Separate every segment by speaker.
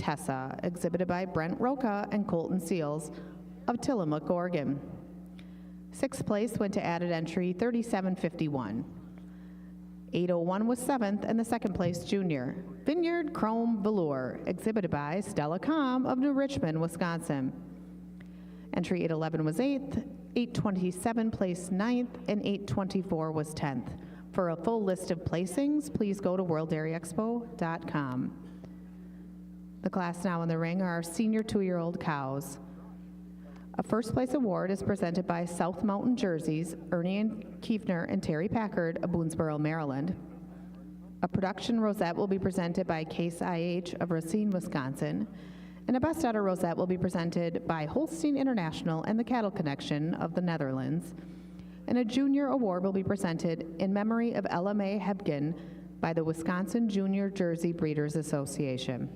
Speaker 1: Tessa, exhibited by Brent Roca and Colton Seals of Tillamook, Oregon. Sixth place went to added entry 3751. 801 was seventh, and the second place junior, Vineyard Chrome Velour, exhibited by Stella Com of New Richmond, Wisconsin. Entry 811 was eighth, 827 placed ninth, and 824 was 10th. For a full list of placings, please go to worlddairyexpo.com. The class now in the ring are our senior 2-year-old cows. A first place award is presented by South Mountain Jerseys, Ernie and Kiefner and Terry Packard of Boonesboro, Maryland. A production rosette will be presented by Case IH of Racine, Wisconsin. And a Best Daughter rosette will be presented by Holstein International and the Cattle Connection of the Netherlands. And a junior award will be presented in memory of Ella Mae Hebgen by the Wisconsin Junior Jersey Breeders Association.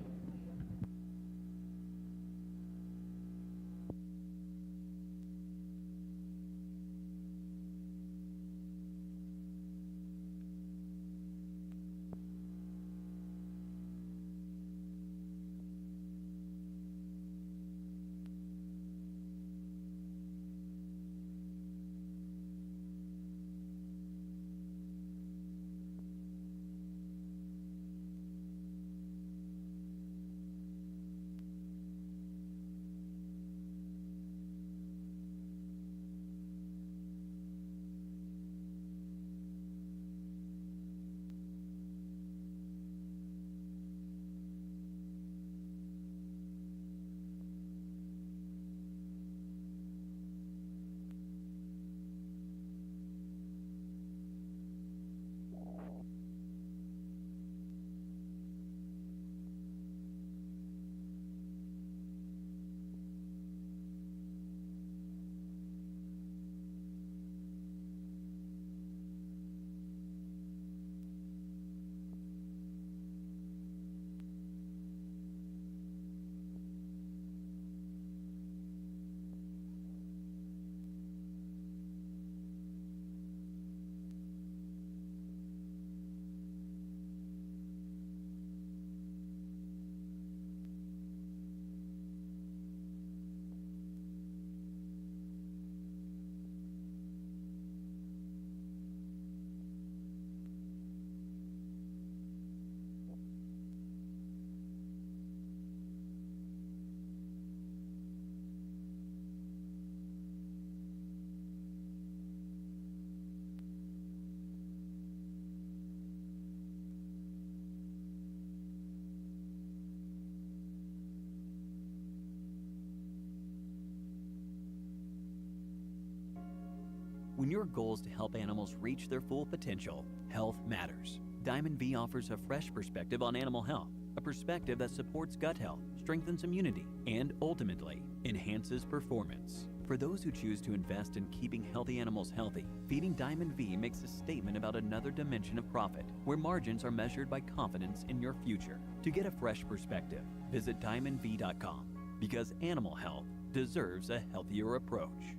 Speaker 2: When your goal is to help animals reach their full potential, health matters. Diamond V offers a fresh perspective on animal health, a perspective that supports gut health, strengthens immunity, and ultimately enhances performance. For those who choose to invest in keeping healthy animals healthy, feeding Diamond V makes a statement about another dimension of profit, where margins are measured by confidence in your future. To get a fresh perspective, visit diamondv.com, because animal health deserves a healthier approach.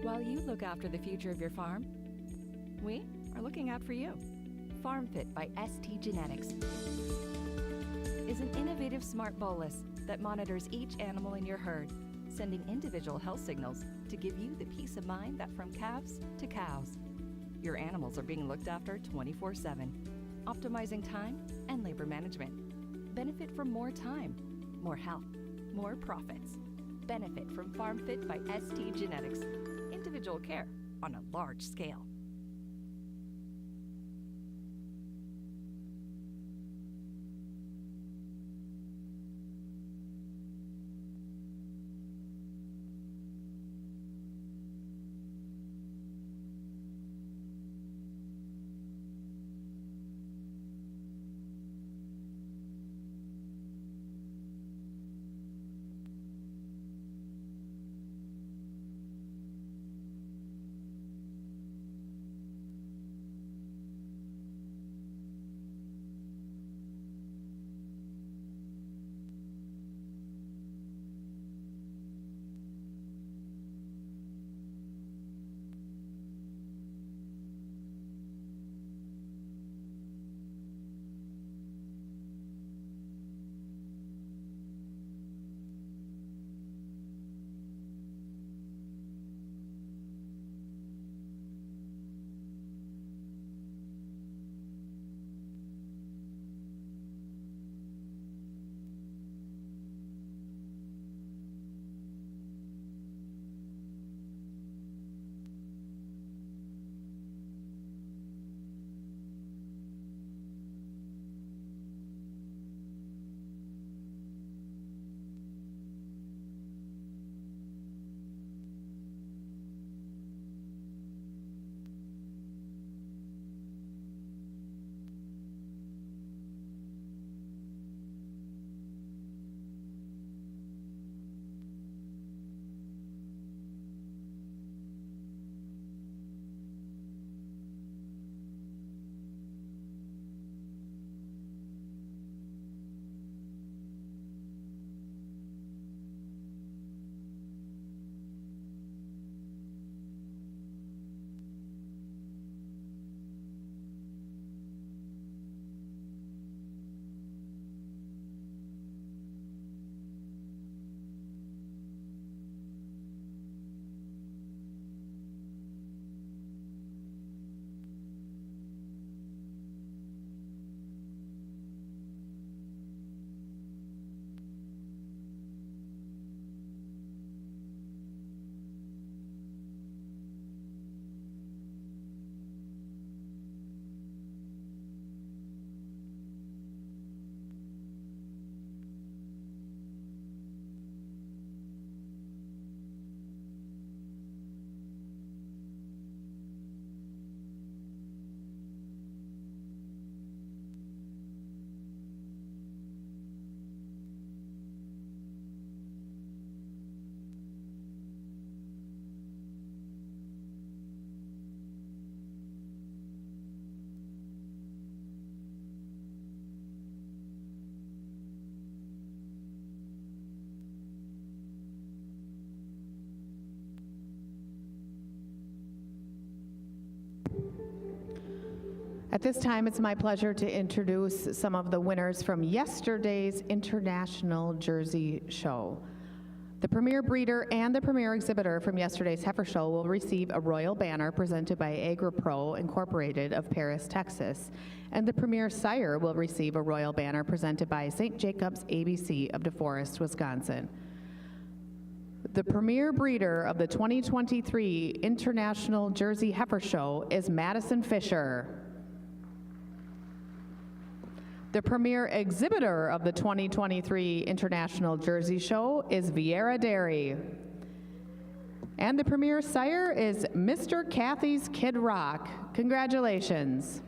Speaker 3: While you look after the future of your farm, we are looking out for you. FarmFit by ST Genetics is an innovative smart bolus that monitors each animal in your herd, sending individual health signals to give you the peace of mind that from calves to cows, your animals are being looked after 24/7, optimizing time and labor management. Benefit from more time, more health, more profits. Benefit from FarmFit by ST Genetics. Individual care on a large scale.
Speaker 1: At this time, it's my pleasure to introduce some of the winners from yesterday's International Jersey Show. The premier breeder and the premier exhibitor from yesterday's heifer show will receive a royal banner presented by AgriPro Incorporated of Paris, Texas, and the premier sire will receive a royal banner presented by St. Jacobs ABC of DeForest, Wisconsin. The premier breeder of the 2023 International Jersey Heifer Show is Madison Fisher. The premier exhibitor of the 2023 International Jersey Show is Vieira Dairy. And the premier sire is Mr. Kathy's Kid Rock. Congratulations.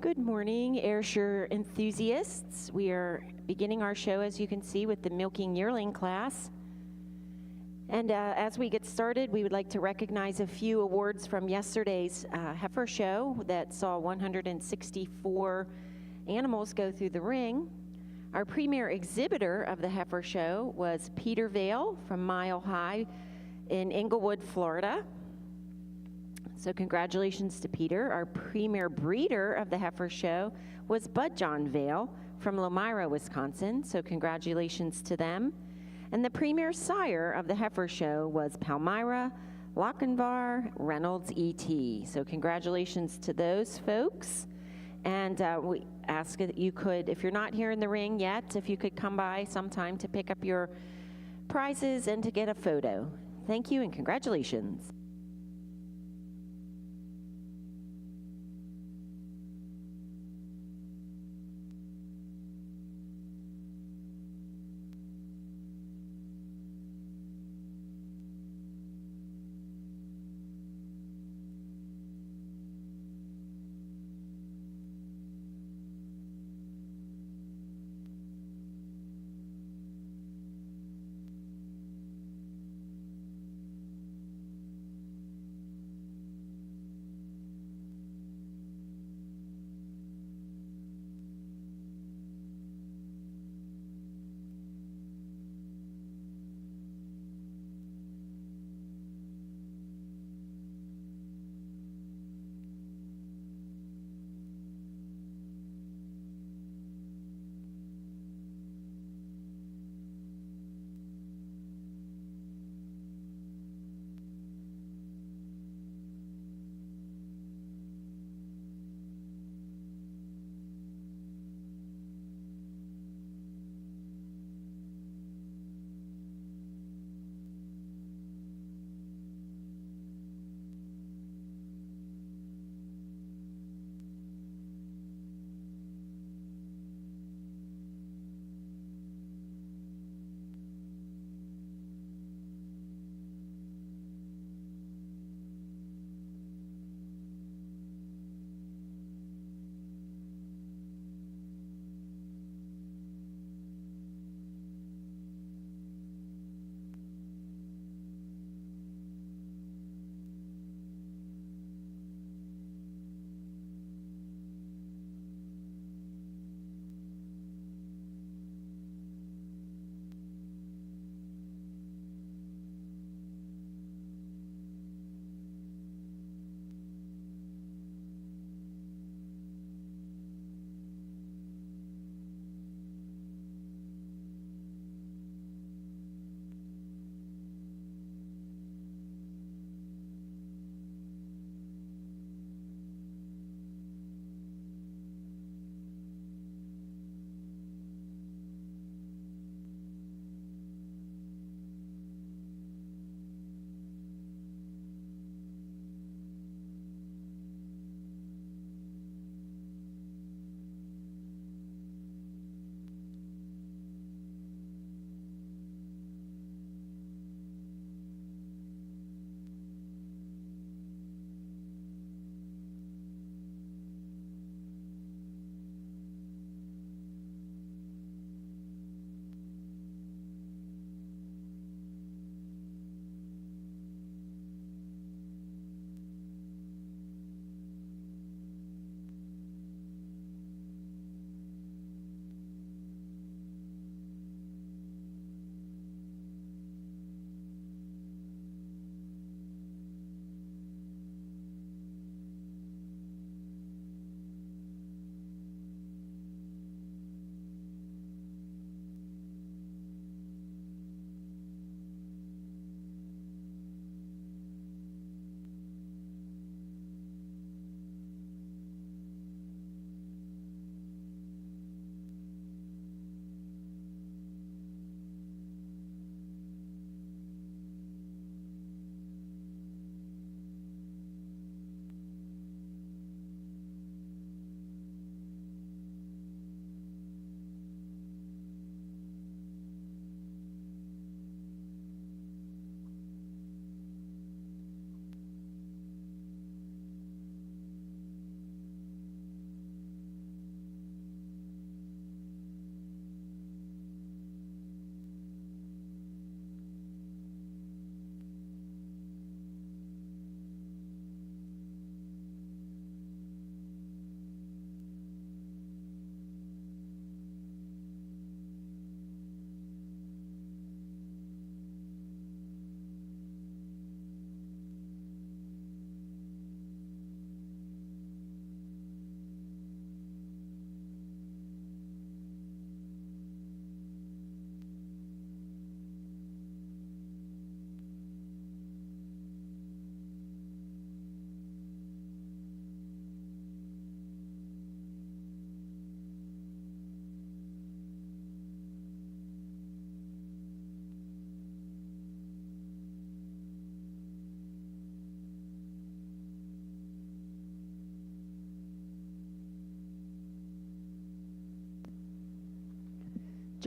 Speaker 4: Good morning, Ayrshire enthusiasts. We are beginning our show, as you can see, with the milking yearling class. And as we get started, we would like to recognize a few awards from yesterday's heifer show that saw 164 animals go through the ring. Our premier exhibitor of the heifer show was Peter Vale from Mile High in Inglewood, Florida. So congratulations to Peter. Our premier breeder of the heifer show was Bud John Vale from Lomira, Wisconsin. So congratulations to them. And the premier sire of the heifer show was Palmyra Lochinvar Reynolds E.T. So congratulations to those folks. And we ask that you could, if you're not here in the ring yet, if you could come by sometime to pick up your prizes and to get a photo. Thank you and congratulations.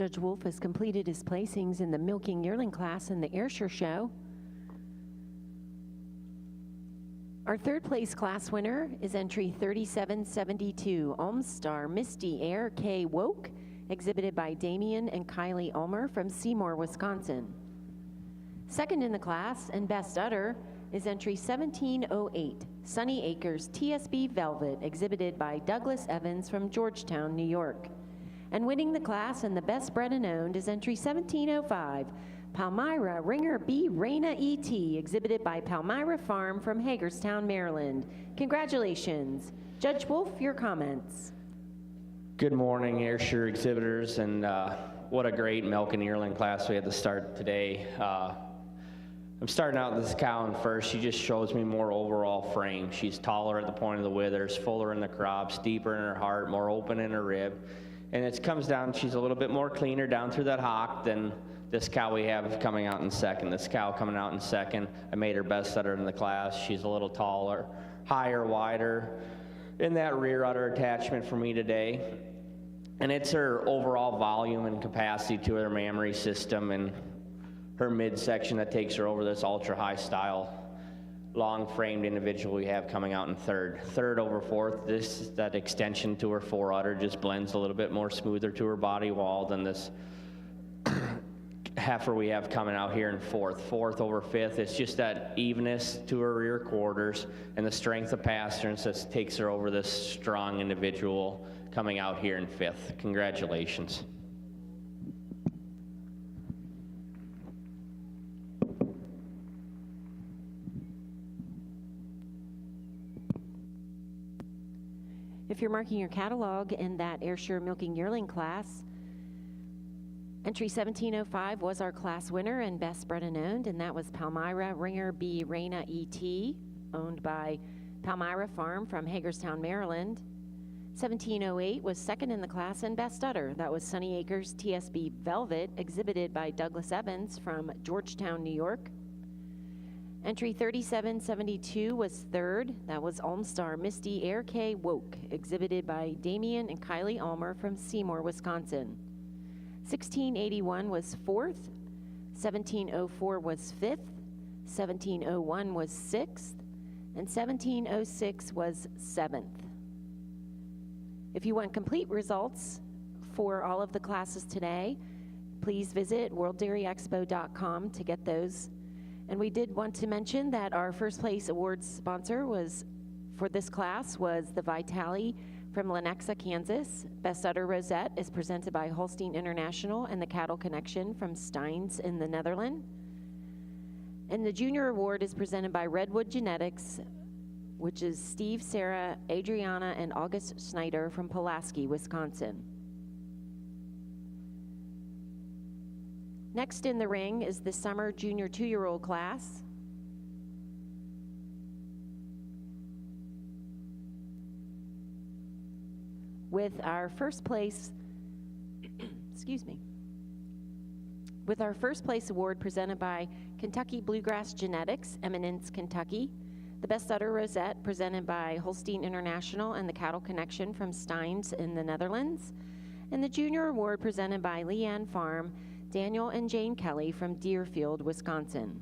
Speaker 4: Judge Wolf has completed his placings in the milking yearling class in the Ayrshire show. Our third place class winner is entry 3772, Ulmstar Misty Air K Woke, exhibited by Damian and Kylie Ulmer from Seymour, Wisconsin. Second in the class and best udder is entry 1708, Sunny Acres TSB Velvet, exhibited by Douglas Evans from Georgetown, New York. And winning the class and the best bred and owned is entry 1705, Palmyra Ringer B Reina ET, exhibited by Palmyra Farm from Hagerstown, Maryland. Congratulations. Judge Wolf, your comments.
Speaker 5: Good morning, Ayrshire exhibitors, and what a great milk and yearling class we had to start today. I'm starting out this cow in first. She just shows me more overall frame. She's taller at the point of the withers, fuller in the crops, deeper in her heart, more open in her rib. And it comes down, she's a little bit more cleaner down through that hock than this cow we have coming out in second. This cow coming out in second, I made her best udder in the class. She's a little taller, higher, wider in that rear udder attachment for me today. And it's her overall volume and capacity to her mammary system and her midsection that takes her over this ultra high style long framed individual we have coming out in third. Third over fourth, that extension to her fore udder just blends a little bit more smoother to her body wall than this heifer we have coming out here in fourth. Fourth over fifth, it's just that evenness to her rear quarters and the strength of pasterns that takes her over this strong individual coming out here in fifth. Congratulations.
Speaker 4: If you're marking your catalog in that Ayrshire Milking Yearling class, entry 1705 was our class winner and best bred and owned, and that was Palmyra Ringer B Reina ET, owned by Palmyra Farm from Hagerstown, Maryland. 1708 was second in the class and best udder. That was Sunny Acres TSB Velvet, exhibited by Douglas Evans from Georgetown, New York. Entry 3772 was third. That was Ulmstar Misty Air K Woke, exhibited by Damian and Kylie Ulmer from Seymour, Wisconsin. 1681 was fourth. 1704 was fifth. 1701 was sixth. And 1706 was seventh. If you want complete results for all of the classes today, please visit worlddairyexpo.com to get those. And we did want to mention that our first place awards sponsor for this class was the Vitale from Lenexa, Kansas. Best Udder Rosette is presented by Holstein International and the Cattle Connection from Steins in the Netherlands. And the Junior Award is presented by Redwood Genetics, which is Steve, Sarah, Adriana, and August Snyder from Pulaski, Wisconsin. Next in the ring is the summer junior 2-year-old class. With our first place, with our first place award presented by Kentucky Bluegrass Genetics, Eminence, Kentucky. The Best Udder Rosette presented by Holstein International and the Cattle Connection from Steins in the Netherlands. And the Junior Award presented by Leanne Farm, Daniel and Jane Kelly from Deerfield, Wisconsin.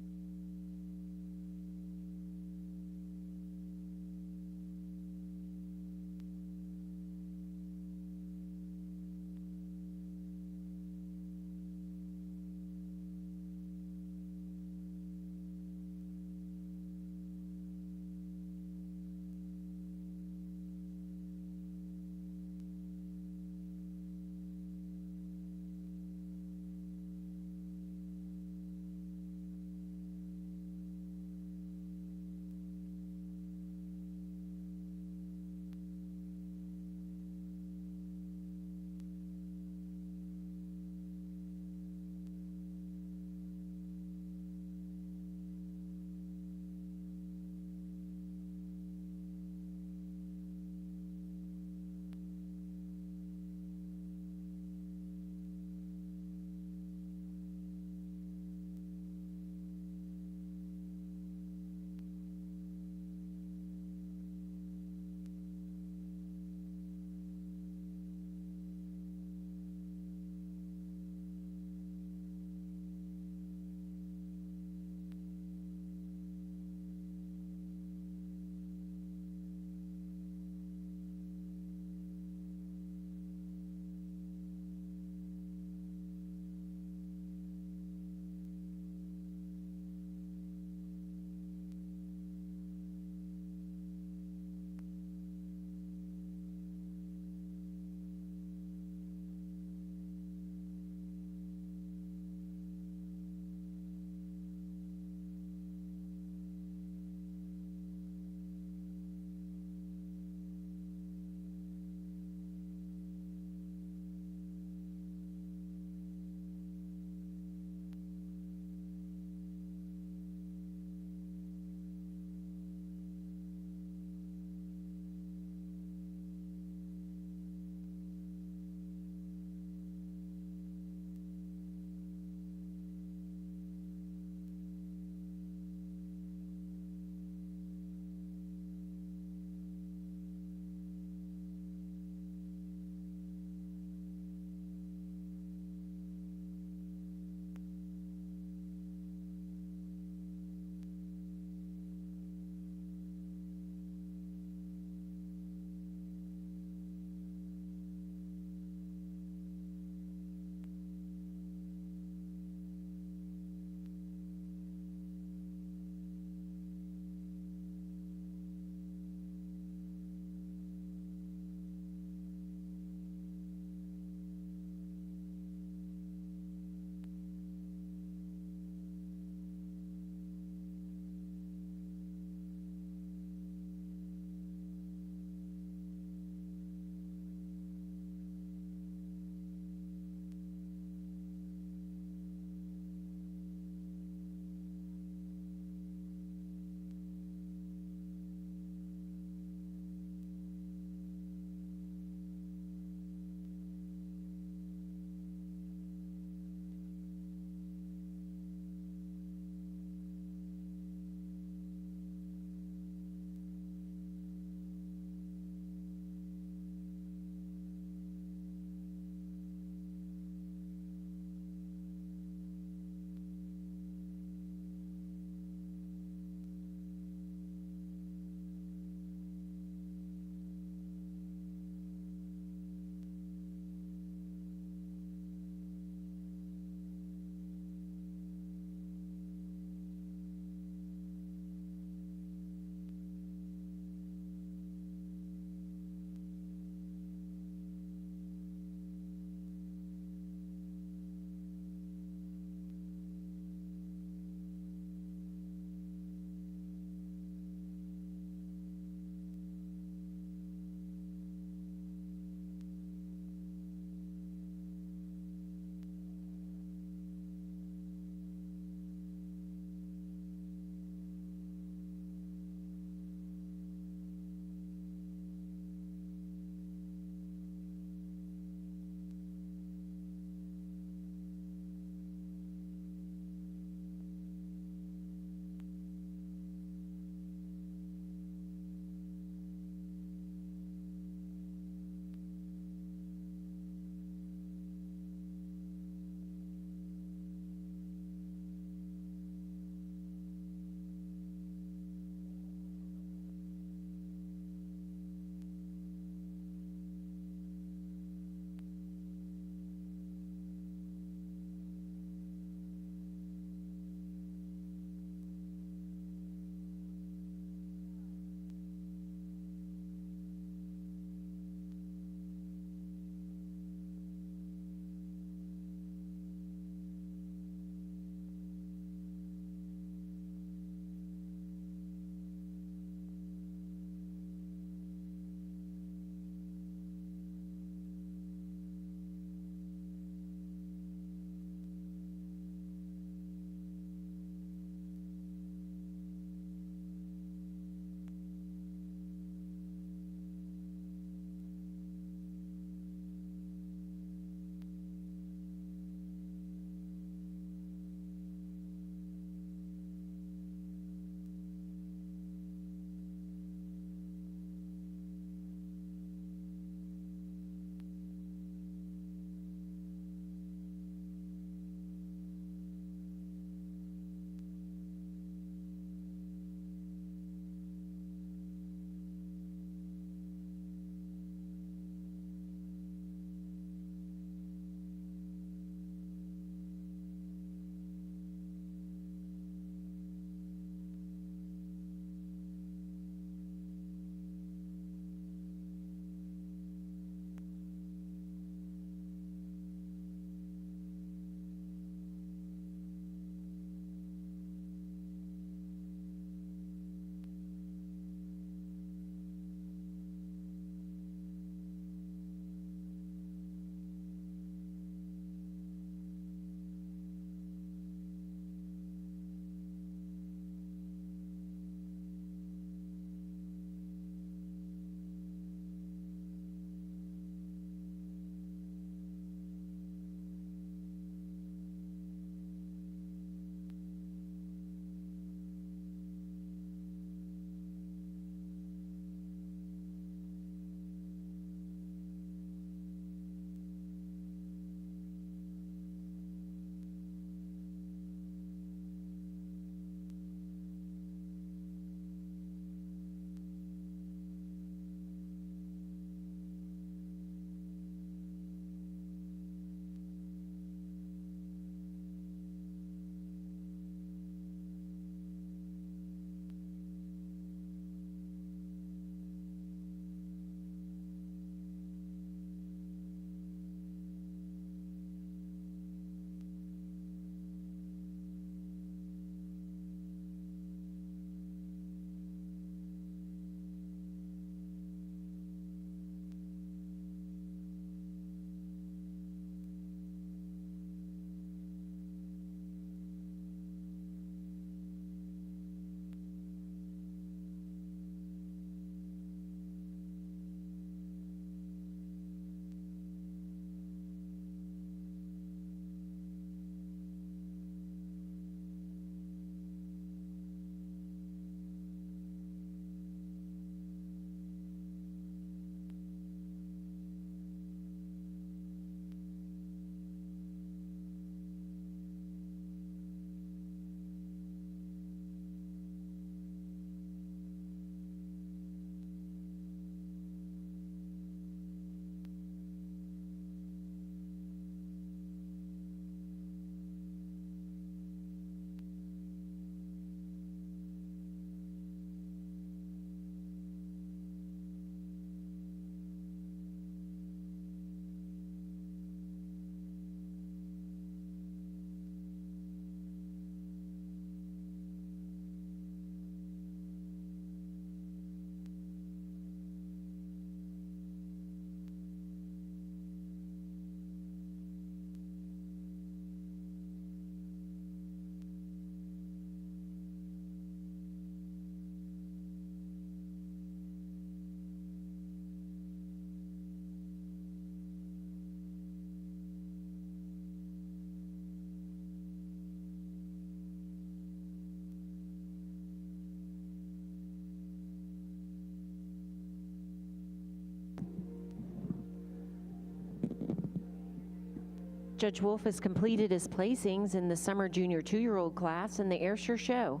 Speaker 4: Judge Wolf has completed his placings in the summer junior 2-year-old class in the Ayrshire show.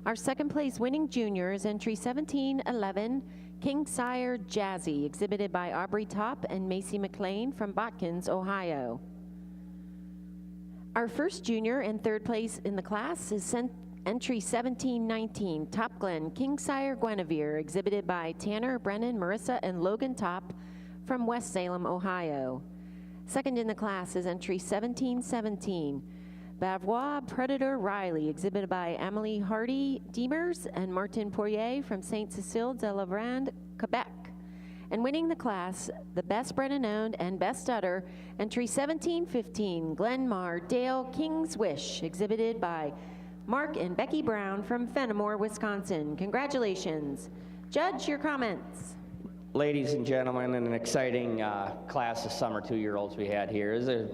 Speaker 4: Our second place winning junior is entry 1711, Kingsire Jazzy, exhibited by Aubrey Top and Macy McLean from Botkins, Ohio. Our first junior and third place in the class is entry 1719, Top Glen, Kingsire Guinevere, exhibited by Tanner, Brennan, Marissa, and Logan Top from West Salem, Ohio. Second in the class is entry 1717, Bavois Predator Riley, exhibited by Emily Hardy Demers and Martin Poirier from Saint Cecile de la Vrande, Quebec. And winning the class, the best Brennan owned and best udder, entry 1715, Glenmar Dale King's Wish, exhibited by Mark and Becky Brown from Fenimore, Wisconsin. Congratulations. Judge, your comments.
Speaker 5: Ladies and gentlemen, an exciting class of summer 2-year-olds we had here. It was a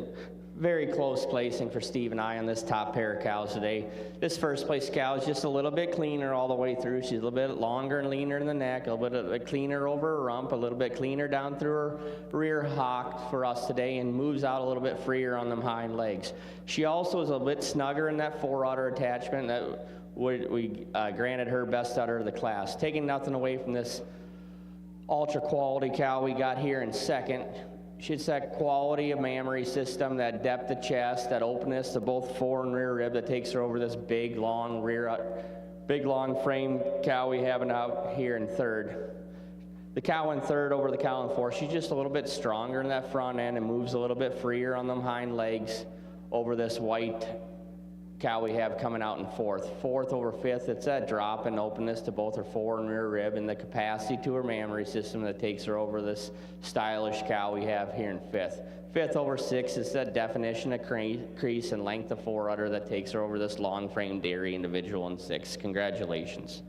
Speaker 5: very close placing for Steve and I on this top pair of cows today. This first place cow is just a little bit cleaner all the way through. She's a little bit longer and leaner in the neck, a little bit cleaner over her rump, a little bit cleaner down through her rear hock for us today, and moves out a little bit freer on them hind legs. She also is a bit snugger in that fore-udder attachment. That we granted her best udder of the class. Taking nothing away from this ultra quality cow we got here in second. It's that quality of mammary system, that depth of chest, that openness to both fore and rear rib that takes her over this big long frame cow we have out here in third. The cow in third over the cow in fourth, she's just a little bit stronger in that front end and moves a little bit freer on them hind legs over this white cow we have coming out in fourth. Fourth over fifth, it's that drop and openness to both her fore and rear rib and the capacity to her mammary system that takes her over this stylish cow we have here in fifth. Fifth over sixth is that definition of crease and length of fore udder that takes her over this long frame dairy individual in sixth. Congratulations.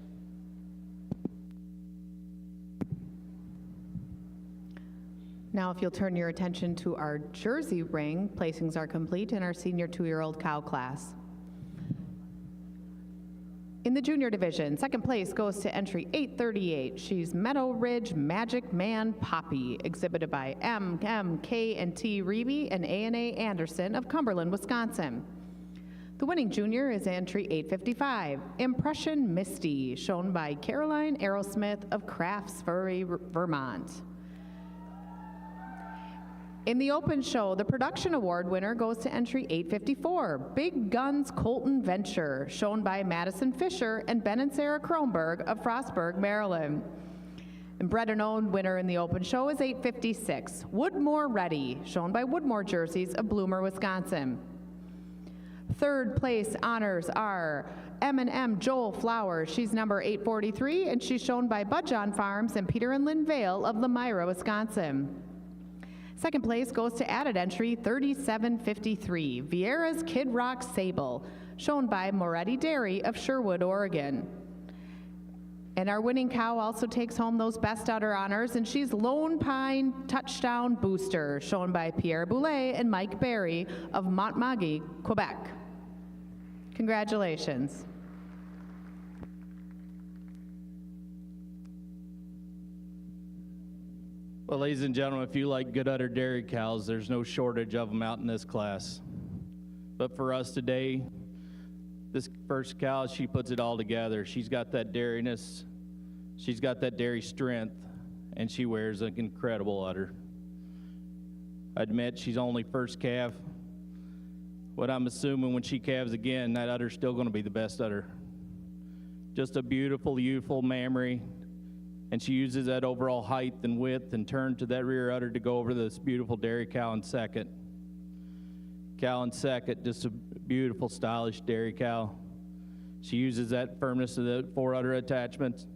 Speaker 1: Now, if you'll turn your attention to our Jersey ring, placings are complete in our senior 2-year-old cow class. In the junior division, second place goes to entry 838. She's Meadow Ridge Magic Man Poppy, exhibited by K&T Reeby and A&A Anderson of Cumberland, Wisconsin. The winning junior is entry 855, Impression Misty, shown by Caroline Aerosmith of Craftsbury, Vermont. In the open show, the production award winner goes to entry 854, Big Guns Colton Venture, shown by Madison Fisher and Ben and Sarah Kronberg of Frostburg, Maryland. And bred and owned winner in the open show is 856, Woodmore Ready, shown by Woodmore Jerseys of Bloomer, Wisconsin. Third place honors are M&M Joel Flowers. She's number 843, and she's shown by Budjon Farms and Peter and Lynn Vale of Lamira, Wisconsin. Second place goes to added entry 3753, Vieira's Kid Rock Sable, shown by Moretti Dairy of Sherwood, Oregon. And our winning cow also takes home those best udder honors, and she's Lone Pine Touchdown Booster, shown by Pierre Boulay and Mike Barry of Montmagny, Quebec. Congratulations.
Speaker 6: Well, ladies and gentlemen, if you like good udder dairy cows, there's no shortage of them out in this class. But for us today, this first cow, she puts it all together. She's got that dairiness, she's got that dairy strength, and she wears an incredible udder. I admit she's only first calf. What I'm assuming when she calves again, that udder's still going to be the best udder. Just a beautiful, youthful mammary. And she uses that overall height and width and turn to that rear udder to go over this beautiful dairy cow in second. Cow in second, just a beautiful, stylish dairy cow. She uses that firmness of the fore udder attachment,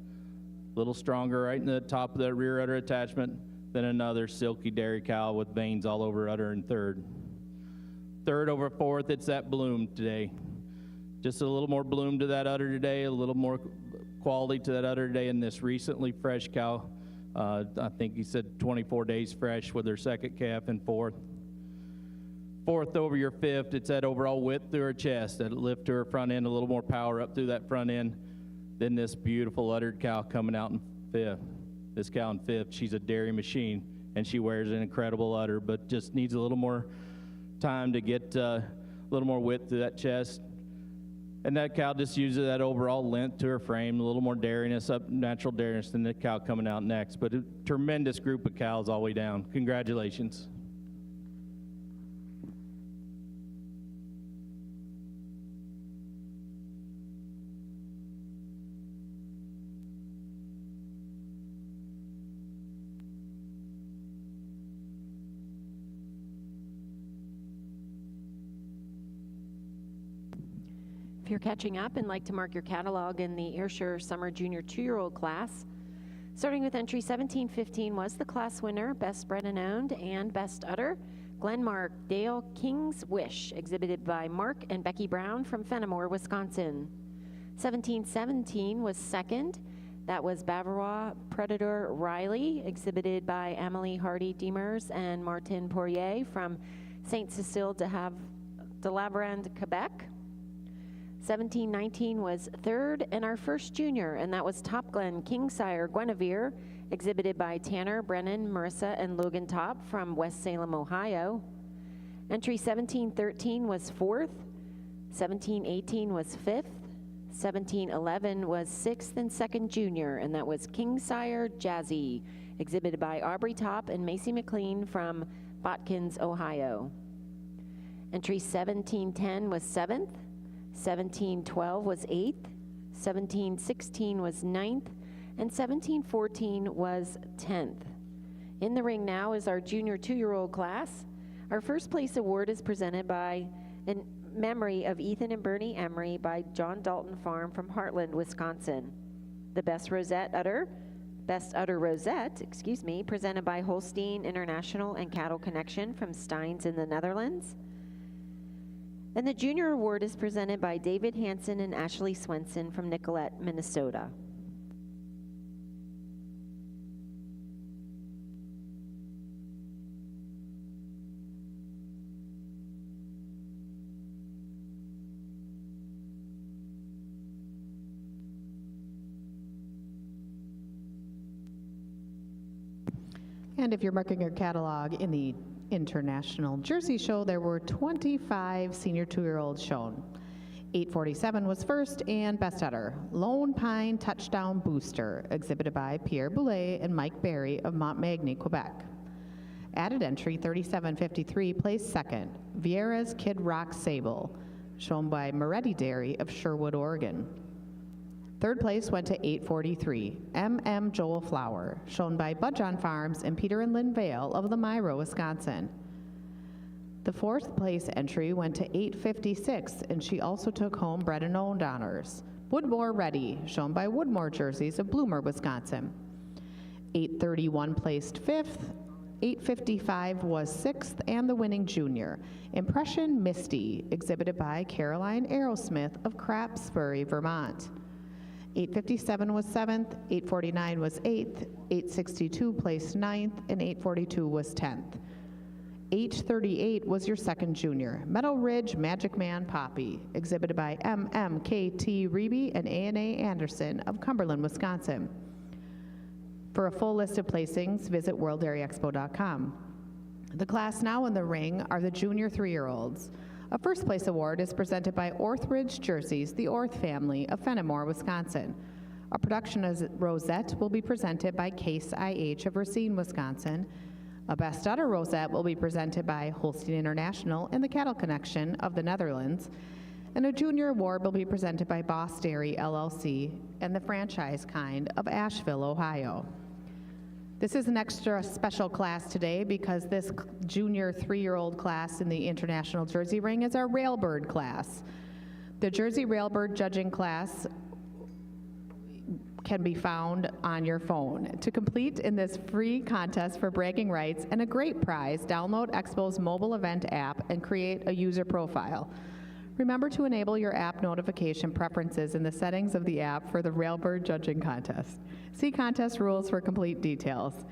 Speaker 6: a little stronger right in the top of that rear udder attachment than another silky dairy cow with veins all over udder in third. Third over fourth, it's that bloom today. Just a little more bloom to that udder today, a little more quality to that udder today in this recently fresh cow. I think he said 24 days fresh with her second calf in fourth. Fourth over your fifth, it's that overall width through her chest, that lift to her front end, a little more power up through that front end than this beautiful uddered cow coming out in fifth. This cow in fifth, she's a dairy machine, and she wears an incredible udder, but just needs a little more time to get a little more width to that chest. And that cow just uses that overall length to her frame, a little more dairyness, natural dairyness than the cow coming out next. But a tremendous group of cows all the way down. Congratulations.
Speaker 4: If you're catching up and like to mark your catalog in the Ayrshire Summer Junior 2-year-old class, starting with entry 1715 was the class winner, Best Bred and Owned, and Best Udder, Glenmark Dale King's Wish, exhibited by Mark and Becky Brown from Fenimore, Wisconsin. 1717 was second. That was Bavarois Predator Riley, exhibited by Amelie Hardy Demers and Martin Poirier from Saint Cecile de Lavrande, Quebec. 1719 was third, and our first junior, and that was Top Glen Kingsire Guinevere, exhibited by Tanner, Brennan, Marissa, and Logan Top from West Salem, Ohio. Entry 1713 was fourth, 1718 was fifth, 1711 was sixth and second junior, and that was Kingsire Jazzy, exhibited by Aubrey Top and Macy McLean from Botkins, Ohio. Entry 1710 was seventh, 1712 was 8th, 1716 was 9th, and 1714 was 10th. In the ring now is our junior 2-year-old class. Our first place award is presented by, in memory of Ethan and Bernie Emery, by John Dalton Farm from Heartland, Wisconsin. The Best Udder Rosette, presented by Holstein International and Cattle Connection from Steins in the Netherlands. And the junior award is presented by David Hansen and Ashley Swenson from Nicollet, Minnesota.
Speaker 1: And if you're marking your catalog in the International Jersey Show, there were 25 senior 2-year-olds shown. 847 was first and Best Udder. Lone Pine Touchdown Booster, exhibited by Pierre Boulay and Mike Barry of Montmagny, Quebec. Added entry 3753 placed second. Vieira's Kid Rock Sable, shown by Moretti Dairy of Sherwood, Oregon. Third place went to 843, M.M. Joel Flower, shown by Budjon Farms and Peter and Lynn Vale of Lemira, Wisconsin. The fourth place entry went to 856, and she also took home Bred and Owned honors. Woodmore Ready, shown by Woodmore Jerseys of Bloomer, Wisconsin. 831 placed fifth, 855 was sixth, and the winning junior, Impression Misty, exhibited by Caroline Aerosmith of Craftsbury, Vermont. 857 was seventh, 849 was eighth, 862 placed ninth, and 842 was 10th. 838 was your second junior, Meadow Ridge Magic Man Poppy, exhibited by MMKT Reby and A&A Anderson of Cumberland, Wisconsin. For a full list of placings, visit worlddairyexpo.com. The class now in the ring are the junior 3-year-olds. A first place award is presented by Orthridge Jerseys, the Orth family of Fenimore, Wisconsin. A production of Rosette will be presented by Case IH of Racine, Wisconsin. A Best Udder Rosette will be presented by Holstein International and the Cattle Connection of the Netherlands. And a junior award will be presented by Boss Dairy LLC and the franchise kind of Asheville, Ohio. This is an extra special class today because this junior 3-year-old class in the International Jersey Ring is our Railbird class. The Jersey Railbird judging class can be found on your phone. To complete in this free contest for bragging rights and a great prize, download Expo's mobile event app and create a user profile. Remember to enable your app notification preferences in the settings of the app for the Railbird judging contest. See contest rules for complete details.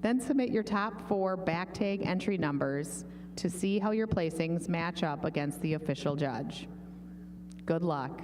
Speaker 1: Then submit your top 4 back tag entry numbers to see how your placings match up against the official judge. Good luck.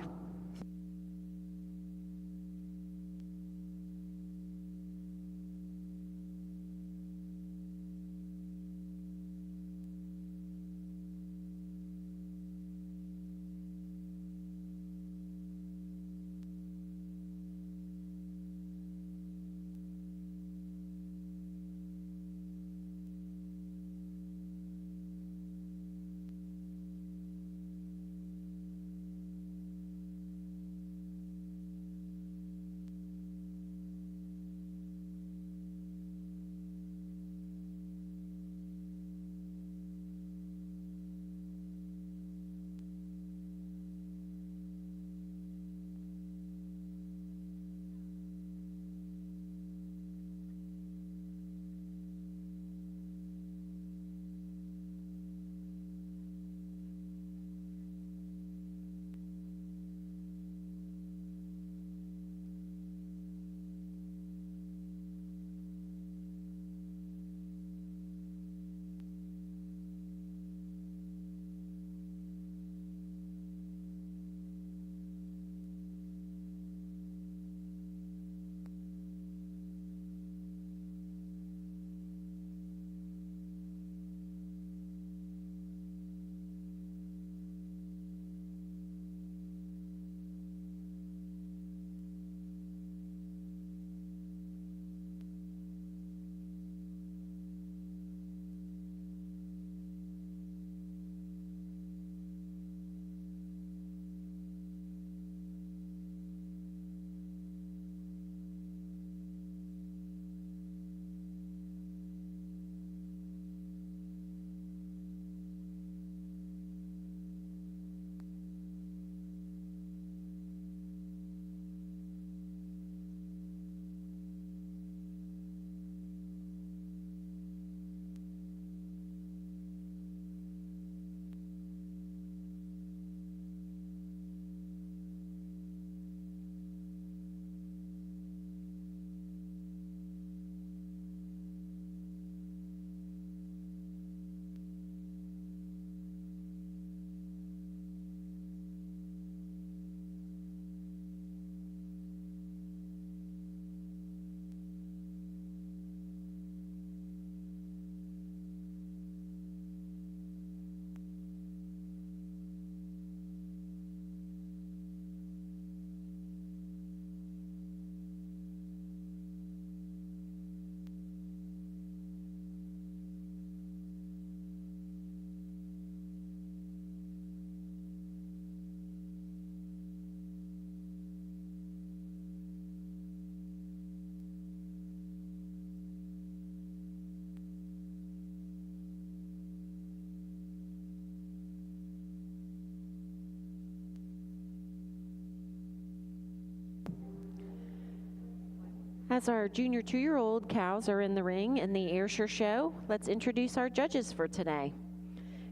Speaker 4: As our junior 2-year-old cows are in the ring in the Ayrshire show, let's introduce our judges for today.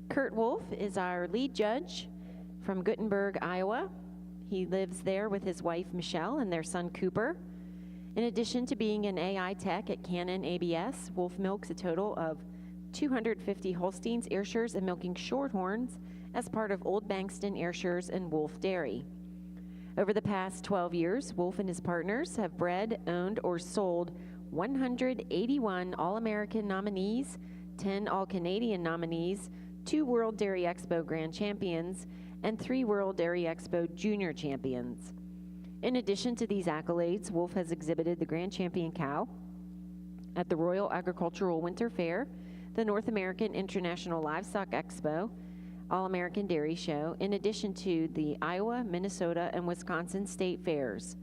Speaker 4: Kurt Wolf is our lead judge from Guttenberg, Iowa. He lives there with his wife Michelle and their son Cooper. In addition to being an AI tech at Canon ABS, Wolf milks a total of 250 Holsteins, Ayrshires, and milking Shorthorns as part of Old Bankston Ayrshires and Wolf Dairy. Over the past 12 years, Wolf and his partners have bred, owned, or sold 181 All-American nominees, 10 All-Canadian nominees, 2 World Dairy Expo Grand Champions, and 3 World Dairy Expo Junior Champions. In addition to these accolades, Wolf has exhibited the Grand Champion cow at the Royal Agricultural Winter Fair, the North American International Livestock Expo, All-American Dairy Show, in addition to the Iowa, Minnesota, and Wisconsin state fairs.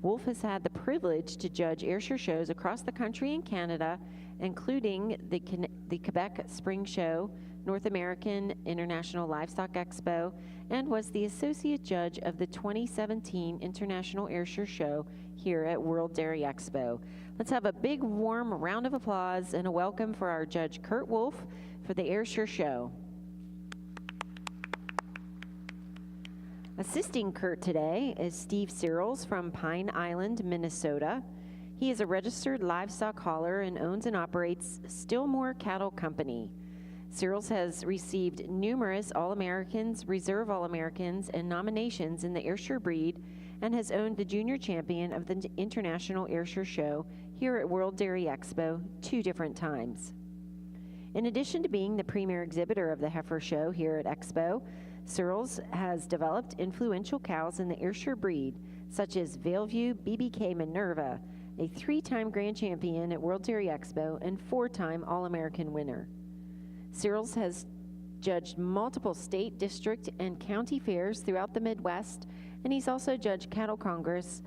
Speaker 4: Wolf has had the privilege to judge Ayrshire shows across the country and Canada, including the Quebec Spring Show, North American International Livestock Expo, and was the associate judge of the 2017 International Ayrshire Show here at World Dairy Expo. Let's have a big warm round of applause and a welcome for our judge Kurt Wolf for the Ayrshire Show. Assisting Kurt today is Steve Searles from Pine Island, Minnesota. He is a registered livestock hauler and owns and operates Stillmore Cattle Company. Searles has received numerous All-Americans, Reserve All-Americans, and nominations in the Ayrshire breed and has owned the junior champion of the International Ayrshire Show here at World Dairy Expo 2 different times. In addition to being the premier exhibitor of the heifer show here at Expo, Searles has developed influential cows in the Ayrshire breed, such as Valeview BBK Minerva, a 3-time grand champion at World Dairy Expo and 4-time All-American winner. Searles has judged multiple state, district, and county fairs throughout the Midwest, and he's also judged Cattle Congress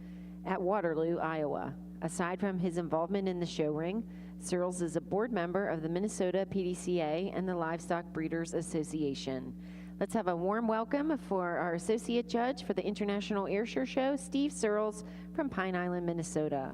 Speaker 4: at Waterloo, Iowa. Aside from his involvement in the show ring, Searles is a board member of the Minnesota PDCA and the Livestock Breeders Association. Let's have a warm welcome for our associate judge for the International Ayrshire Show, Steve Searles from Pine Island, Minnesota.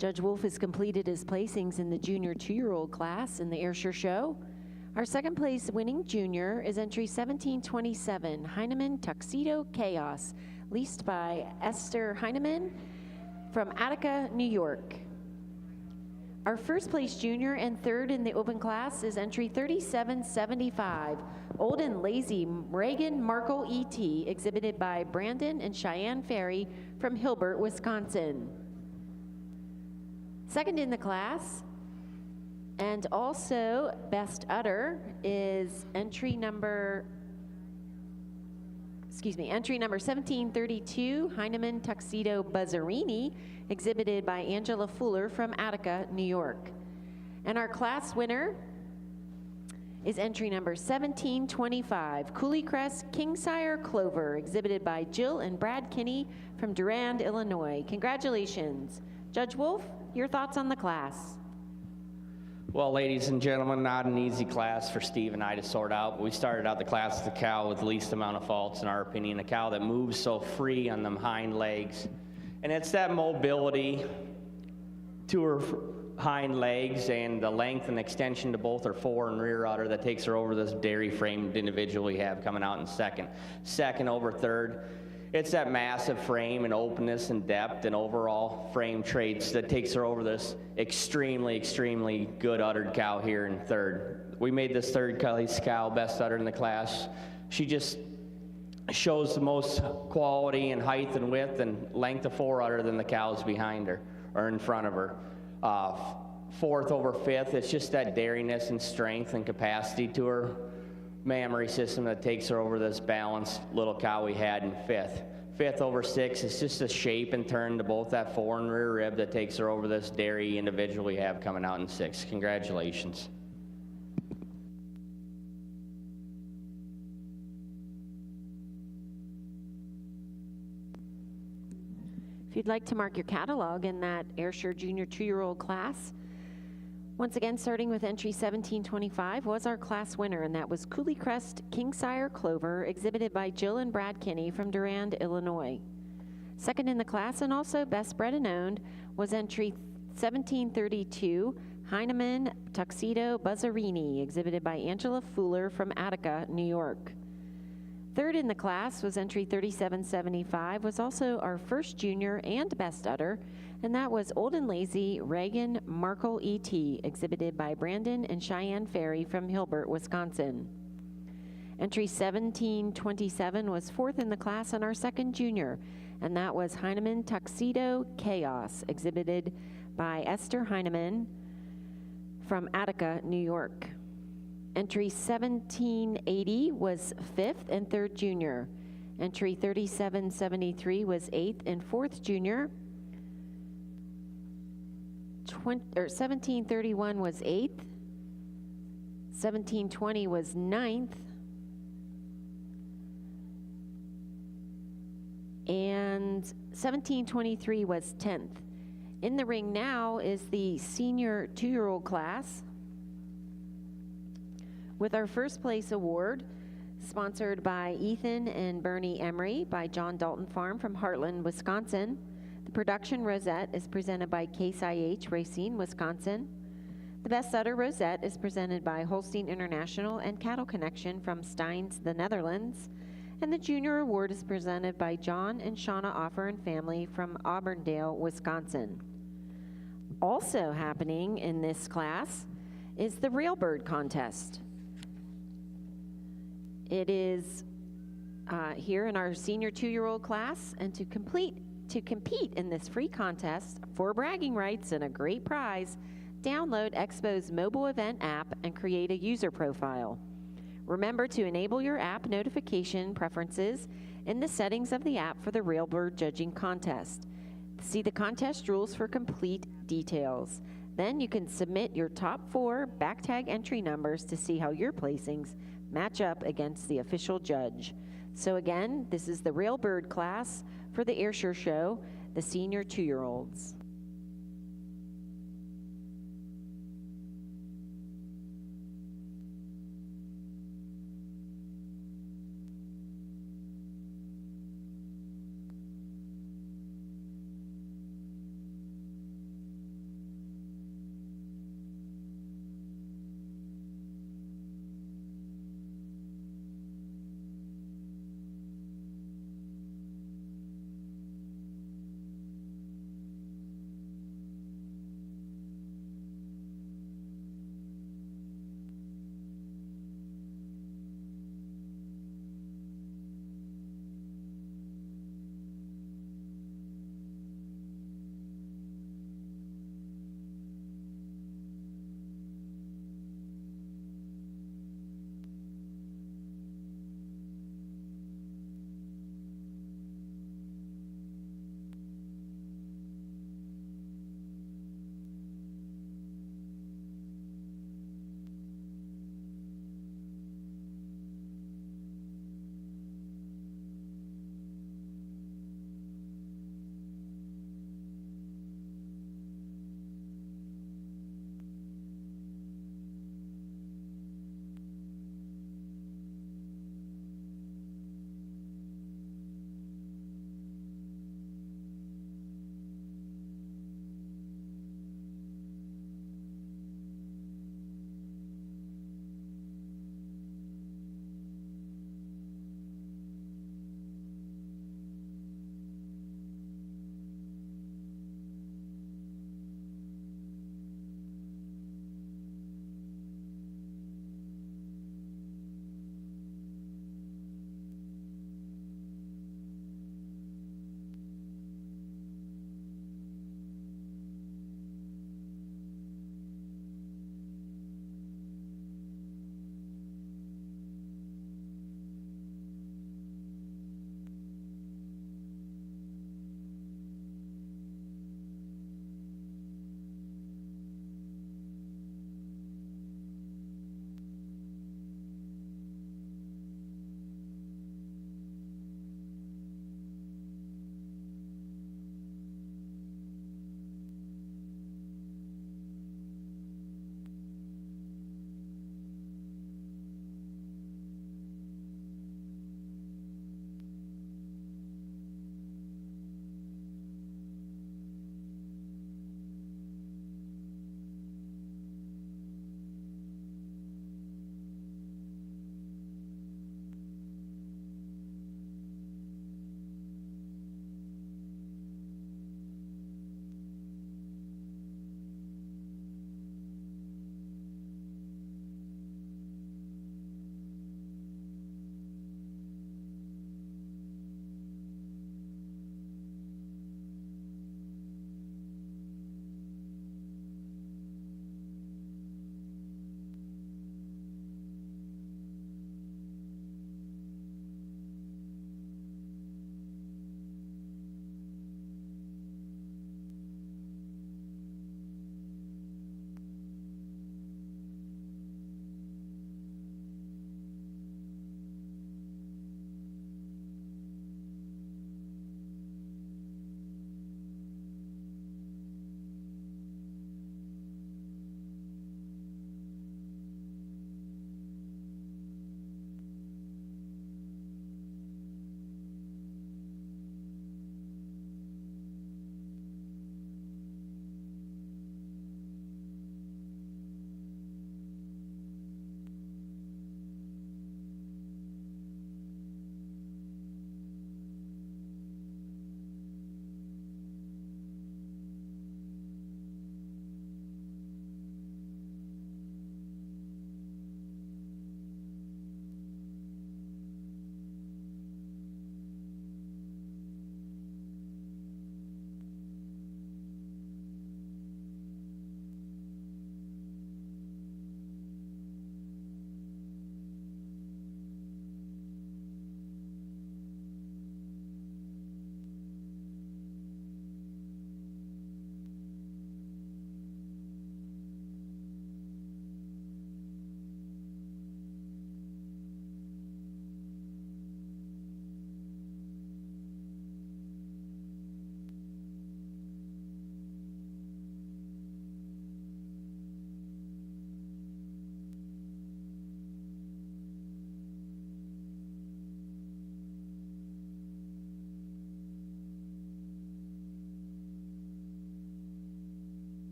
Speaker 4: Judge Wolf has completed his placings in the junior 2-year-old class in the Ayrshire show. Our second place winning junior is entry 1727, Heinemann Tuxedo Chaos, leased by Esther Heinemann from Attica, New York. Our first place junior and third in the open class is entry 3775, Old and Lazy Reagan Markle E.T., exhibited by Brandon and Cheyenne Ferry from Hilbert, Wisconsin. Second in the class, and also best udder, is entry number 1732, Heinemann Tuxedo Buzzarini, exhibited by Angela Fuller from Attica, New York. And our class winner is entry number 1725, Cooley Crest Kingsire Clover, exhibited by Jill and Brad Kinney from Durand, Illinois. Congratulations. Judge Wolf, your thoughts on the class?
Speaker 5: Well, ladies and gentlemen, not an easy class for Steve and I to sort out. But we started out the class with the cow with the least amount of faults, in our opinion, a cow that moves so free on them hind legs. And it's that mobility to her hind legs and the length and extension to both her fore and rear udder that takes her over this dairy-framed individual we have coming out in second over third. It's that massive frame and openness and depth and overall frame traits that takes her over this extremely, extremely good uddered cow here in third. We made this third place cow best udder in the class. She just shows the most quality and height and width and length of fore udder than the cows behind her or in front of her. Fourth over fifth, it's just that dairiness and strength and capacity to her mammary system that takes her over this balanced little cow we had in fifth. Fifth over sixth, it's just a shape and turn to both that fore and rear rib that takes her over this dairy individual we have coming out in sixth. Congratulations.
Speaker 4: If you'd like to mark your catalog in that Ayrshire Junior 2-year-old class, once again, starting with entry 1725 was our class winner, and that was Cooley Crest Kingsire Clover, exhibited by Jill and Brad Kinney from Durand, Illinois. Second in the class, and also best bred and owned, was entry 1732, Heinemann Tuxedo Buzzarini, exhibited by Angela Fuller from Attica, New York. Third in the class was entry 3775, was also our first junior and best udder, and that was Old and Lazy Reagan Markle E.T., exhibited by Brandon and Cheyenne Ferry from Hilbert, Wisconsin. Entry 1727 was fourth in the class and our second junior, and that was Heinemann Tuxedo Chaos, exhibited by Esther Heinemann from Attica, New York. Entry 1780 was fifth and third junior. Entry 3773 was eighth and fourth junior. 1731 was 8th, 1720 was 9th, and 1723 was 10th. In the ring now is the senior 2-year-old class with our first place award, sponsored by Ethan and Bernie Emery by John Dalton Farm from Heartland, Wisconsin. The production rosette is presented by Case IH Racine, Wisconsin. The Best Udder rosette is presented by Holstein International and Cattle Connection from Steins, the Netherlands. And the junior award is presented by John and Shauna Offer and family from Auburndale, Wisconsin. Also happening in this class is the Railbird contest. It is here in our senior 2-year-old class, and to compete in this free contest for bragging rights and a great prize, download Expo's mobile event app and create a user profile. Remember to enable your app notification preferences in the settings of the app for the Railbird judging contest. See the contest rules for complete details. Then you can submit your top 4 back tag entry numbers to see how your placings match up against the official judge. So again, this is the Railbird class for the Ayrshire show, the senior 2-year-olds.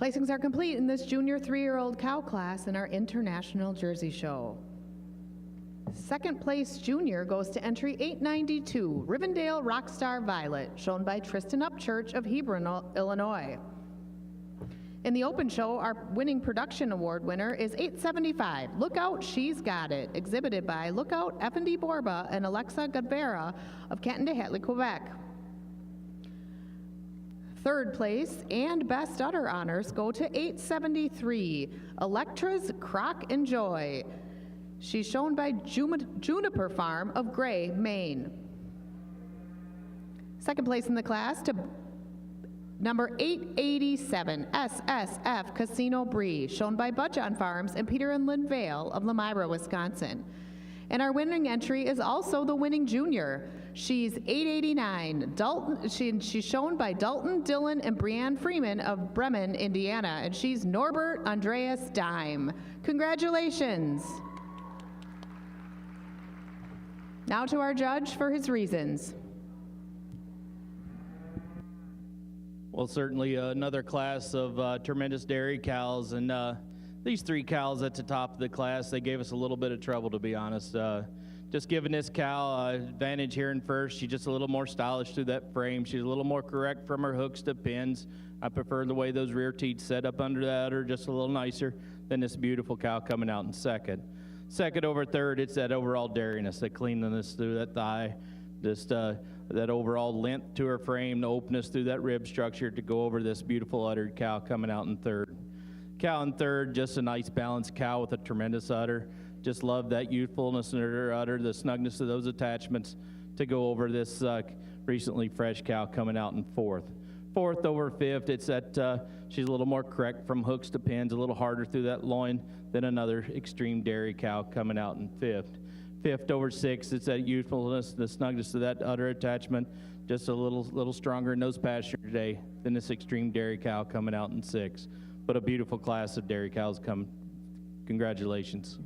Speaker 1: Placings are complete in this junior 3-year-old cow class in our International Jersey Show. Second place junior goes to entry 892, Rivendale Rockstar Violet, shown by Tristan Upchurch of Hebron, Illinois. In the open show, our winning production award winner is 875, Look Out, She's Got It, exhibited by Lookout F&D Borba and Alexa Gadvera of Canton-de-Hatley, Quebec. Third place and best udder honors go to 873, Electra's Crock and Joy. She's shown by Juniper Farm of Gray, Maine. Second place in the class to number 887, SSF Casino Brie, shown by Budjon Farms and Peter and Lynn Vale of Lemira, Wisconsin. And our winning entry is also the winning junior. She's 889, Dalton. She's shown by Dalton, Dylan, and Brianne Freeman of Bremen, Indiana, and she's Norbert Andreas Dime. Congratulations. Now to our judge for his reasons.
Speaker 6: Well, certainly another class of tremendous dairy cows, and these 3 cows at the top of the class, they gave us a little bit of trouble, to be honest. Just giving this cow advantage here in first. She's just a little more stylish through that frame. She's a little more correct from her hooks to pins. I prefer the way those rear teeth set up under that udder, just a little nicer than this beautiful cow coming out in second. Second over third, it's that overall dairiness, the cleanliness through that thigh, just that overall length to her frame, the openness through that rib structure to go over this beautiful uddered cow coming out in third. Cow in third, just a nice balanced cow with a tremendous udder. Just love that youthfulness in her udder, the snugness of those attachments to go over this recently fresh cow coming out in fourth. Fourth over fifth, it's that she's a little more correct from hooks to pins, a little harder through that loin than another extreme dairy cow coming out in fifth. Fifth over sixth, it's that youthfulness, the snugness of that udder attachment, just a little stronger in those pasture today than this extreme dairy cow coming out in sixth. But a beautiful class of dairy cows come. Congratulations.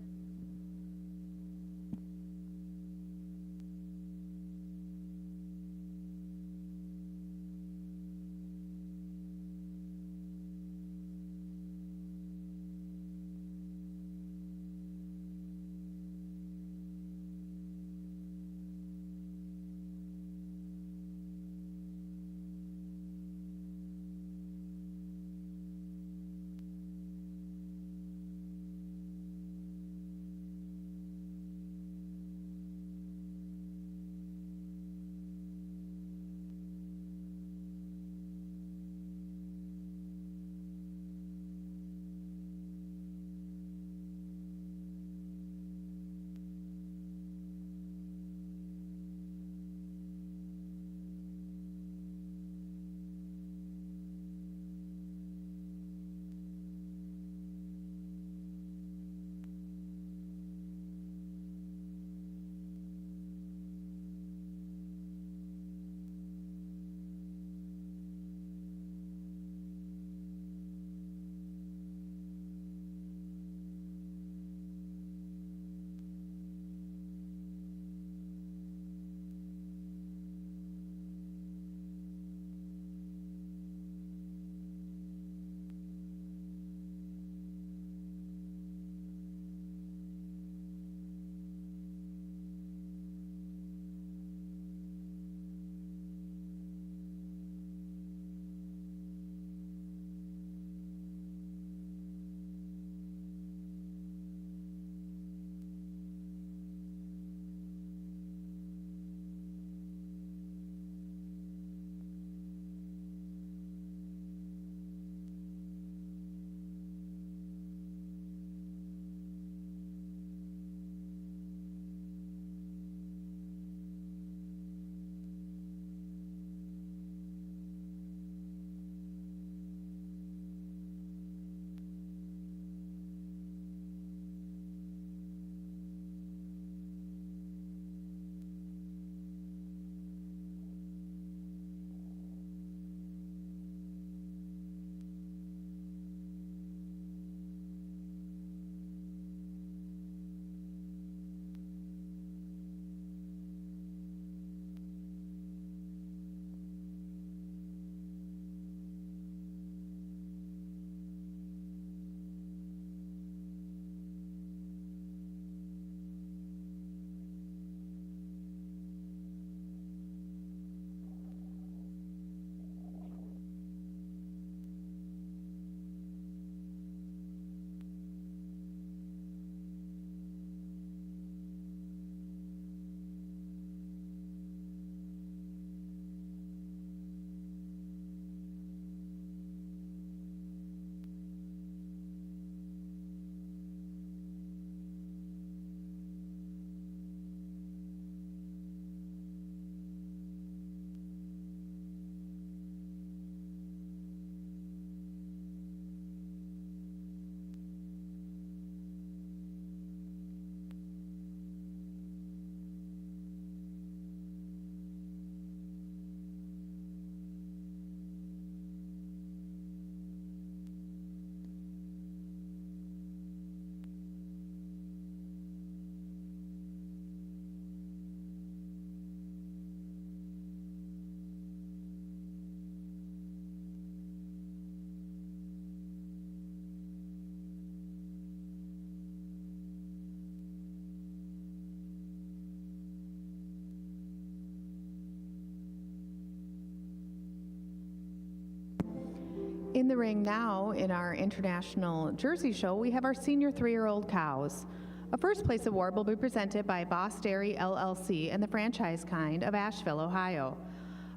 Speaker 1: In the ring now, in our International Jersey Show, we have our senior 3-year-old cows. A first place award will be presented by Boss Dairy LLC and the franchise kind of Asheville, Ohio.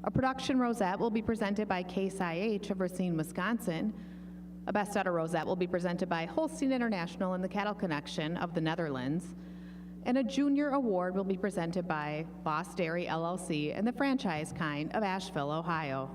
Speaker 1: A production rosette will be presented by Case IH of Racine, Wisconsin. A Best Udder rosette will be presented by Holstein International and the Cattle Connection of the Netherlands. And a junior award will be presented by Boss Dairy LLC and the franchise kind of Asheville, Ohio.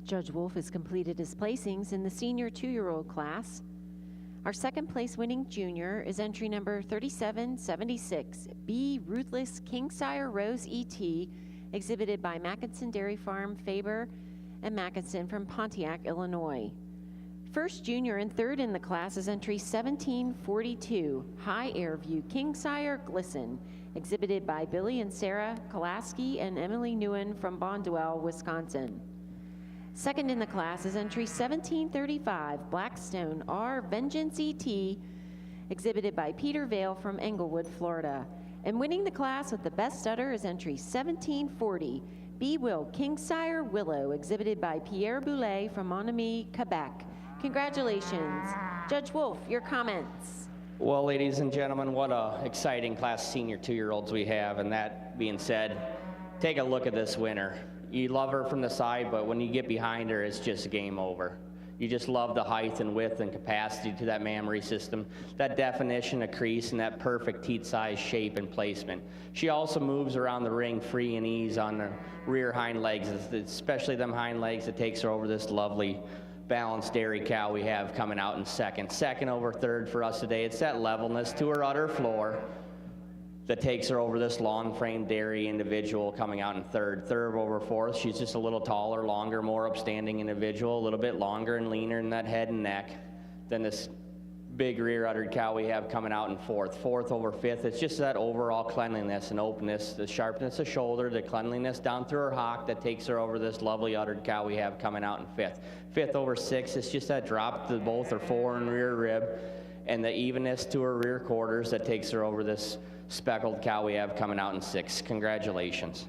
Speaker 4: Judge Wolf has completed his placings in the senior 2-year-old class. Our second place winning junior is entry number 3776, B. Ruthless Kingsire Rose ET, exhibited by Mackinson Dairy Farm, Faber and Mackinson from Pontiac, Illinois. First junior and third in the class is entry 1742, High Airview Kingsire Glisten, exhibited by Billy and Sarah Kolaski and Emily Newen from Bonduel, Wisconsin. Second in the class is entry 1735, Blackstone R. Vengeance ET, exhibited by Peter Vale from Englewood, Florida. And winning the class with the best udder is entry 1740, B. Will Kingsire Willow, exhibited by Pierre Boulet from Monami, Quebec. Congratulations. Judge Wolf, your comments.
Speaker 5: Well, ladies and gentlemen, what a exciting class senior 2-year-olds we have. And that being said, take a look at this winner. You love her from the side, but when you get behind her, it's just game over. You just love the height and width and capacity to that mammary system, that definition of crease, and that perfect teat size, shape, and placement. She also moves around the ring free and ease on the rear hind legs, especially them hind legs that takes her over this lovely balanced dairy cow we have coming out in second. Second over third for us today. It's that levelness to her udder floor that takes her over this long frame dairy individual coming out in third. Third over fourth, she's just a little taller, longer, more upstanding individual, a little bit longer and leaner in that head and neck than this big rear uddered cow we have coming out in fourth. Fourth over fifth, it's just that overall cleanliness and openness, the sharpness of shoulder, the cleanliness down through her hock that takes her over this lovely uddered cow we have coming out in fifth. Fifth over sixth, it's just that drop to both her fore and rear rib and the evenness to her rear quarters that takes her over this speckled cow we have coming out in sixth. Congratulations.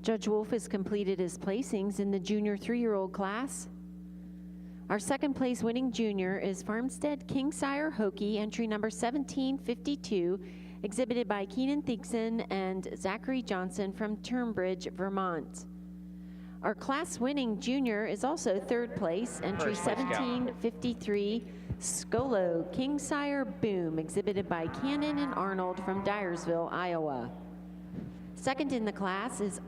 Speaker 4: Judge Wolf has completed his placings in the junior 3-year-old class. Our second place winning junior is Farmstead Kingsire Hokie, entry number 1752, exhibited by Keenan Thigson and Zachary Johnson from Turnbridge, Vermont. Our class winning junior is also third place, entry 1753, Scolo Kingsire Boom, exhibited by Cannon and Arnold from Dyersville, Iowa. Second in the class is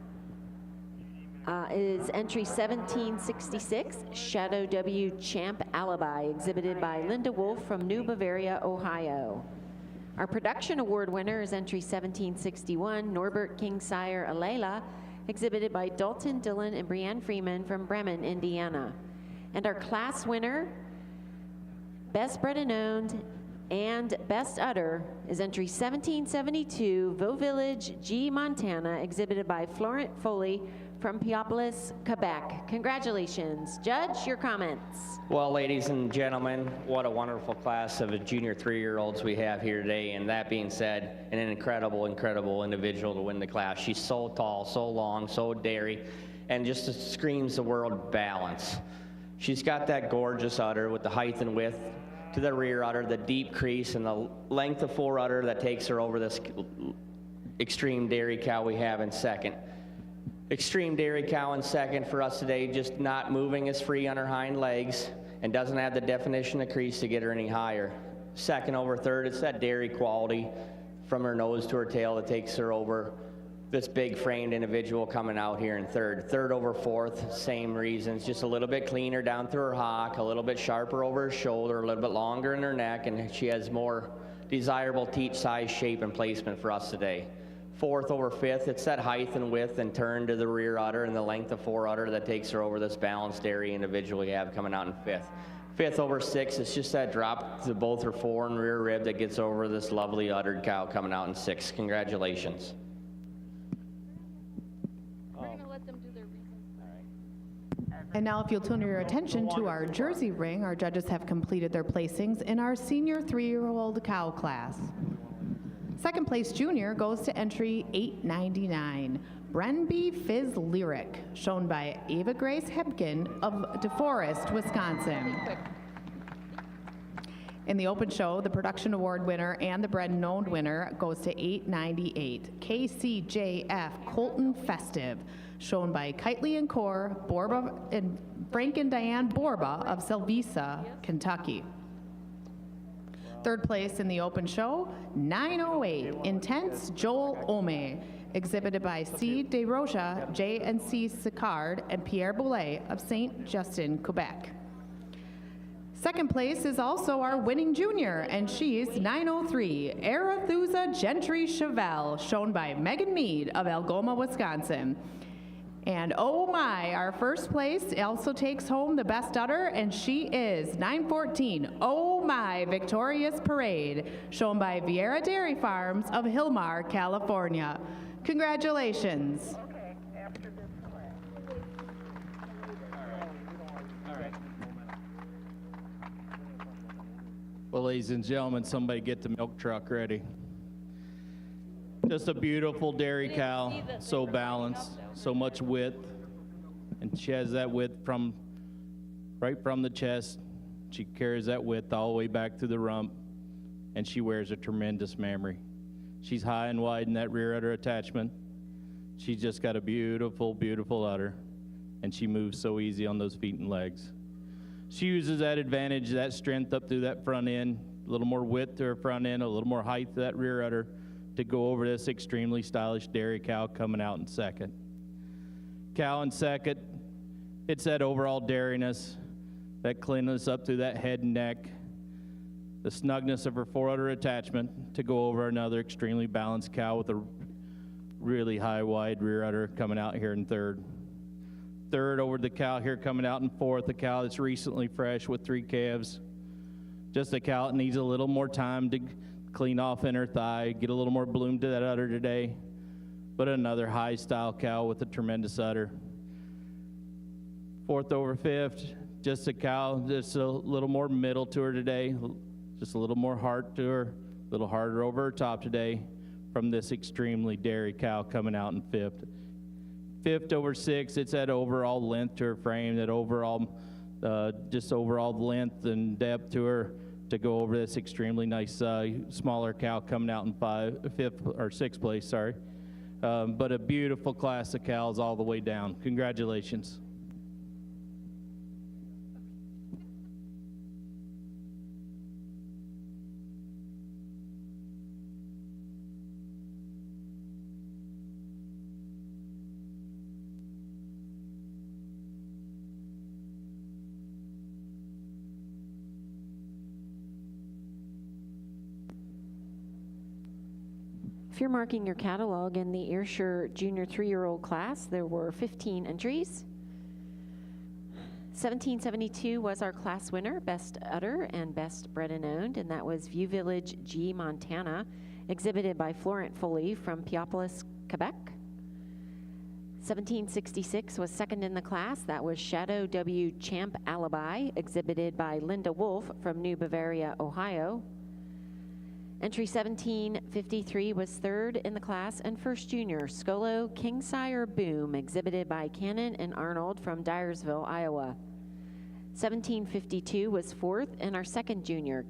Speaker 4: entry 1766, Shadow W Champ Alibi, exhibited by Linda Wolf from New Bavaria, Ohio. Our production award winner is entry 1761, Norbert Kingsire Alayla, exhibited by Dalton Dillon and Brianne Freeman from Bremen, Indiana. And our class winner, Best Bred and Owned and Best Udder, is entry 1772, Vaux Village, G, Montana, exhibited by Florent Foley from Piopolis, Quebec. Congratulations. Judge, your comments.
Speaker 5: Well, ladies and gentlemen, what a wonderful class of junior 3-year-olds we have here today. And that being said, an incredible, incredible individual to win the class. She's so tall, so long, so dairy, and just screams the word balance. She's got that gorgeous udder with the height and width to the rear udder, the deep crease, and the length of fore udder that takes her over this extreme dairy cow we have in second. Extreme dairy cow in second for us today, just not moving as free on her hind legs and doesn't have the definition of crease to get her any higher. Second over third, it's that dairy quality from her nose to her tail that takes her over this big framed individual coming out here in third. Third over fourth, same reasons, just a little bit cleaner down through her hock, a little bit sharper over her shoulder, a little bit longer in her neck, and she has more desirable teat size, shape, and placement for us today. Fourth over fifth, it's that height and width and turn to the rear udder and the length of fore udder that takes her over this balanced dairy individual we have coming out in fifth. Fifth over sixth, it's just that drop to both her fore and rear rib that gets over this lovely uddered cow coming out in sixth. Congratulations.
Speaker 1: And now if you'll turn your attention to our jersey ring, our judges have completed their placings in our senior 3-year-old cow class. Second place junior goes to entry 899, Brenby Fizz Lyric, shown by Ava Grace Hebgen of DeForest, Wisconsin. In the open show, the production award winner and the bred and owned winner goes to 898, KCJF Colton Festive, shown by Kitely and Core, Borba and Frank and Diane Borba of Selvisa, Kentucky. Third place in the open show, 908, Intense Joel Ome, exhibited by C. De Rocha, J. and C. Sicard, and Pierre Boulet of St. Justin, Quebec. Second place is also our winning junior, and she's 903, Arethusa Gentry Chevelle, shown by Megan Mead of Algoma, Wisconsin. And oh my, our first place also takes home the best udder, and she is 914, Oh My Victorious Parade, shown by Vieira Dairy Farms of Hilmar, California. Congratulations.
Speaker 7: Okay, after this class.
Speaker 6: All right. Well, ladies and gentlemen, somebody get the milk truck ready. Just a beautiful dairy cow, so balanced, so much width, and she has that width from right from the chest. She carries that width all the way back to the rump, and she wears a tremendous mammary. She's high and wide in that rear udder attachment. She's just got a beautiful, beautiful udder, and she moves so easy on those feet and legs. She uses that advantage, that strength up through that front end, a little more width to her front end, a little more height to that rear udder, to go over this extremely stylish dairy cow coming out in second. Cow in second, it's that overall dairiness, that cleanness up through that head and neck, the snugness of her fore udder attachment to go over another extremely balanced cow with a really high, wide rear udder coming out here in third. Third over the cow here coming out in fourth, a cow that's recently fresh with 3 calves. Just a cow that needs a little more time to clean off in her thigh, get a little more bloom to that udder today, but another high style cow with a tremendous udder. Fourth over fifth, just a cow that's a little more middle to her today, just a little more heart to her, a little harder over her top today from this extremely dairy cow coming out in fifth. 5th over 6. It's that overall length to her frame, that overall, just overall length and depth to her to go over this extremely nice smaller cow coming out in 5th or 6th place, sorry. But a beautiful class of cows all the way down. Congratulations.
Speaker 4: If you're marking your catalog in the Ayrshire Junior 3-year-old class, there were 15 entries. 1772 was our class winner, Best Udder and Best Bred and Owned, and that was View Village G, Montana, exhibited by Florent Foley from Piopolis, Quebec. 1766 was second in the class. That was Shadow W Champ Alibi, exhibited by Linda Wolf from New Bavaria, Ohio. Entry 1753 was third in the class and first junior, Skolo Kingsire Boom, exhibited by Cannon and Arnold from Dyersville, Iowa. 1752 was fourth in our second junior,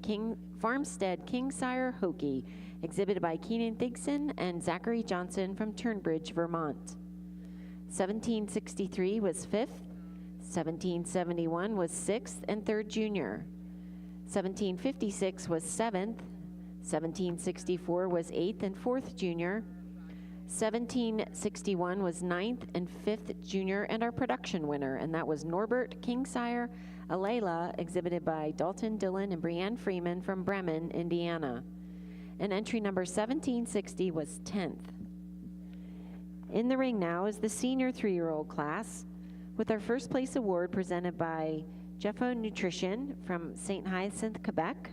Speaker 4: Farmstead Kingsire Hokie, exhibited by Keenan Thigson and Zachary Johnson from Turnbridge, Vermont. 1763 was fifth. 1771 was sixth and third junior. 1756 was seventh. 1764 was 8th and 4th junior. 1761 was 9th and 5th junior, and our production winner, and that was Norbert Kingsire Alayla, exhibited by Dalton Dillon and Brianne Freeman from Bremen, Indiana. And entry number 1760 was 10th. In the ring now is the senior 3-year-old class, with our first place award presented by Jeffo Nutrition from St. Hyacinthe, Quebec.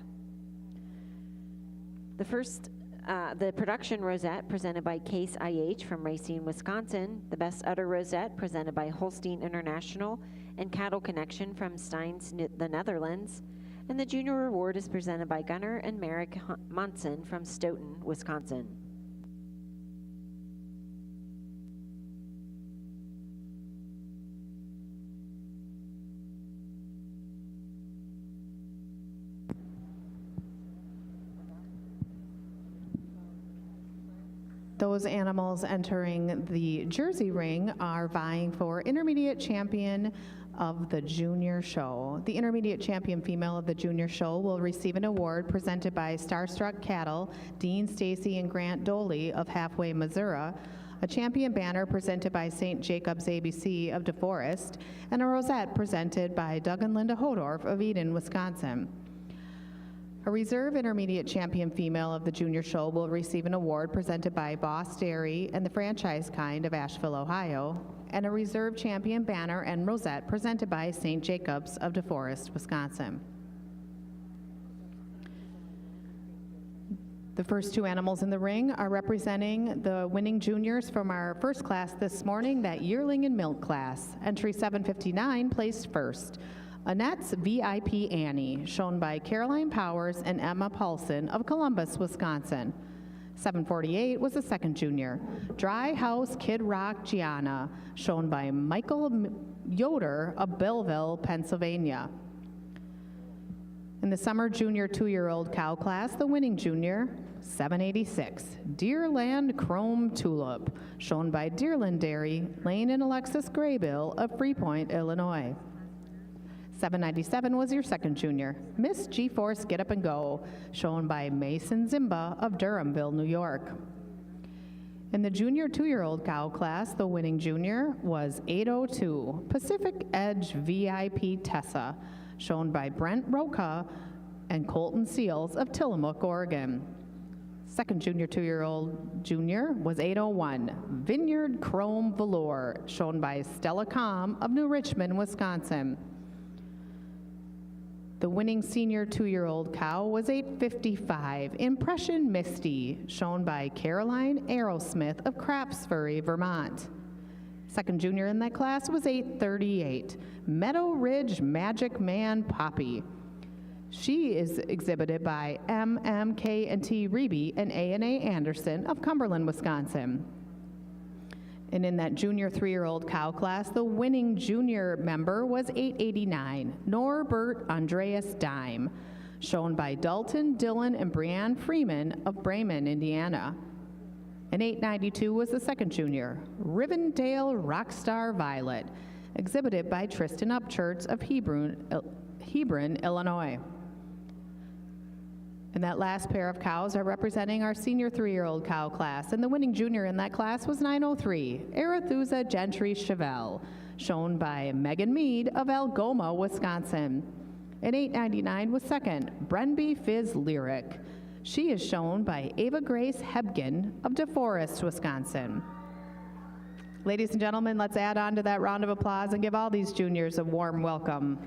Speaker 4: The production rosette presented by Case IH from Racine, Wisconsin. The best udder rosette presented by Holstein International and Cattle Connection from Steins, the Netherlands. And the junior award is presented by Gunnar and Merrick Monson from Stoughton, Wisconsin.
Speaker 1: Those animals entering the Jersey ring are vying for intermediate champion of the junior show. The intermediate champion female of the junior show will receive an award presented by Starstruck Cattle, Dean Stacy and Grant Doley of Halfway, Missouri, a champion banner presented by St. Jacob's ABC of DeForest, and a rosette presented by Doug and Linda Hodorf of Eden, Wisconsin. A reserve intermediate champion female of the junior show will receive an award presented by Boss Dairy and the Franchise Kind of Asheville, Ohio, and a reserve champion banner and rosette presented by St. Jacobs of DeForest, Wisconsin. The first two animals in the ring are representing the winning juniors from our first class this morning, that yearling and milk class. Entry 759 placed first. Annette's VIP Annie, shown by Caroline Powers and Emma Paulson of Columbus, Wisconsin. 748 was the second junior. Dry House Kid Rock Gianna, shown by Michael Yoder of Belleville, Pennsylvania. In the summer junior 2-year-old cow class, the winning junior, 786, Deerland Chrome Tulip, shown by Deerland Dairy, Lane and Alexis Graybill of Freepoint, Illinois. 797 was your second junior, Miss G-Force Get Up and Go, shown by Mason Zimba of Durhamville, New York. In the junior 2-year-old cow class, the winning junior was 802, Pacific Edge VIP Tessa, shown by Brent Roca and Colton Seals of Tillamook, Oregon. Second junior 2-year-old junior was 801, Vineyard Chrome Velour, shown by Stella Com of New Richmond, Wisconsin. The winning senior 2-year-old cow was 855, Impression Misty, shown by Caroline Aerosmith of Craftsbury, Vermont. Second junior in that class was 838, Meadow Ridge Magic Man Poppy. She is exhibited by MMK&T Reeby and A&A Anderson of Cumberland, Wisconsin. And in that junior 3-year-old cow class, the winning junior member was 889, Norbert Andreas Dime, shown by Dalton, Dylan, and Brianne Freeman of Bremen, Indiana. And 892 was the second junior, Rivendale Rockstar Violet, exhibited by Tristan Upchurch of Hebron, Illinois. And that last pair of cows are representing our senior 3-year-old cow class, and the winning junior in that class was 903, Arethusa Gentry Chevelle, shown by Megan Mead of Algoma, Wisconsin. And 899 was second, Brenby Fizz Lyric. She is shown by Ava Grace Hebgen of DeForest, Wisconsin. Ladies and gentlemen, let's add on to that round of applause and give all these juniors a warm welcome.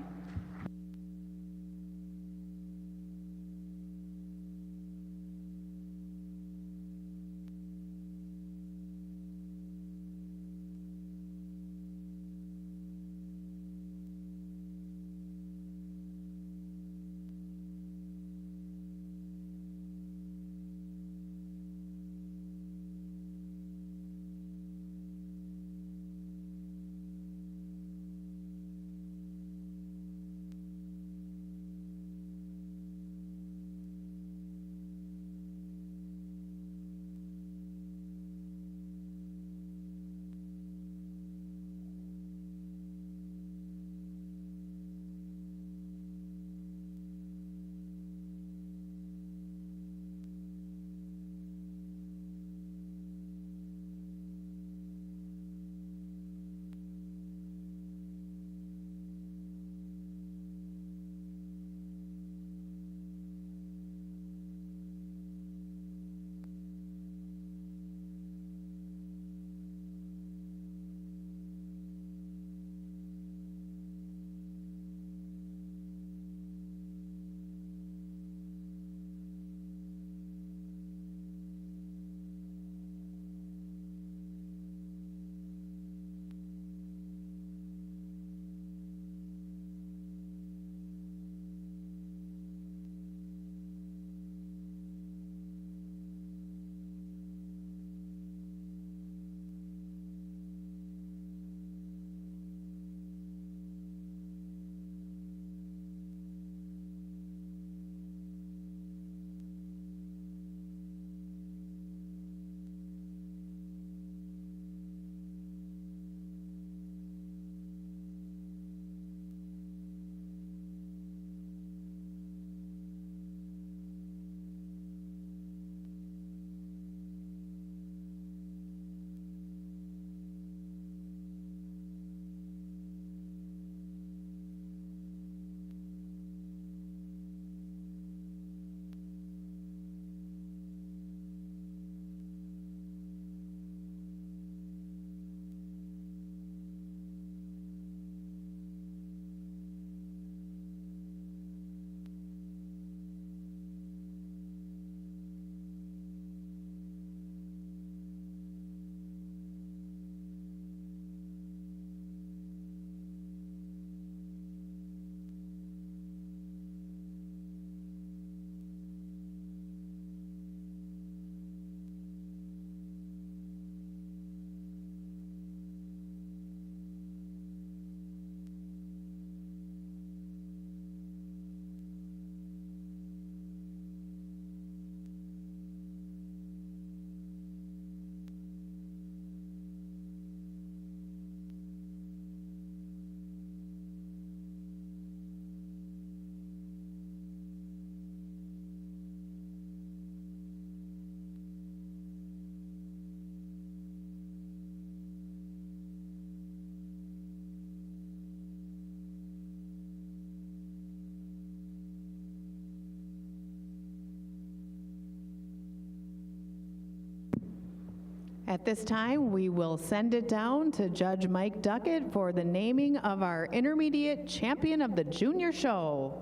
Speaker 1: At this time, we will send it down to Judge Mike Duckett for the naming of our intermediate champion of the junior show.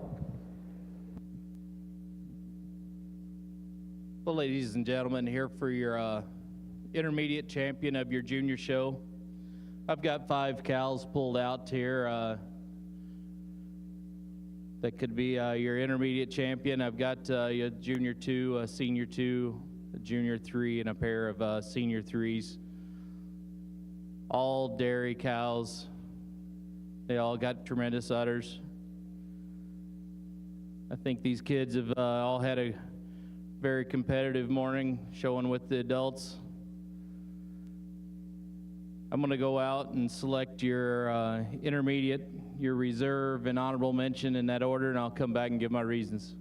Speaker 6: Well, ladies and gentlemen, here for your intermediate champion of your junior show. I've got 5 cows pulled out here that could be your intermediate champion. I've got a junior 2, a senior 2, a junior 3, and a pair of senior 3s. all dairy cows. They all got tremendous udders. I think these kids have all had a very competitive morning showing with the adults. I'm going to go out and select your intermediate, your reserve, and honorable mention in that order, and I'll come back and give my reasons.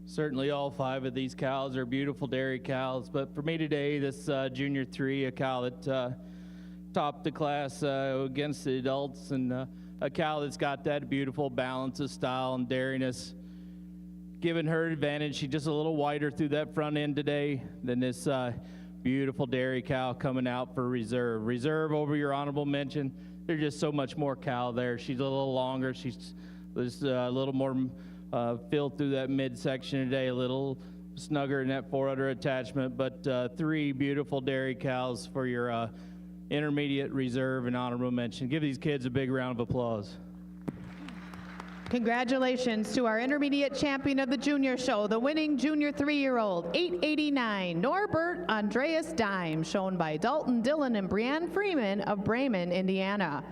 Speaker 6: Certainly all 5 of these cows are beautiful dairy cows, but for me today, this Junior 3, a cow that topped the class against the adults, and a cow that's got that beautiful balance of style and dairiness. Giving her advantage, she's just a little wider through that front end today than this beautiful dairy cow coming out for reserve. Reserve over your honorable mention. There's just so much more cow there. She's a little longer. She's a little more filled through that midsection today, a little snugger in that forudder attachment, but 3 beautiful dairy cows for your intermediate, reserve, and honorable mention. Give these kids a big round of applause.
Speaker 1: Congratulations to our intermediate champion of the junior show, the winning junior 3-year-old, 889, Norbert Andreas Dime, shown by Dalton Dillon and Brianne Freeman of Bremen, Indiana.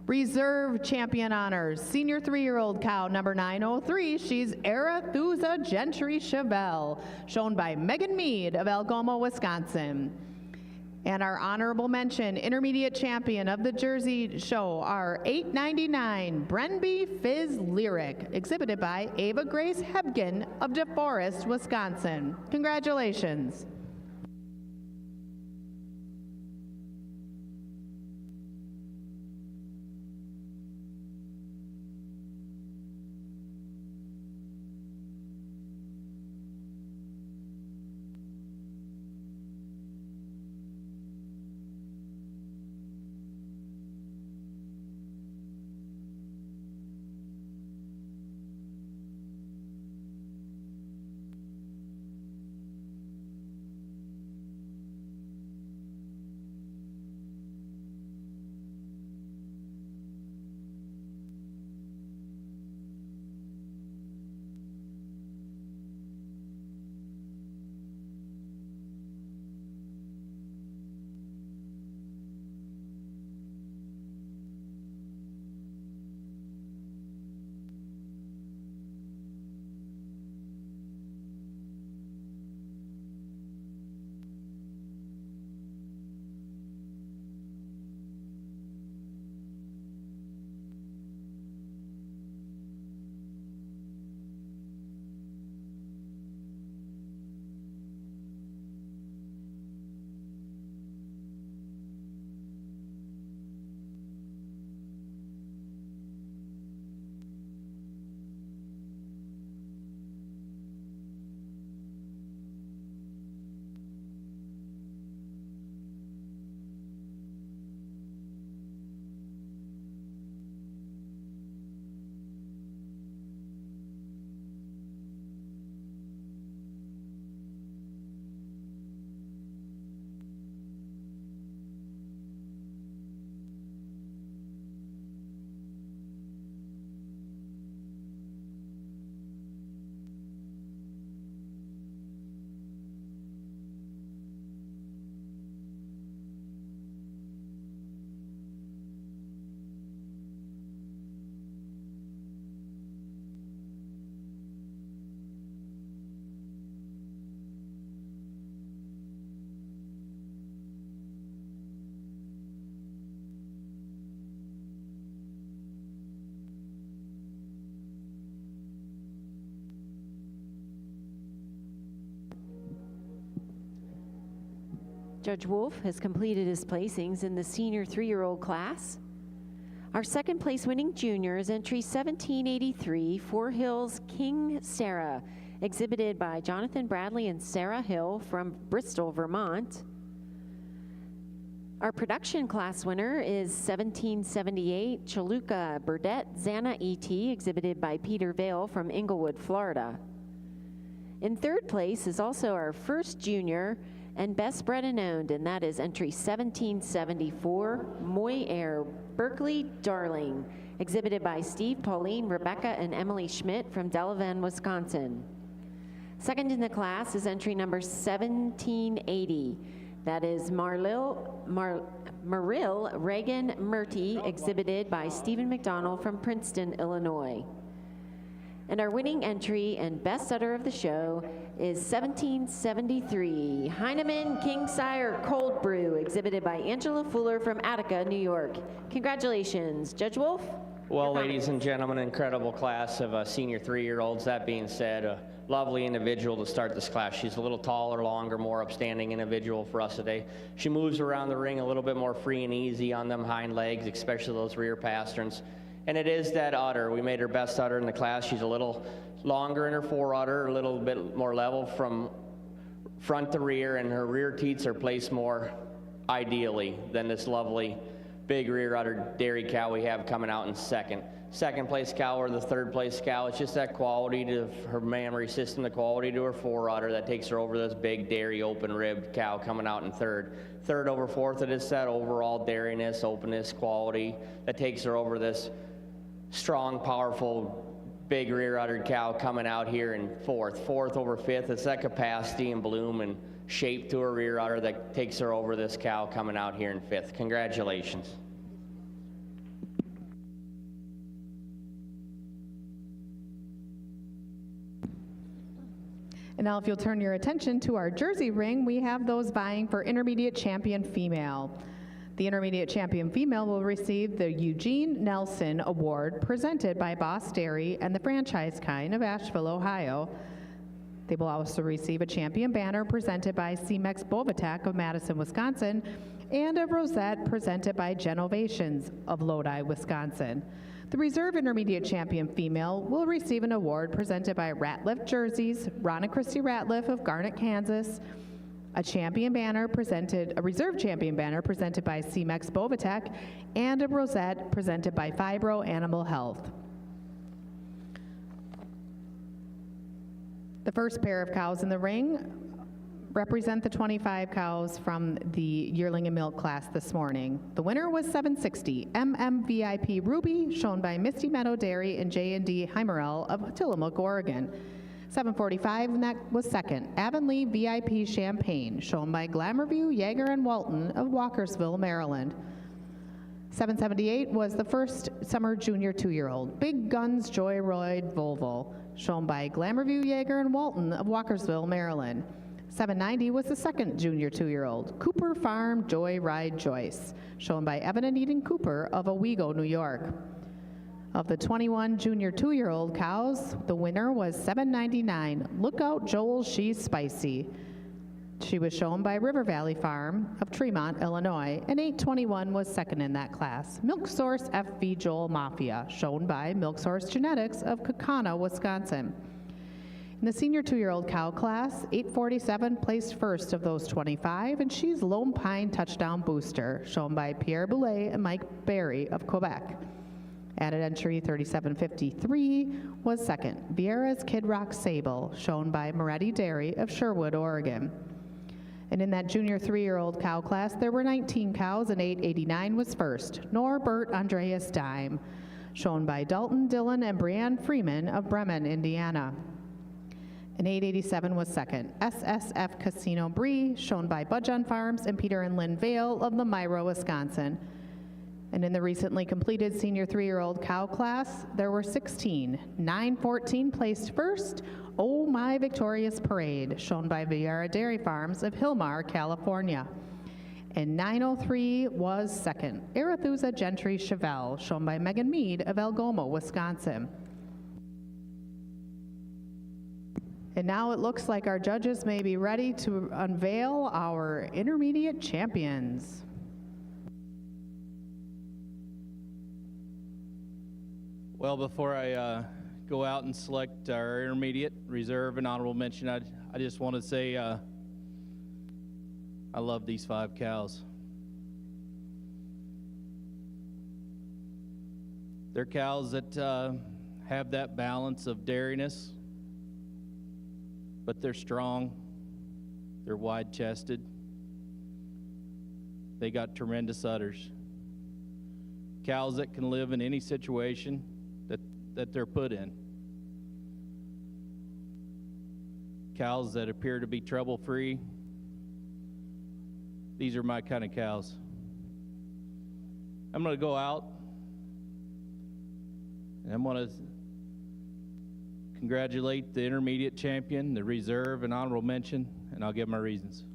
Speaker 1: Reserve champion honors, senior 3-year-old cow number 903, she's Arethusa Gentry Chevelle, shown by Megan Mead of Algoma, Wisconsin. And our honorable mention, intermediate champion of the Jersey show, our 899 Brenby Fizz Lyric, exhibited by Ava Grace Hebgen of DeForest, Wisconsin. Congratulations.
Speaker 4: Judge Wolf has completed his placings in the senior 3-year-old class. Our second place winning junior is entry 1783, Four Hills King Sarah, exhibited by Jonathan Bradley and Sarah Hill from Bristol, Vermont. Our production class winner is 1778, Chaluka Burdette Zana E.T., exhibited by Peter Vale from Inglewood, Florida. In third place is also our first junior and best bred and owned, and that is entry 1774, Moy Air Berkeley Darling, exhibited by Steve, Pauline, Rebecca, and Emily Schmidt from Delavan, Wisconsin. Second in the class is entry number 1780. That is Maril Reagan Murty, exhibited by Stephen McDonald from Princeton, Illinois. And our winning entry and best setter of the show is 1773, Heinemann Kingsire Cold Brew, exhibited by Angela Fuller from Attica, New York. Congratulations. Judge Wolf?
Speaker 5: Well, ladies and gentlemen, incredible class of senior 3-year-olds. That being said, a lovely individual to start this class. She's a little taller, longer, more upstanding individual for us today. She moves around the ring a little bit more free and easy on them hind legs, especially those rear pasterns. And it is that udder. We made her best udder in the class. She's a little longer in her fore udder, a little bit more level from front to rear, and her rear teats are placed more ideally than this lovely big rear udder dairy cow we have coming out in second. Second place cow or the third place cow, it's just that quality to her mammary system, the quality to her fore udder that takes her over this big dairy open ribbed cow coming out in third. Third over fourth, it is that overall dairiness, openness, quality that takes her over this strong, powerful, big rear-uddered cow coming out here in fourth. Fourth over fifth, it's that capacity and bloom and shape to her rear udder that takes her over this cow coming out here in fifth. Congratulations.
Speaker 1: And now if you'll turn your attention to our Jersey ring, we have those vying for intermediate champion female. The intermediate champion female will receive the Eugene Nelson Award presented by Boss Dairy and the Franchise Kind of Asheville, Ohio. They will also receive a champion banner presented by CMEX Bovatek of Madison, Wisconsin, and a rosette presented by Genovations of Lodi, Wisconsin. The reserve intermediate champion female will receive an award presented by Ratliff Jerseys, Ron and Christy Ratliff of Garnett, Kansas, a reserve champion banner presented by CMEX Bovatek, and a rosette presented by Fibro Animal Health. The first pair of cows in the ring represent the 25 cows from the yearling and milk class this morning. The winner was 760, MMVIP Ruby, shown by Misty Meadow Dairy and J&D Heimerel of Tillamook, Oregon. 745, and that was second. Avonlea VIP Champagne, shown by Glamourview, Yeager, and Walton of Walkersville, Maryland. 778 was the first summer junior 2-year-old. Big Guns Joyride Volvo, shown by Glamourview, Yeager, and Walton of Walkersville, Maryland. 790 was the second junior 2-year-old. Cooper Farm Joyride Joyce, shown by Evan and Eden Cooper of Owego, New York. Of the 21 junior 2-year-old cows, the winner was 799, Lookout Joel She's Spicy. She was shown by River Valley Farm of Tremont, Illinois, and 821 was second in that class. Milk Source FV Joel Mafia, shown by Milk Source Genetics of Kaukauna, Wisconsin. In the senior 2-year-old cow class, 847 placed first of those 25, and she's Lone Pine Touchdown Booster, shown by Pierre Boulay and Mike Barry of Quebec. Added entry 3753 was second. Vieira's Kid Rock Sable, shown by Moretti Dairy of Sherwood, Oregon. And in that junior 3-year-old cow class, there were 19 cows, and 889 was first. Norbert Andreas Dime, shown by Dalton Dillon and Brianne Freeman of Bremen, Indiana. And 887 was second. SSF Casino Brie, shown by Budjon Farms and Peter and Lynn Vale of Lemira, Wisconsin. And in the recently completed senior 3-year-old cow class, there were 16. 914 placed first. Oh My Victorious Parade, shown by Vieira Dairy Farms of Hilmar, California. And 903 was second. Arethusa Gentry Chevelle, shown by Megan Mead of Algoma, Wisconsin. And now it looks like our judges may be ready to unveil our intermediate champions.
Speaker 6: Well, before I go out and select our intermediate, reserve, and honorable mention, I just want to say I love these 5 cows. They're cows that have that balance of dairiness, but they're strong, they're wide-chested, they got tremendous udders. Cows that can live in any situation that they're put in. Cows that appear to be trouble-free. These are my kind of cows. I'm going to go out and I'm going to congratulate the intermediate champion, the reserve, and honorable mention, and I'll give my reasons.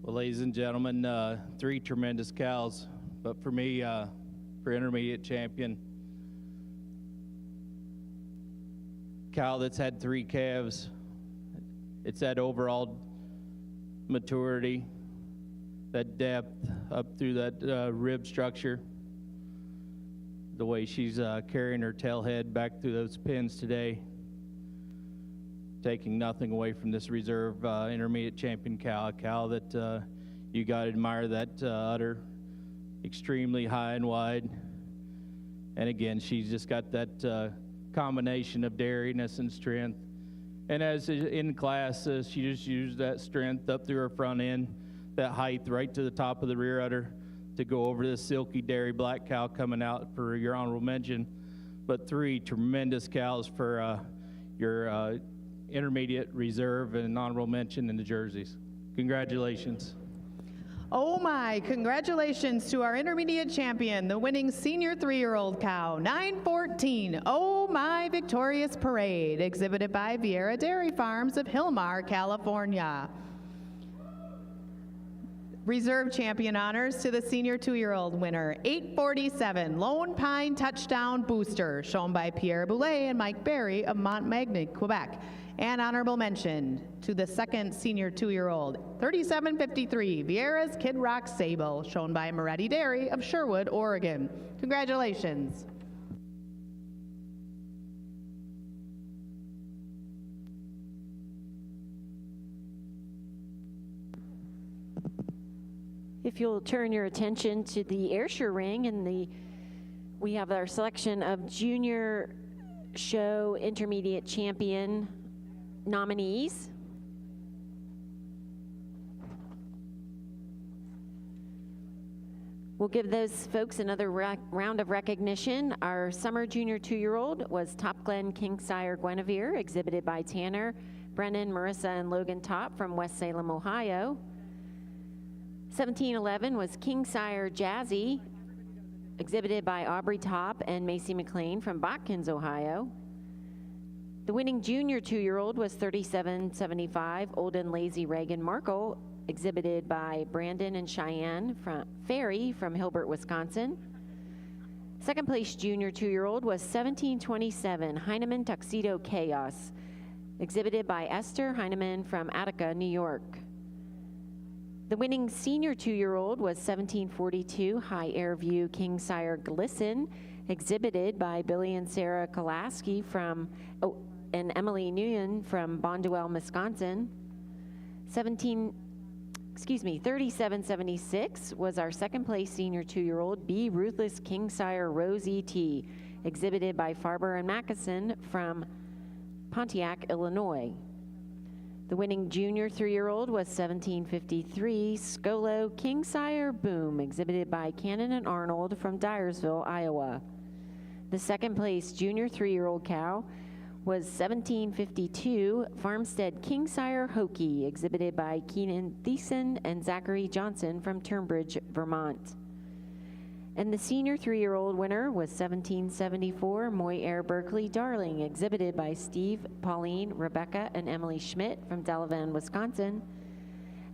Speaker 6: Well, ladies and gentlemen, 3 tremendous cows, but for me, for intermediate champion, cow that's had 3 calves. It's that overall maturity, that depth up through that rib structure, the way she's carrying her tail head back through those pins today, taking nothing away from this reserve intermediate champion cow, a cow that you got to admire that udder, extremely high and wide. And again, she's just got that combination of dairiness and strength. And as in class, she just used that strength up through her front end, that height right to the top of the rear udder to go over this silky dairy black cow coming out for your honorable mention. But 3 tremendous cows for your intermediate, reserve, and honorable mention in the jerseys. Congratulations.
Speaker 1: Oh my, congratulations to our intermediate champion, the winning senior 3-year-old cow, 914, Oh My Victorious Parade, exhibited by Vieira Dairy Farms of Hillmar, California. Reserve champion honors to the senior 2-year-old winner, 847, Lone Pine Touchdown Booster, shown by Pierre Boulay and Mike Barry of Montmagny, Quebec. And honorable mention to the second senior 2-year-old, 3753, Vieira's Kid Rock Sable, shown by Moretti Dairy of Sherwood, Oregon. Congratulations.
Speaker 4: If you'll turn your attention to the Ayrshire ring, and we have our selection of junior show intermediate champion nominees. We'll give those folks another round of recognition. Our summer junior 2-year-old was Top Glen Kingsire Guinevere, exhibited by Tanner, Brennan, Marissa, and Logan Top from West Salem, Ohio. 1711 was Kingsire Jazzy, exhibited by Aubrey Top and Macy McLean from Botkins, Ohio. The The winning junior 2-year-old was 3775 Old and Lazy Reagan Markle, exhibited by Brandon and Cheyenne Ferry from Hilbert, Wisconsin. Second place junior 2-year-old was 1727 Heinemann Tuxedo Chaos, exhibited by Esther Heinemann from Attica, New York. The winning senior 2-year-old was 1742 High Air View King Sire Glisten, exhibited by Billy and Sarah Kolaski and Emily Nguyen from Bonduelle, Wisconsin. 3776 was our second place senior 2-year-old Be Ruthless King Sire Rose E.T., exhibited by Farber and Mackeson from Pontiac, Illinois. The winning junior 3-year-old was 1753 Scolo King Sire Boom, exhibited by Cannon and Arnold from Dyersville, Iowa. The second place junior 3-year-old cow was 1752 Farmstead King Sire Hokie, exhibited by Keenan Thiessen and Zachary Johnson from Turnbridge, Vermont. And the senior 3-year-old winner was 1774 Moy Air Berkeley Darling, exhibited by Steve, Pauline, Rebecca, and Emily Schmidt from Delavan, Wisconsin.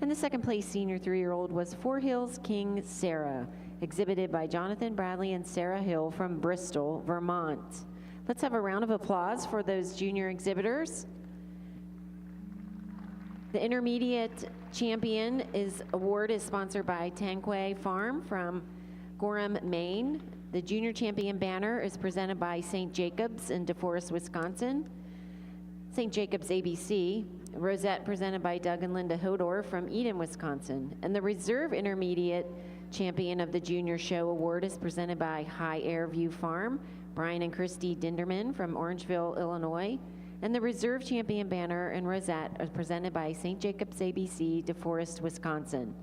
Speaker 4: And the second place senior 3-year-old was Four Hills King Sarah, exhibited by Jonathan Bradley and Sarah Hill from Bristol, Vermont. Let's have a round of applause for those junior exhibitors. The intermediate champion award is sponsored by Tanquay Farm from Gorham, Maine. The junior champion banner is presented by St. Jacobs in DeForest, Wisconsin. St. Jacobs ABC. Rosette presented by Doug and Linda Hodor from Eden, Wisconsin. And the reserve intermediate champion of the junior show award is presented by High Air View Farm, Brian and Christy Dinderman from Orangeville, Illinois. And the reserve champion banner and rosette are presented by St. Jacobs ABC, DeForest, Wisconsin.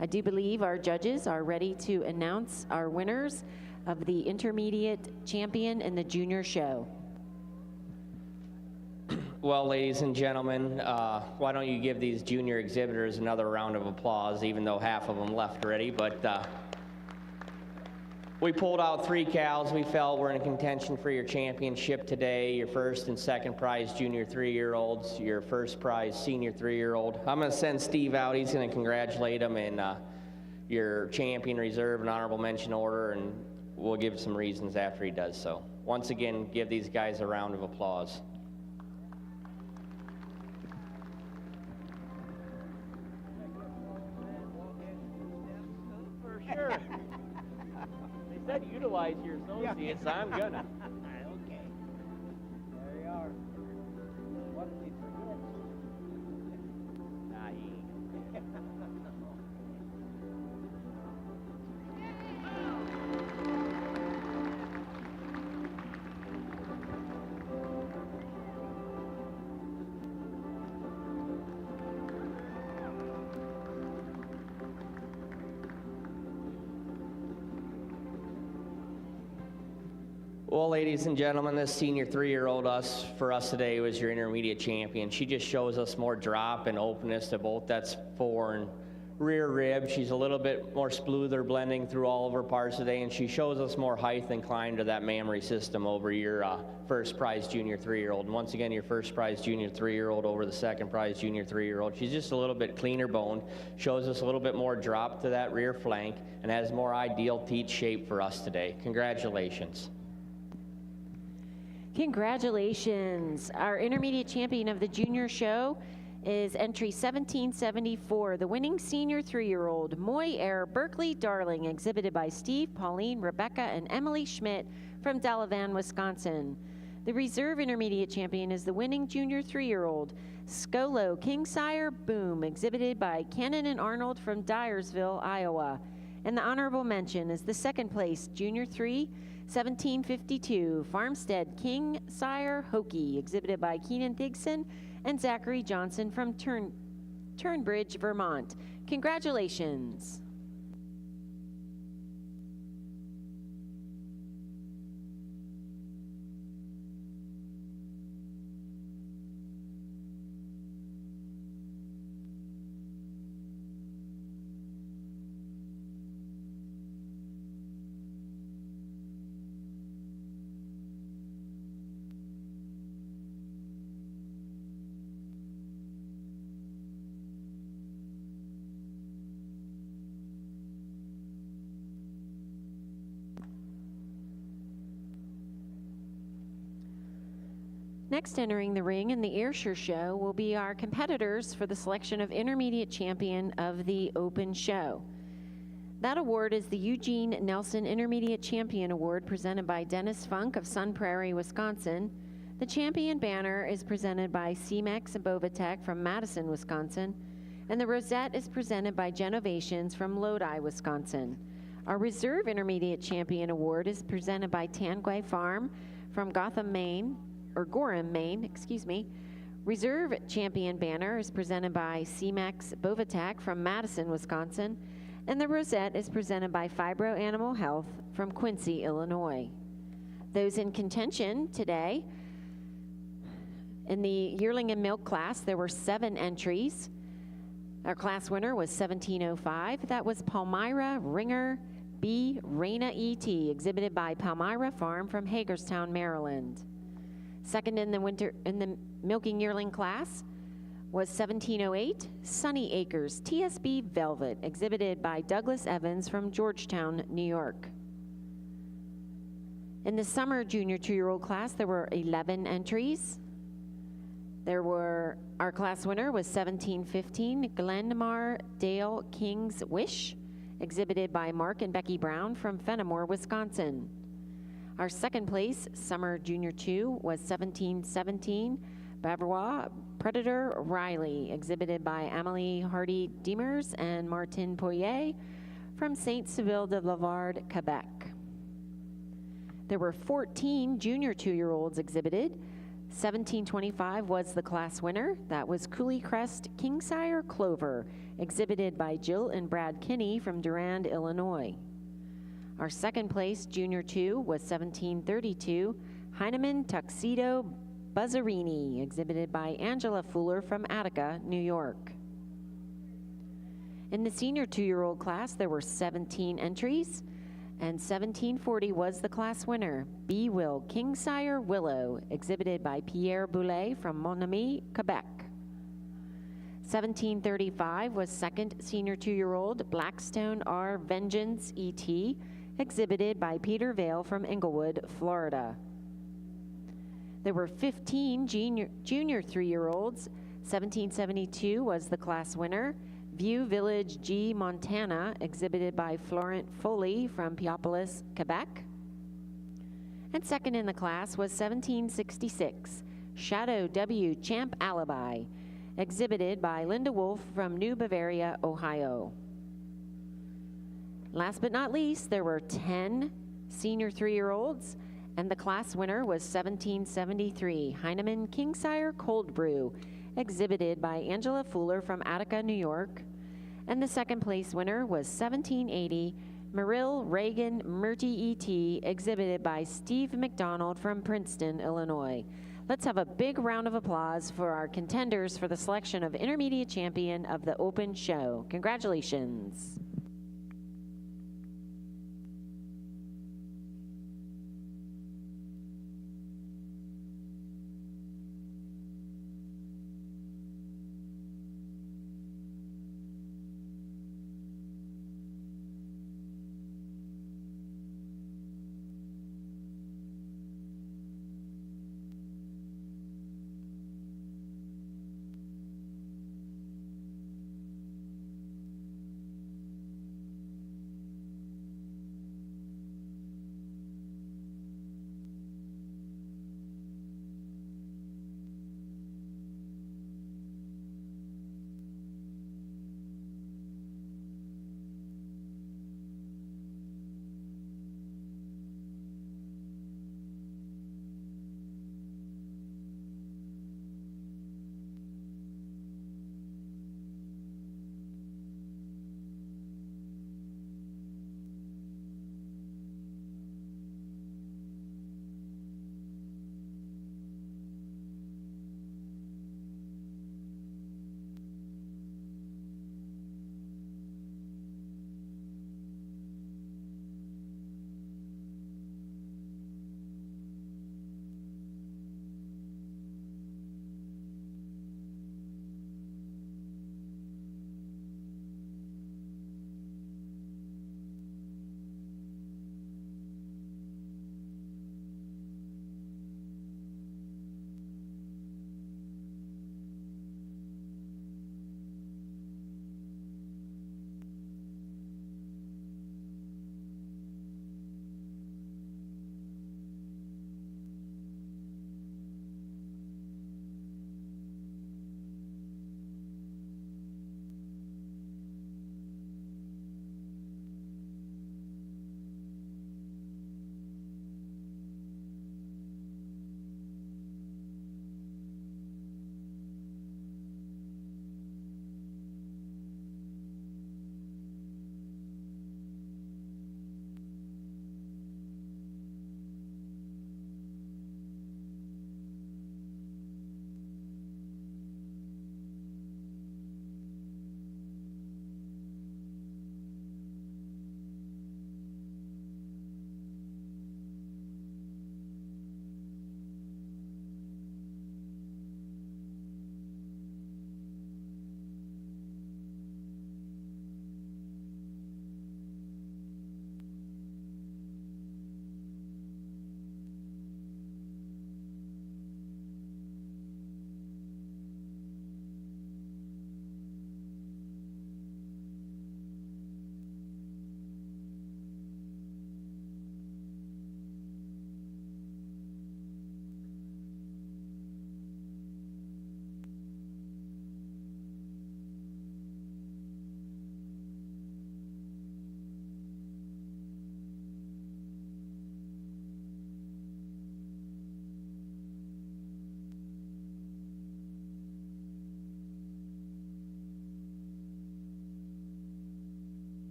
Speaker 4: I do believe our judges are ready to announce our winners of the intermediate champion in the junior show.
Speaker 5: Well, ladies and gentlemen, why don't you give these junior exhibitors another round of applause, even though half of them left already. But we pulled out 3 cows we felt were in contention for your championship today. Your first and second prize junior 3-year-olds, your first prize senior 3-year-old. I'm going to send Steve out. He's going to congratulate him in your champion reserve and honorable mention order, and we'll give some reasons after he does so. Once again, give these guys a round of applause.
Speaker 8: For sure. They said utilize your associates, so I'm gonna.
Speaker 7: Okay. There you are. What did we forget?
Speaker 8: Nah, he ain't.
Speaker 5: Well, ladies and gentlemen, this senior 3-year-old for us today was your intermediate champion. She just shows us more drop and openness to both that fore and rear rib. She's a little bit more smoother blending through all of her parts today, and she shows us more height and climb to that mammary system over your first prize junior 3-year-old. And once again, your first prize junior 3-year-old over the second prize junior 3-year-old. She's just a little bit cleaner boned, shows us a little bit more drop to that rear flank, and has more ideal teat shape for us today. Congratulations.
Speaker 4: Congratulations. Our intermediate champion of the junior show is entry 1774, the winning senior 3-year-old Moy Air Berkeley Darling, exhibited by Steve, Pauline, Rebecca, and Emily Schmidt from Delavan, Wisconsin. The reserve intermediate champion is the winning junior 3-year-old Scolo King Sire Boom, exhibited by Cannon and Arnold from Dyersville, Iowa. And the honorable mention is the second place junior 3, 1752 Farmstead King Sire Hokie, exhibited by Keenan Thigson and Zachary Johnson from Turnbridge, Vermont. Congratulations. Next entering the ring in the Ayrshire show will be our competitors for the selection of Intermediate Champion of the Open Show. That award is the Eugene Nelson Intermediate Champion Award presented by Dennis Funk of Sun Prairie, Wisconsin. The champion banner is presented by CMEX Bovatech from Madison, Wisconsin, and the rosette is presented by Genovations from Lodi, Wisconsin. Our Reserve Intermediate Champion Award is presented by Tanquay Farm from Gorham, Maine. Reserve Champion banner is presented by CMEX Bovatech from Madison, Wisconsin, and the rosette is presented by Fibro Animal Health from Quincy, Illinois. Those in contention today, in the yearling and milk class, there were 7 entries. Our class winner was 1705. That was Palmyra Ringer B. Reina E.T., exhibited by Palmyra Farm from Hagerstown, Maryland. Second in the milking yearling class was 1708 Sunny Acres TSB Velvet, exhibited by Douglas Evans from Georgetown, New York. In the summer junior 2-year-old class, there were 11 entries. Our class winner was 1715 Glenmar Dale King's Wish, exhibited by Mark and Becky Brown from Fenimore, Wisconsin. Our second place, summer junior 2, was 1717 Bavarois Predator Riley, exhibited by Amelie Hardy Demers and Martin Poirier from Saint Seville de Lavard, Quebec. There were 14 junior 2-year-olds exhibited. 1725 was the class winner. That was Cooley Crest Kingsire Clover, exhibited by Jill and Brad Kinney from Durand, Illinois. Our second place, junior 2, was 1732 Heinemann Tuxedo Buzzarini, exhibited by Angela Fuller from Attica, New York. In the senior 2-year-old class, there were 17 entries, and 1740 was the class winner, B. Will Kingsire Willow, exhibited by Pierre Boulet from Mon-Ami, Quebec. 1735 was second senior 2-year-old Blackstone R. Vengeance E.T., exhibited by Peter Vale from Englewood, Florida. There were 15 junior 3-year-olds. 1772 was the class winner, View Village G. Montana, exhibited by Florent Foley from Piopolis, Quebec. And second in the class was 1766, Shadow W. Champ Alibi, exhibited by Linda Wolf from New Bavaria, Ohio. Last but not least, there were 10 senior 3-year-olds, and the class winner was 1773, Heinemann Kingsire Cold Brew, exhibited by Angela Fuller from Attica, New York. And the second place winner was 1780, Merrill Reagan Murty E.T., exhibited by Steve McDonald from Princeton, Illinois. Let's have a big round of applause for our contenders for the selection of Intermediate Champion of the Open Show. Congratulations.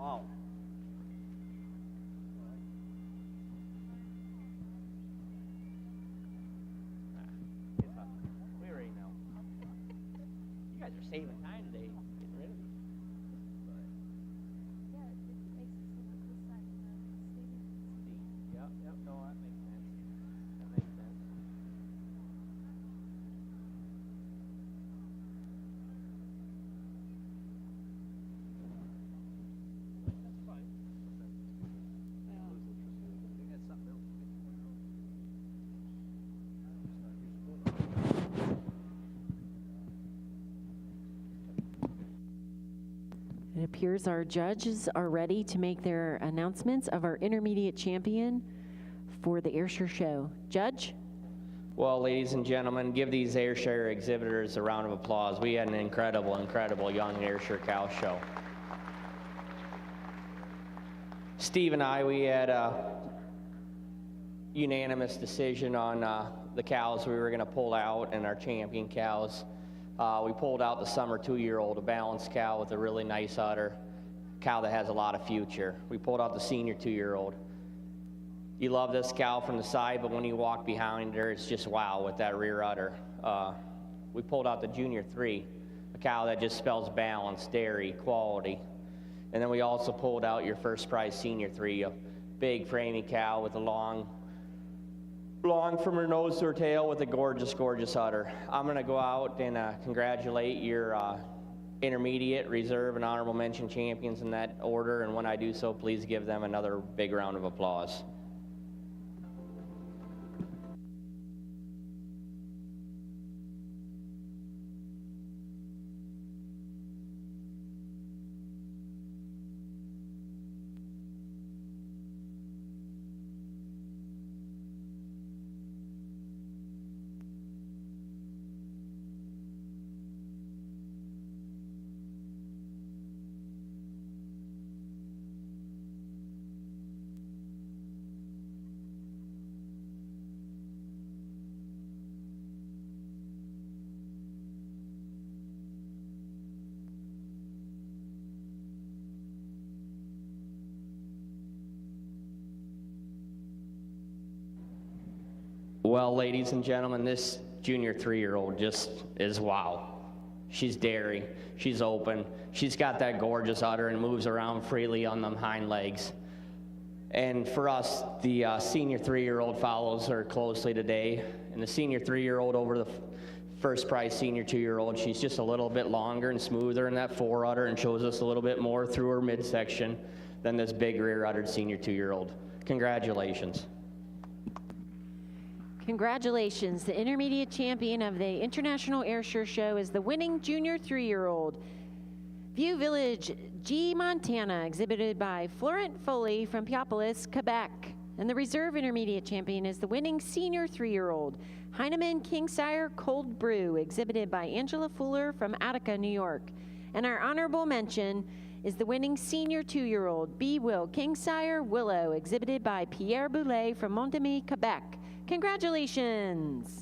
Speaker 7: Wow.
Speaker 8: We already know. You guys are saving time today, getting rid of these. Yep, yep, no, that makes sense. That makes sense. That's fine. We got something else.
Speaker 4: It appears our judges are ready to make their announcements of our intermediate champion for the Ayrshire show. Judge?
Speaker 5: Well, ladies and gentlemen, give these Ayrshire exhibitors a round of applause. We had an incredible, incredible young Ayrshire cow show. Steve and I, we had a unanimous decision on the cows we were going to pull out and our champion cows. We pulled out the summer 2-year-old, a balanced cow with a really nice udder, cow that has a lot of future. We pulled out the senior 2-year-old. You love this cow from the side, but when you walk behind her, it's just wow with that rear udder. We pulled out the junior 3, a cow that just spells balance, dairy, quality. And then we also pulled out your first prize senior 3, a big framey cow with a long from her nose to her tail with a gorgeous, gorgeous udder. I'm going to go out and congratulate your intermediate, reserve, and honorable mention champions in that order. And when I do so, please give them another big round of applause. Well, ladies and gentlemen, this junior 3-year-old just is wow. She's dairy, she's open, she's got that gorgeous udder and moves around freely on them hind legs. And for us, the senior 3-year-old follows her closely today. And the senior 3-year-old over the first prize senior 2-year-old, she's just a little bit longer and smoother in that fore udder and shows us a little bit more through her midsection than this big rear uddered senior 2-year-old. Congratulations.
Speaker 4: Congratulations. The intermediate champion of the International Ayrshire Show is the winning junior 3-year-old. View Village G. Montana, exhibited by Florent Foley from Piopolis, Quebec. And the reserve intermediate champion is the winning senior 3-year-old, Heinemann Kingsire Cold Brew, exhibited by Angela Fuller from Attica, New York. And our honorable mention is the winning senior 2-year-old, B. Will Kingsire Willow, exhibited by Pierre Boulet from Montmagny, Quebec. Congratulations.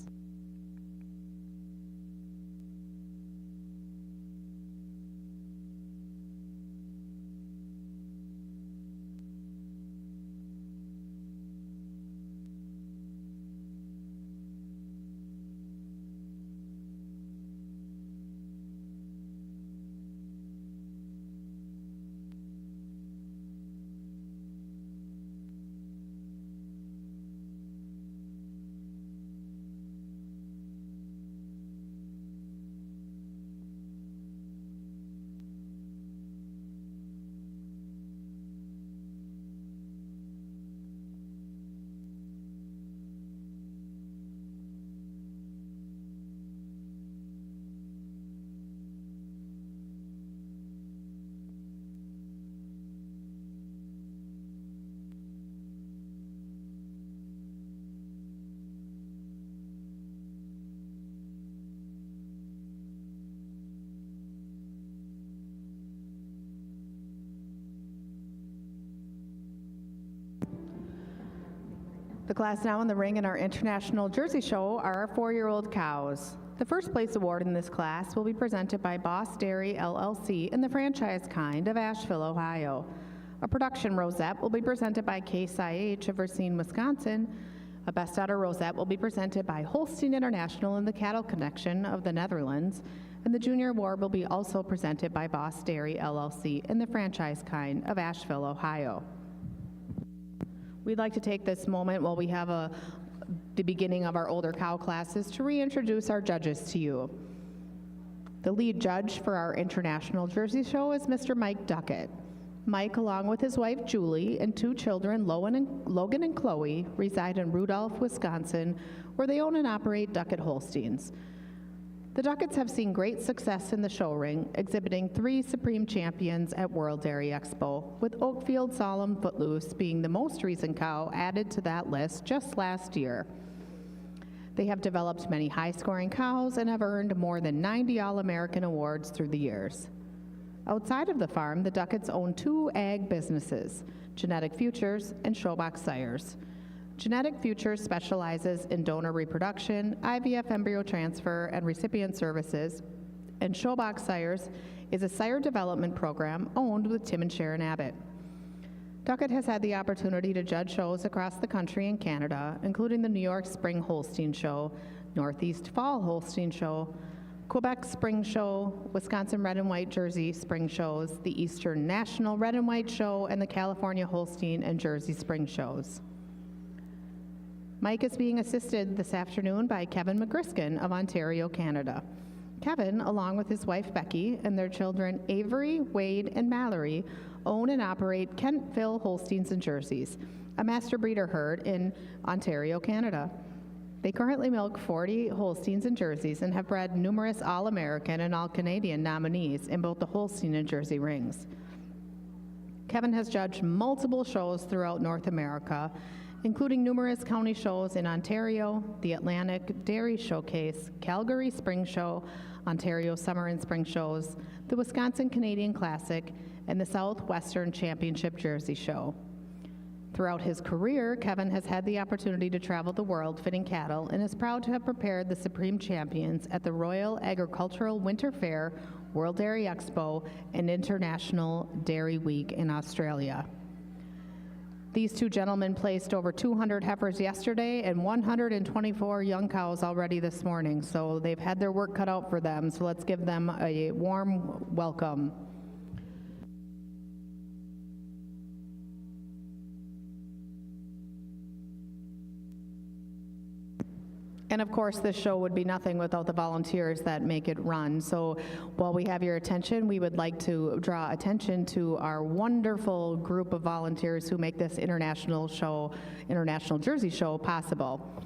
Speaker 1: The class now in the ring in our International Jersey Show are our 4-year-old cows. The first place award in this class will be presented by Boss Dairy LLC in the franchise kind of Asheville, Ohio. A production rosette will be presented by Case IH of Racine, Wisconsin. A Best Udder rosette will be presented by Holstein International and the Cattle Connection of the Netherlands. And the Junior Award will be also presented by Boss Dairy LLC in the franchise kind of Asheville, Ohio. We'd like to take this moment while we have the beginning of our older cow classes to reintroduce our judges to you. The lead judge for our International Jersey Show is Mr. Mike Duckett. Mike, along with his wife Julie and two children, Logan and Chloe, reside in Rudolph, Wisconsin, where they own and operate Duckett Holsteins. The Ducketts have seen great success in the show ring, exhibiting 3 Supreme Champions at World Dairy Expo, with Oakfield Solemn Footloose being the most recent cow added to that list just last year. They have developed many high-scoring cows and have earned more than 90 All-American awards through the years. Outside of the farm, the Ducketts own 2 ag businesses, Genetic Futures and Showbox Sires. Genetic Futures specializes in donor reproduction, IVF embryo transfer, and recipient services, and Showbox Sires is a sire development program owned with Tim and Sharon Abbott. Duckett has had the opportunity to judge shows across the country and Canada, including the New York Spring Holstein Show, Northeast Fall Holstein Show, Quebec Spring Show, Wisconsin Red and White Jersey Spring Shows, the Eastern National Red and White Show, and the California Holstein and Jersey Spring Shows. Mike is being assisted this afternoon by Kevin McGriskin of Ontario, Canada. Kevin, along with his wife Becky and their children Avery, Wade, and Mallory, own and operate Kentville Holsteins and Jerseys, a master breeder herd in Ontario, Canada. They currently milk 40 Holsteins and Jerseys and have bred numerous All-American and All-Canadian nominees in both the Holstein and Jersey rings. Kevin has judged multiple shows throughout North America, including numerous county shows in Ontario, the Atlantic Dairy Showcase, Calgary Spring Show, Ontario Summer and Spring Shows, the Wisconsin Canadian Classic, and the Southwestern Championship Jersey Show. Throughout his career, Kevin has had the opportunity to travel the world fitting cattle and is proud to have prepared the Supreme Champions at the Royal Agricultural Winter Fair, World Dairy Expo, and International Dairy Week in Australia. These 2 gentlemen placed over 200 heifers yesterday and 124 young cows already this morning, so they've had their work cut out for them, so let's give them a warm welcome. And of course, this show would be nothing without the volunteers that make it run. So while we have your attention, we would like to draw attention to our wonderful group of volunteers who make this International Jersey Show possible.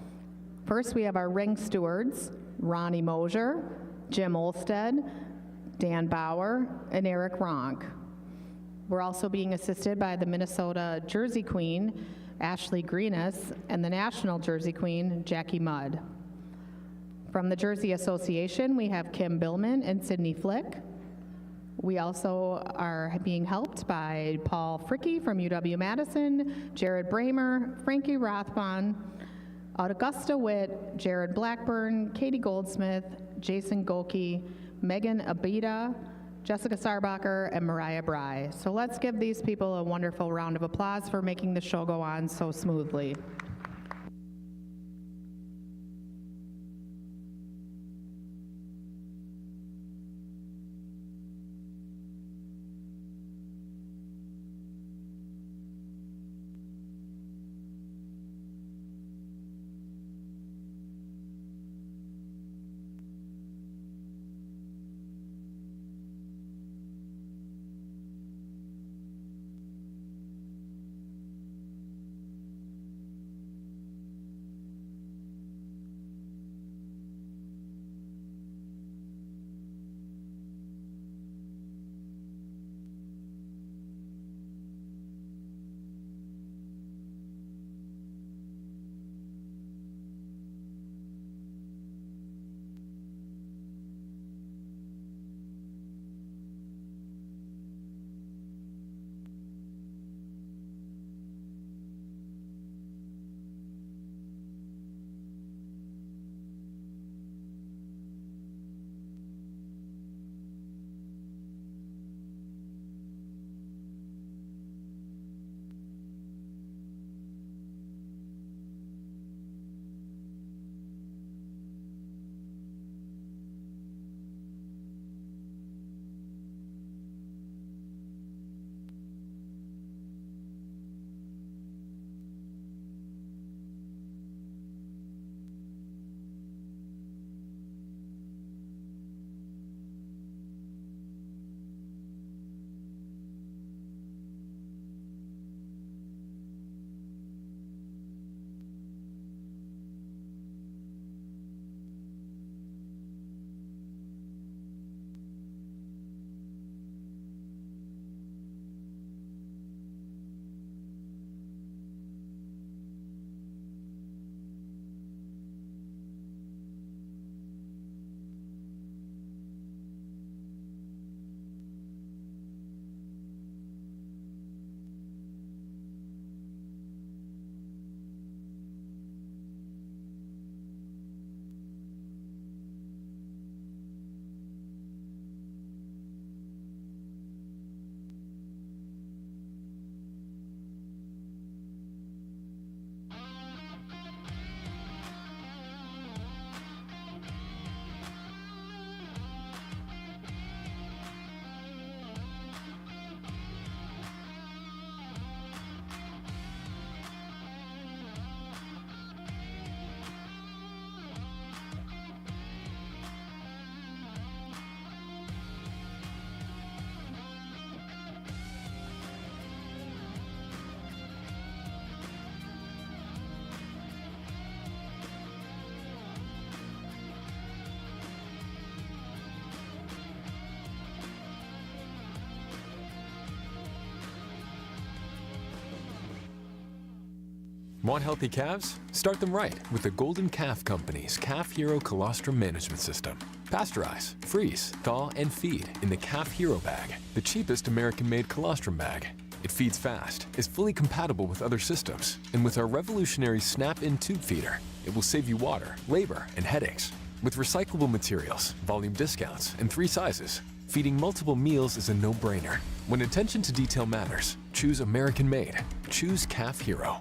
Speaker 1: First, we have our ring stewards, Ronnie Mosier, Jim Olsted, Dan Bauer, and Eric Ronk. We're also being assisted by the Minnesota Jersey Queen, Ashley Greenis, and the National Jersey Queen, Jackie Mudd. From the Jersey Association, we have Kim Billman and Sydney Flick. We also are being helped by Paul Fricke from UW-Madison, Jared Bramer, Frankie Rothbahn, Augusta Witt, Jared Blackburn, Katie Goldsmith, Jason Goki, Megan Abida, Jessica Sarbacher, and Mariah Bry. So let's give these people a wonderful round of applause for making the show go on so smoothly.
Speaker 9: Want healthy calves? Start them right with the Golden Calf Company's Calf Hero Colostrum Management System. Pasteurize, freeze, thaw, and feed in the Calf Hero bag, the cheapest American-made colostrum bag. It feeds fast, is fully compatible with other systems, and with our revolutionary snap-in tube feeder, it will save you water, labor, and headaches. With recyclable materials, volume discounts, and 3 sizes, feeding multiple meals is a no-brainer. When attention to detail matters, choose American-made. Choose Calf Hero.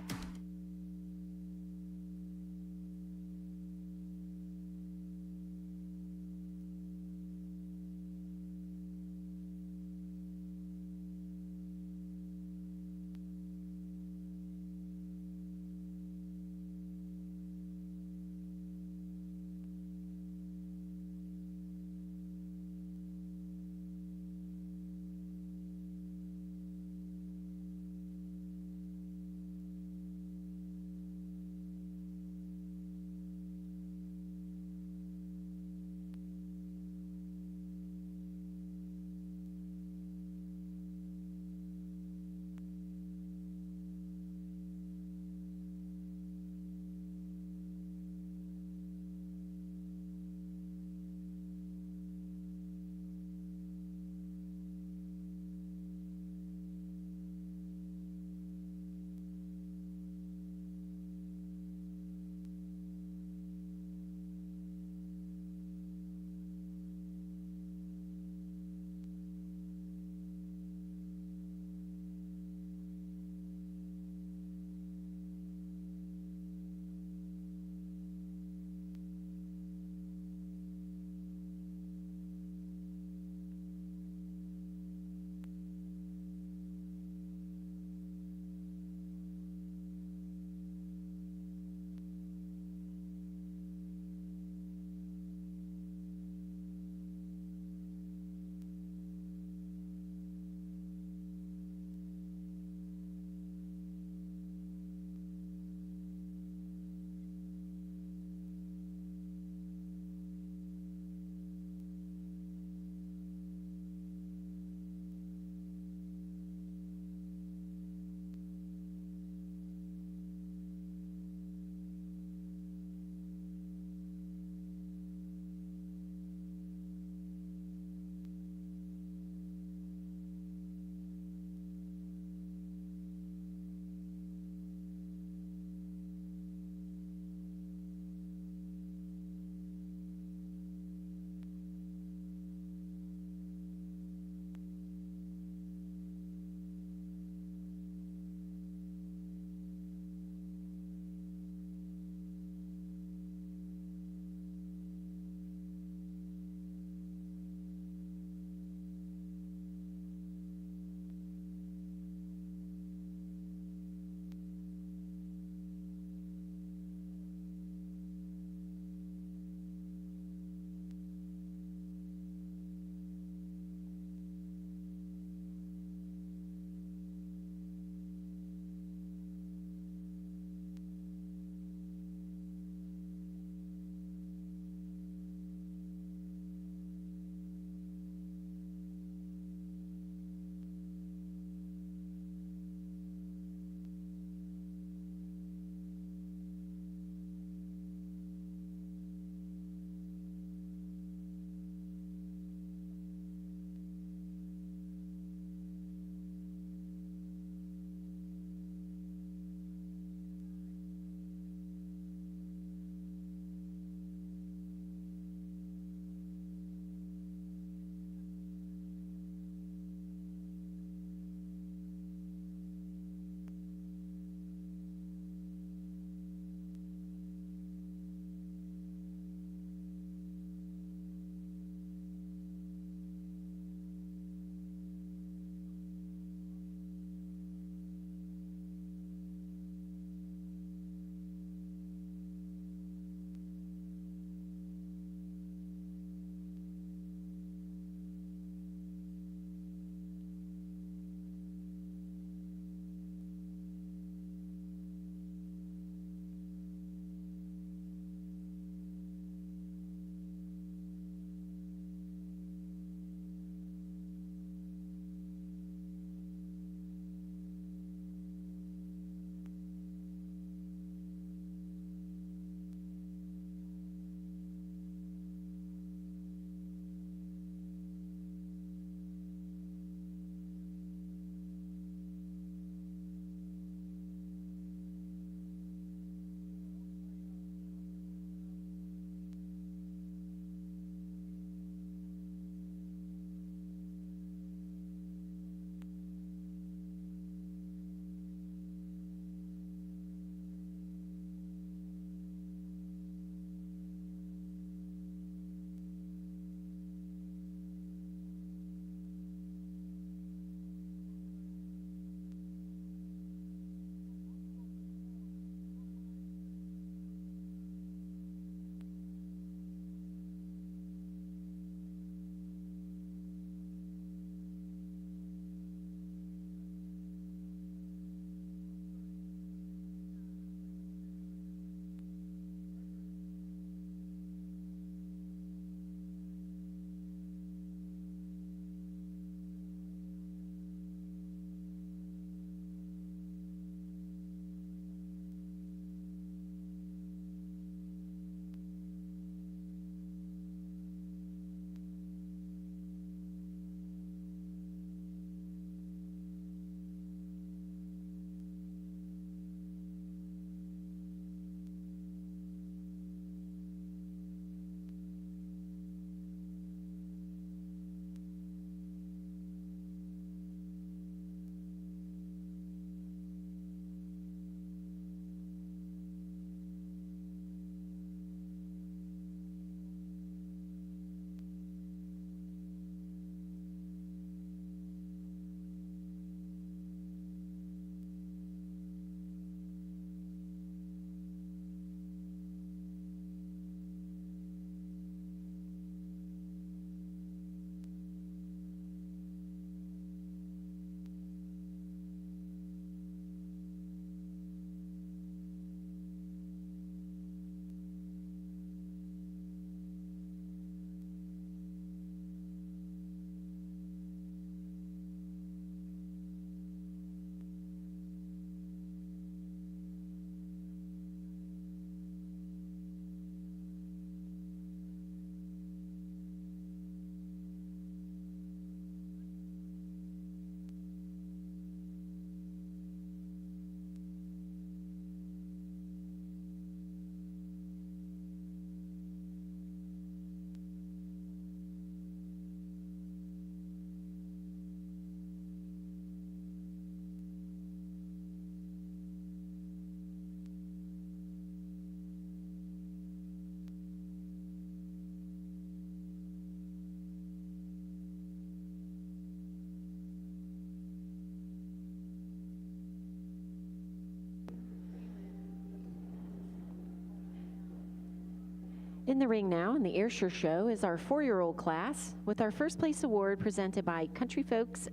Speaker 4: In the ring now in the Ayrshire Show is our 4-year-old class with our first place award presented by Country Folks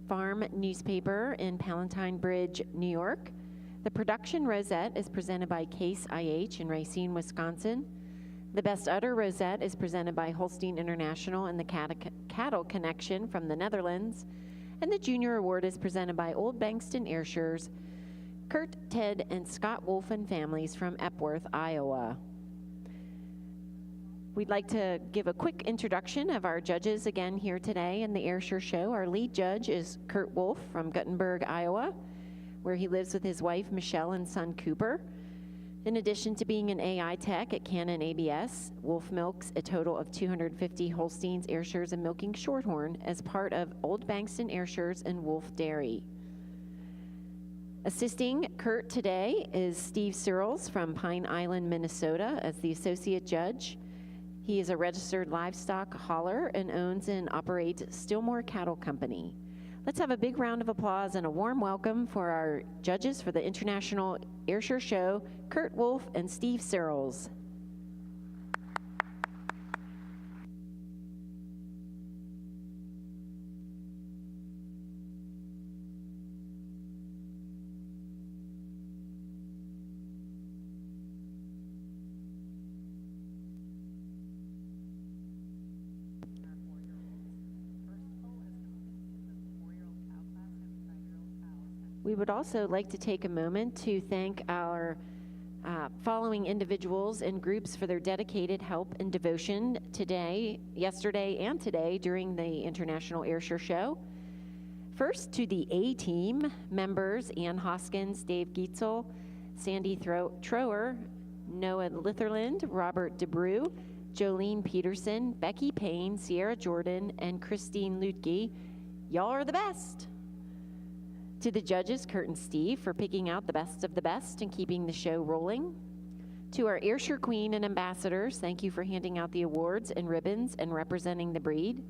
Speaker 4: Farm Newspaper in Palatine Bridge, New York. The production rosette is presented by Case IH in Racine, Wisconsin. The Best Udder rosette is presented by Holstein International and the Cattle Connection from the Netherlands. And the junior award is presented by Old Bankston Ayrshire's Kurt, Ted, and Scott Wolf and families from Epworth, Iowa. We'd like to give a quick introduction of our judges again here today in the Ayrshire Show. Our lead judge is Kurt Wolf from Guttenberg, Iowa, where he lives with his wife, Michelle, and son, Cooper. In addition to being an AI tech at Canon ABS, Wolf milks a total of 250 Holsteins, Ayrshires, and milking Shorthorn as part of Old Bankston Ayrshires and Wolf Dairy. Assisting Kurt today is Steve Searles from Pine Island, Minnesota as the associate judge. He is a registered livestock hauler and owns and operates Stillmore Cattle Company. Let's have a big round of applause and a warm welcome for our judges for the International Ayrshire Show, Kurt Wolf and Steve Searles. We would also like to take a moment to thank our following individuals and groups for their dedicated help and devotion today, yesterday, and today during the International Ayrshire Show. First, to the A-Team members, Ann Hoskins, Dave Gietzel, Sandy Trower, Noah Litherland, Robert DeBrew, Jolene Peterson, Becky Payne, Sierra Jordan, and Christine Lutke. Y'all are the best. To the judges, Kurt and Steve, for picking out the best of the best and keeping the show rolling. To our Ayrshire Queen and ambassadors, thank you for handing out the awards and ribbons and representing the breed.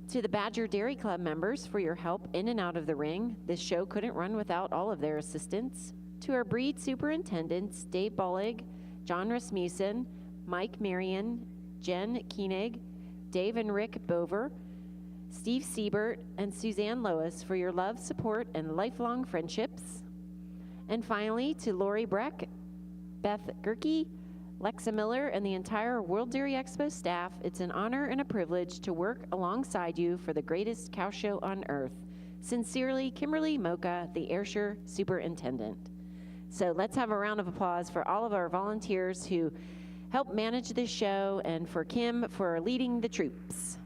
Speaker 4: To the Badger Dairy Club members for your help in and out of the ring. This show couldn't run without all of their assistance. To our breed superintendents, Dave Bollig, John Rasmussen, Mike Marion, Jen Koenig, Dave and Rick Bover, Steve Siebert, and Suzanne Lois for your love, support, and lifelong friendships. And finally, to Lori Breck, Beth Gerke, Lexa Miller, and the entire World Dairy Expo staff, it's an honor and a privilege to work alongside you for the greatest cow show on earth. Sincerely, Kimberly Mocha, the Ayrshire Superintendent. So let's have a round of applause for all of our volunteers who help manage this show and for Kim for leading the troops.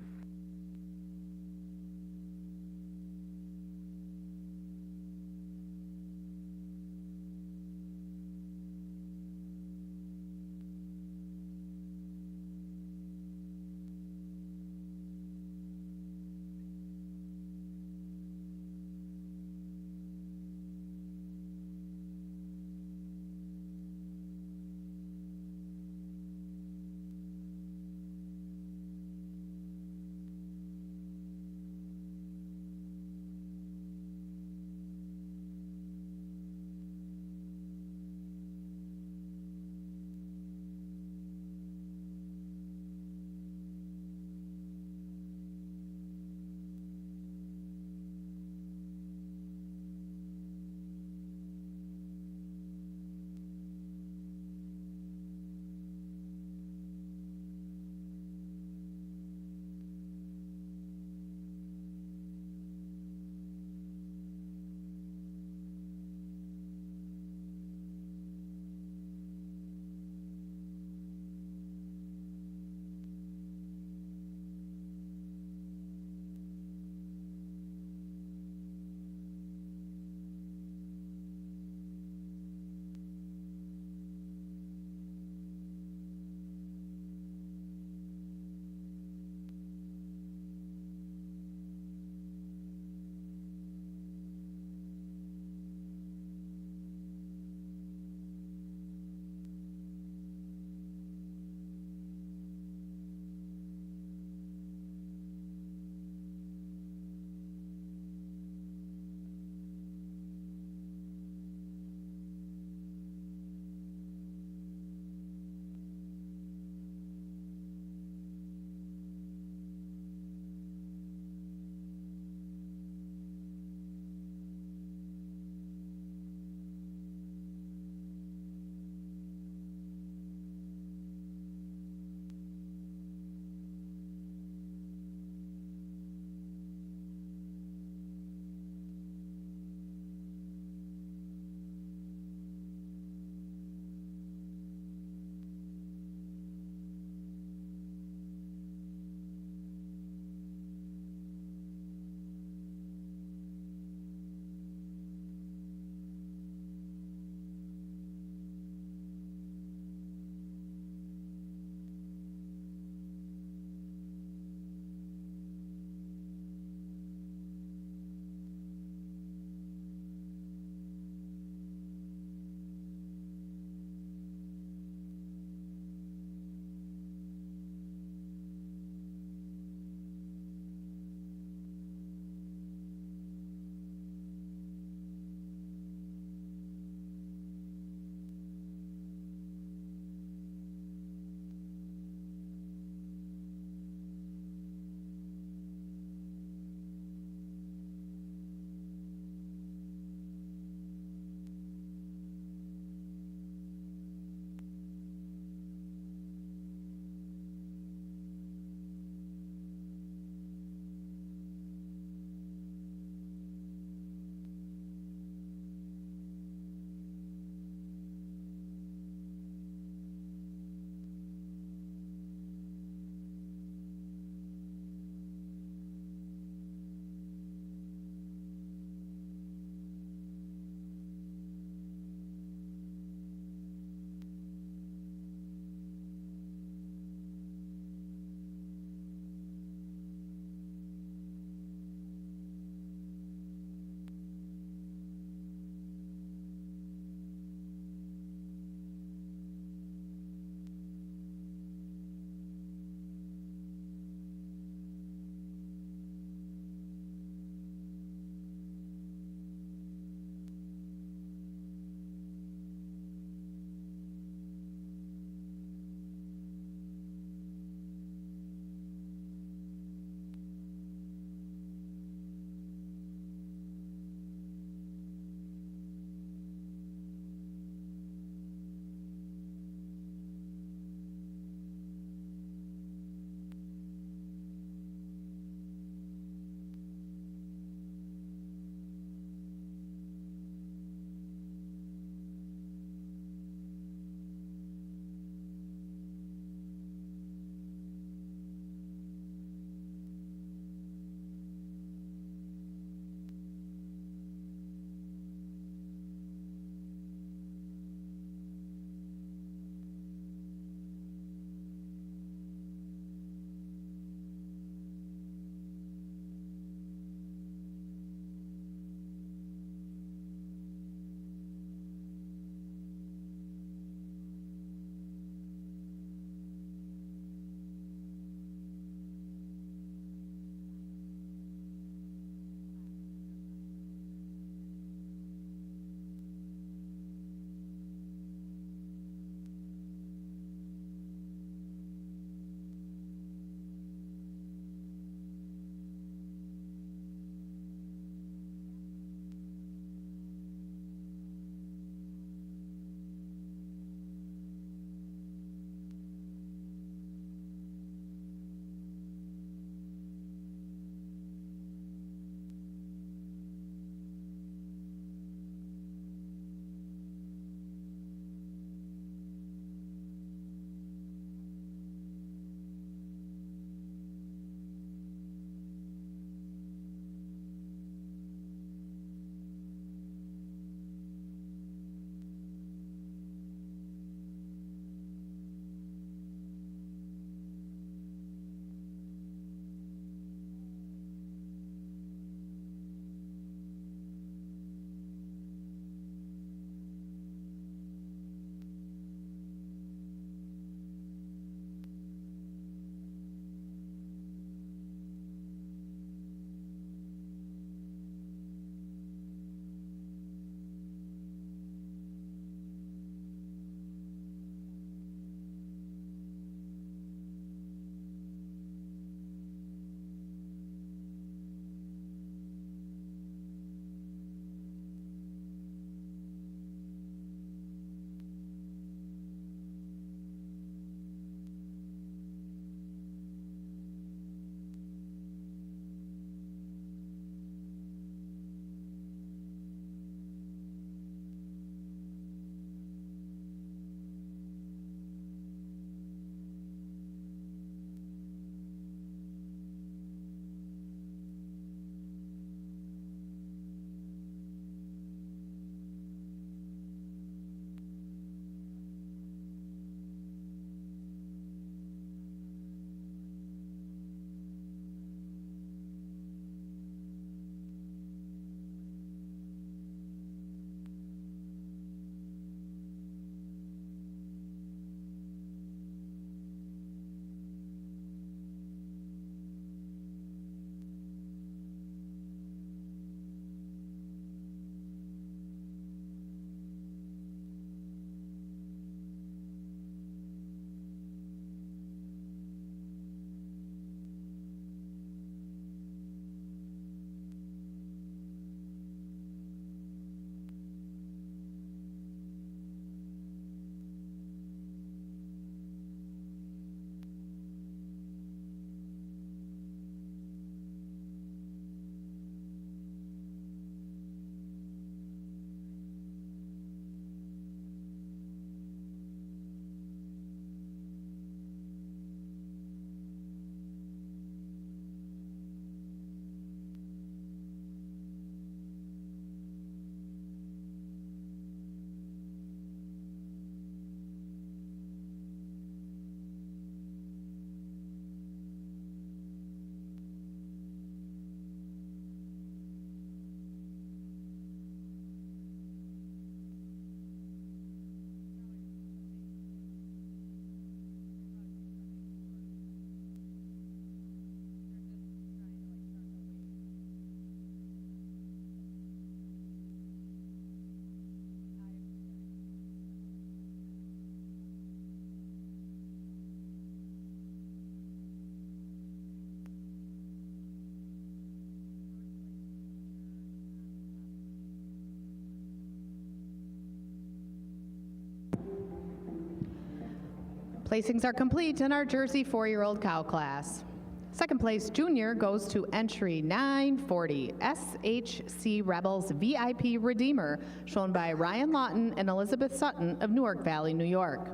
Speaker 1: Placings are complete in our Jersey 4-year-old cow class. Second place junior goes to entry 940 SHC Rebels VIP Redeemer, shown by Ryan Lawton and Elizabeth Sutton of Newark Valley, New York.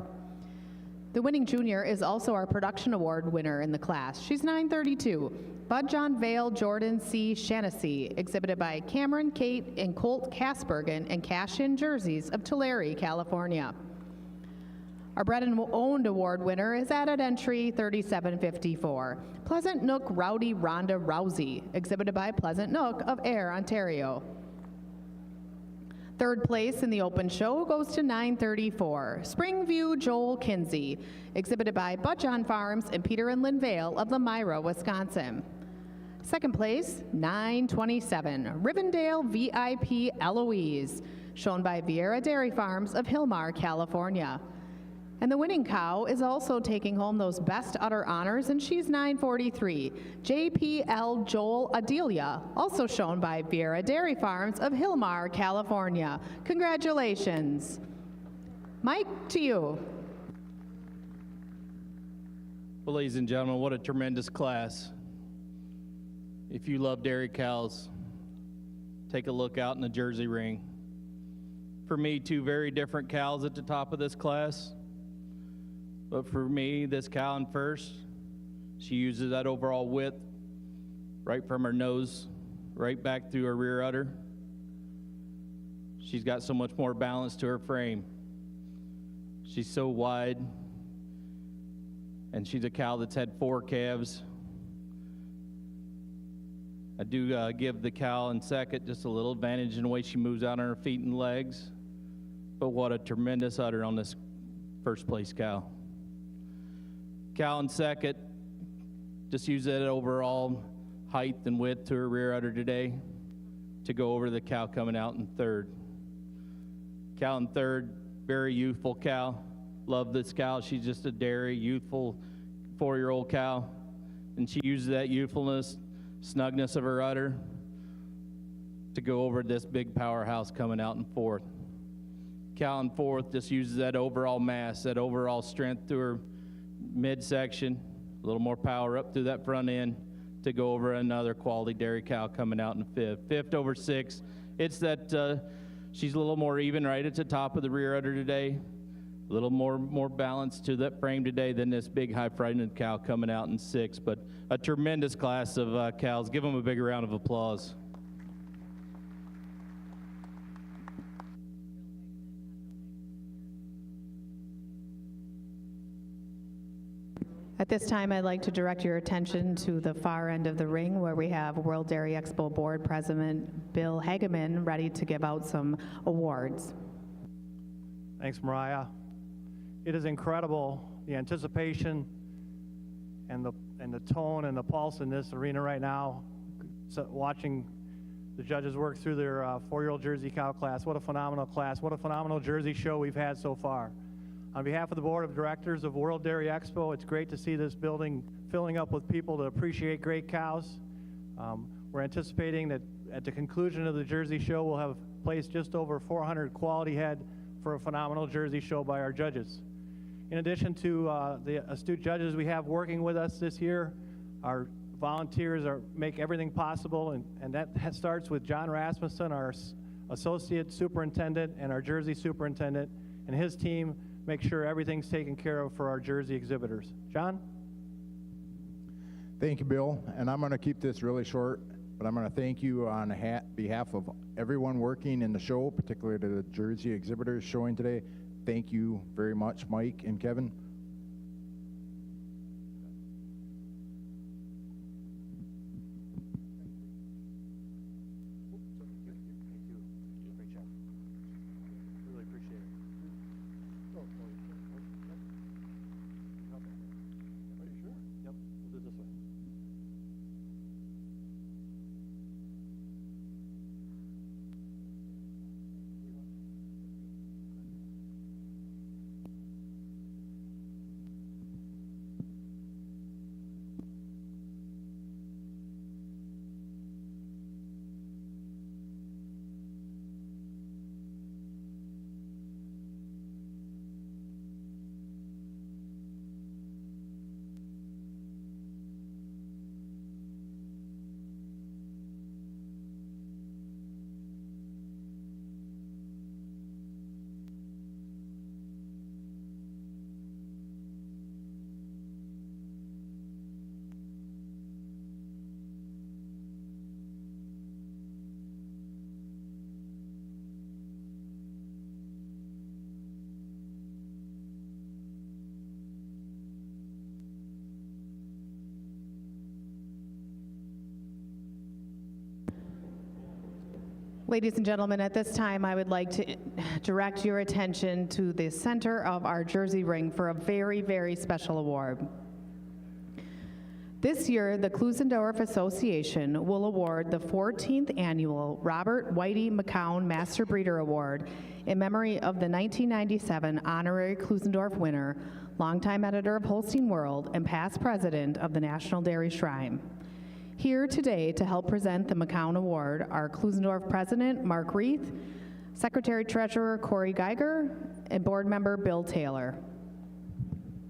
Speaker 1: The winning junior is also our production award winner in the class. She's 932, Bud John Vale Jordan C. Shaughnessy, exhibited by Cameron, Kate, and Colt Kasbergen and cash-in jerseys of Tulare, California. Our Bred and Owned Award winner is added entry 3754, Pleasant Nook Rowdy Rhonda Rousey, exhibited by Pleasant Nook of Ayr, Ontario. Third place in the open show goes to 934, Springview Joel Kinsey, exhibited by Bud John Farms and Peter and Lynn Vale of Lamira, Wisconsin. Second place, 927, Rivendell VIP Eloise, shown by Vieira Dairy Farms of Hillmar, California. And the winning cow is also taking home those best udder honors, and she's 943, JPL Joel Adelia, also shown by Vieira Dairy Farms of Hillmar, California. Congratulations. Mike, to you.
Speaker 6: Well, ladies and gentlemen, what a tremendous class. If you love dairy cows, take a look out in the Jersey ring. For me, two very different cows at the top of this class. But for me, this cow in first, she uses that overall width right from her nose, right back through her rear udder. She's got so much more balance to her frame. She's so wide, and she's a cow that's had 4 calves. I do give the cow in second just a little advantage in the way she moves out on her feet and legs, but what a tremendous udder on this first place cow. Cow in second, just use that overall height and width to her rear udder today to go over the cow coming out in third. Cow in third, very youthful cow. Love this cow. She's just a dairy, youthful 4-year-old cow. And she uses that youthfulness, snugness of her udder to go over this big powerhouse coming out in fourth. Cow in fourth just uses that overall mass, that overall strength through her midsection, a little more power up through that front end to go over another quality dairy cow coming out in fifth. Fifth over sixth, it's that she's a little more even right at the top of the rear udder today, a little more balance to that frame today than this big high-fronted cow coming out in sixth, but a tremendous class of cows. Give them a big round of applause.
Speaker 1: At this time, I'd like to direct your attention to the far end of the ring where we have World Dairy Expo Board President Bill Hageman ready to give out some awards.
Speaker 7: Thanks, Mariah. It is incredible, the anticipation and the tone and the pulse in this arena right now. So watching the judges work through their 4-year-old Jersey cow class. What a phenomenal class. What a phenomenal Jersey show we've had so far. On behalf of the Board of Directors of World Dairy Expo, it's great to see this building filling up with people to appreciate great cows. We're anticipating that at the conclusion of the Jersey show, we'll have placed just over 400 quality head for a phenomenal Jersey show by our judges. In addition to the astute judges we have working with us this year, our volunteers make everything possible, and that starts with John Rasmussen, our Associate Superintendent, and our Jersey Superintendent, and his team make sure everything's taken care of for our Jersey exhibitors. John?
Speaker 10: Thank you, Bill. And I'm going to keep this really short, but I'm going to thank you on behalf of everyone working in the show, particularly to the Jersey exhibitors showing today. Thank you very much, Mike and Kevin.
Speaker 1: Ladies and gentlemen, at this time, I would like to direct your attention to the center of our Jersey ring for a very, very special award. This year, the Klusendorf Association will award the 14th annual Robert Whitey McCown Master Breeder Award in memory of the 1997 honorary Klusendorf winner, longtime editor of Holstein World and past president of the National Dairy Shrine. Here today to help present the McCown Award are Klusendorf President Mark Reith, Secretary-Treasurer Corey Geiger, and Board Member Bill Taylor.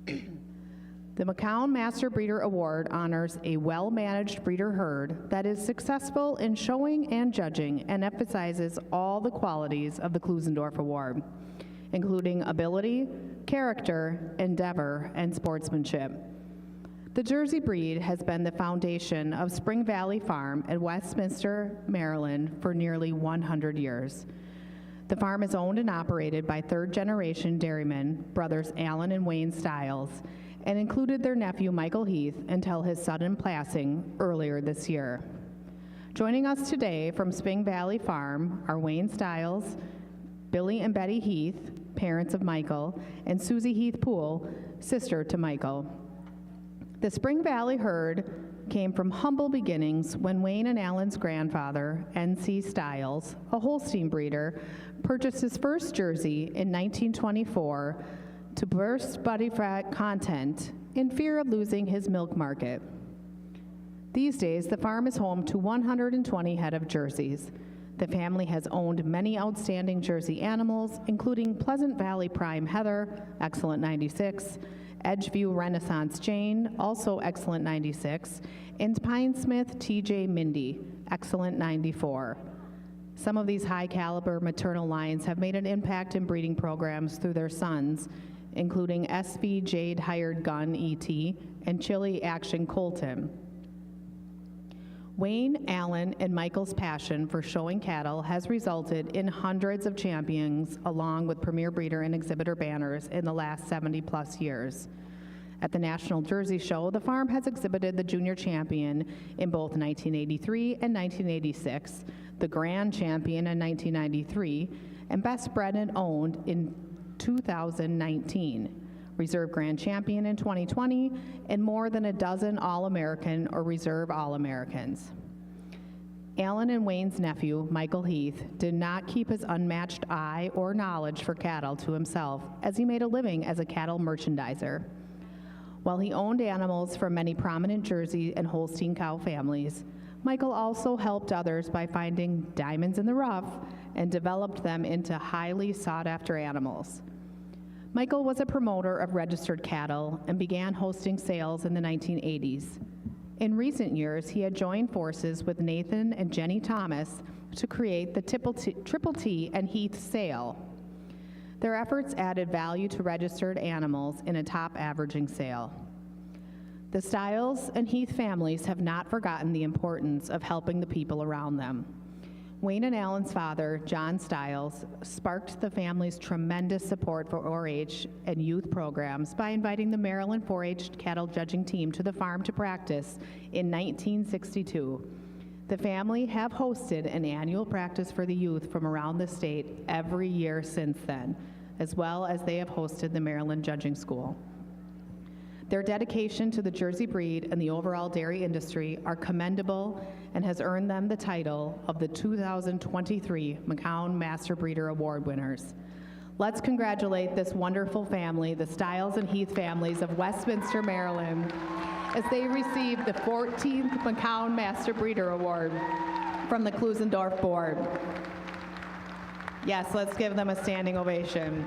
Speaker 1: The McCown Master Breeder Award honors a well-managed breeder herd that is successful in showing and judging and emphasizes all the qualities of the Klusendorf Award, including ability, character, endeavor, and sportsmanship. The Jersey breed has been the foundation of Spring Valley Farm in Westminster, Maryland for nearly 100 years. The farm is owned and operated by third-generation dairymen, brothers Alan and Wayne Stiles, and included their nephew Michael Heath until his sudden passing earlier this year. Joining us today from Spring Valley Farm are Wayne Stiles, Billy and Betty Heath, parents of Michael, and Susie Heath Poole, sister to Michael. The Spring Valley herd came from humble beginnings when Wayne and Alan's grandfather, N.C. Stiles, a Holstein breeder, purchased his first Jersey in 1924 to burst body fat content in fear of losing his milk market. These days, the farm is home to 120 head of Jerseys. The family has owned many outstanding Jersey animals, including Pleasant Valley Prime Heather, excellent 96, Edgeview Renaissance Jane, also excellent 96, and Pine Smith TJ Mindy, excellent 94. Some of these high caliber maternal lines have made an impact in breeding programs through their sons, including SV Jade Hired Gun ET and Chili Action Colton. Wayne, Allen, and Michael's passion for showing cattle has resulted in hundreds of champions along with premier breeder and exhibitor banners in the last 70+ years. At the National Jersey Show, the farm has exhibited the junior champion in both 1983 and 1986, the grand champion in 1993, and best bred and owned in 2019, Reserve Grand Champion in 2020, and more than a dozen All-American or Reserve All-Americans. Alan and Wayne's nephew, Michael Heath, did not keep his unmatched eye or knowledge for cattle to himself, as he made a living as a cattle merchandiser. While he owned animals from many prominent Jersey and Holstein cow families, Michael also helped others by finding diamonds in the rough and developed them into highly sought-after animals. Michael was a promoter of registered cattle and began hosting sales in the 1980s. In recent years, he had joined forces with Nathan and Jenny Thomas to create the Triple T and Heath sale. Their efforts added value to registered animals in a top averaging sale. The Stiles and Heath families have not forgotten the importance of helping the people around them. Wayne and Alan's father, John Stiles, sparked the family's tremendous support for 4-H and youth programs by inviting the Maryland 4-H cattle judging team to the farm to practice in 1962. The family have hosted an annual practice for the youth from around the state every year since then, as well as they have hosted the Maryland Judging School. Their dedication to the Jersey breed and the overall dairy industry are commendable and has earned them the title of the 2023 McCown Master Breeder Award winners. Let's congratulate this wonderful family, the Stiles and Heath families of Westminster, Maryland, as they receive the 14th McCown Master Breeder Award from the Klusendorf Board. Yes, let's give them a standing ovation.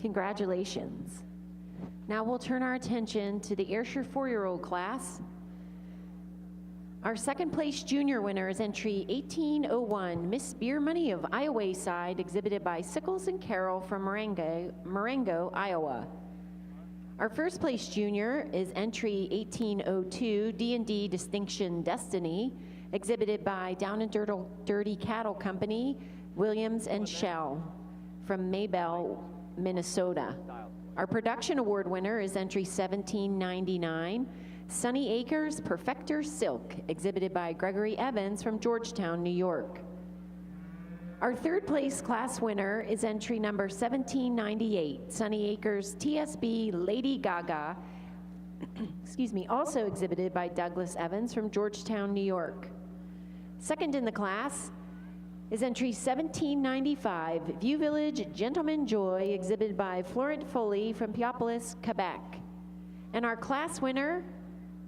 Speaker 4: Congratulations. Now we'll turn our attention to the Ayrshire 4-year-old class. Our second place junior winner is entry 1801, Miss Beer Money of Iowa Side, exhibited by Sickles and Carroll from Marengo, Iowa. Our first place junior is entry 1802, D&D Distinction Destiny, exhibited by Down and Dirty Cattle Company, Williams and Shell from Maybell, Minnesota. Our production award winner is entry 1799, Sunny Acres Perfector Silk, exhibited by Gregory Evans from Georgetown, New York. Our third place class winner is entry number 1798, Sunny Acres TSB Lady Gaga, excuse me, also exhibited by Douglas Evans from Georgetown, New York. Second in the class is entry 1795, View Village Gentleman Joy, exhibited by Florent Foley from Piopolis, Quebec. And our class winner,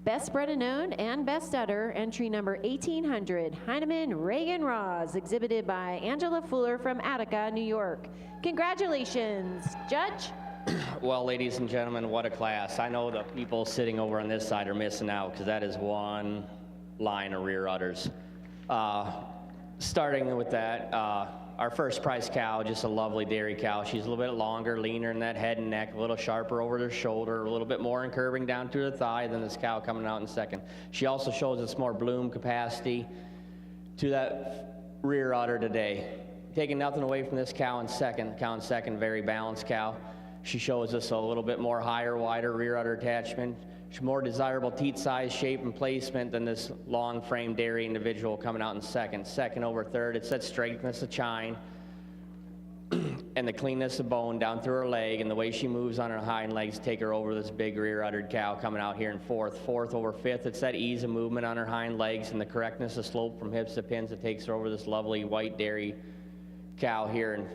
Speaker 4: Best Bred and Owned and Best Udder, entry number 1800, Heinemann Reagan Ross, exhibited by Angela Fuller from Attica, New York. Congratulations, Judge.
Speaker 5: Well, ladies and gentlemen, what a class. I know the people sitting over on this side are missing out because that is one line of rear udders. Starting with that, our first prize cow, just a lovely dairy cow. She's a little bit longer, leaner in that head and neck, a little sharper over the shoulder, a little bit more in curving down to the thigh than this cow coming out in second. She also shows us more bloom capacity to that rear udder today. Taking nothing away from this cow in second. Cow in second, very balanced cow. She shows us a little bit more higher, wider rear udder attachment. She's more desirable teat size, shape, and placement than this long frame dairy individual coming out in second. Second over third, it's that straightness of chine and the cleanness of bone down through her leg, and the way she moves on her hind legs take her over this big rear uddered cow coming out here in fourth. Fourth over fifth, it's that ease of movement on her hind legs and the correctness of slope from hips to pins that takes her over this lovely white dairy cow here in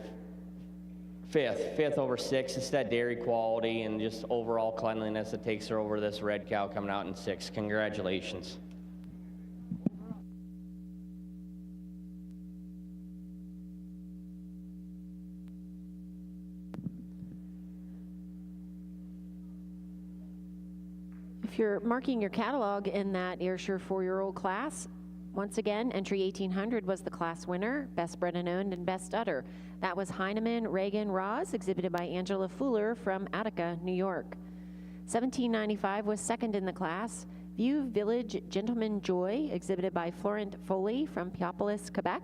Speaker 5: fifth. Fifth over sixth, it's that dairy quality and just overall cleanliness that takes her over this red cow coming out in sixth. Congratulations.
Speaker 4: If you're marking your catalog in that Ayrshire 4-year-old class, once again, entry 1800 was the class winner, Best Bred and Owned and Best Udder. That was Heinemann Reagan Ross, exhibited by Angela Fuller from Attica, New York. 1795 was second in the class, View Village Gentleman Joy, exhibited by Florent Foley from Piopolis, Quebec.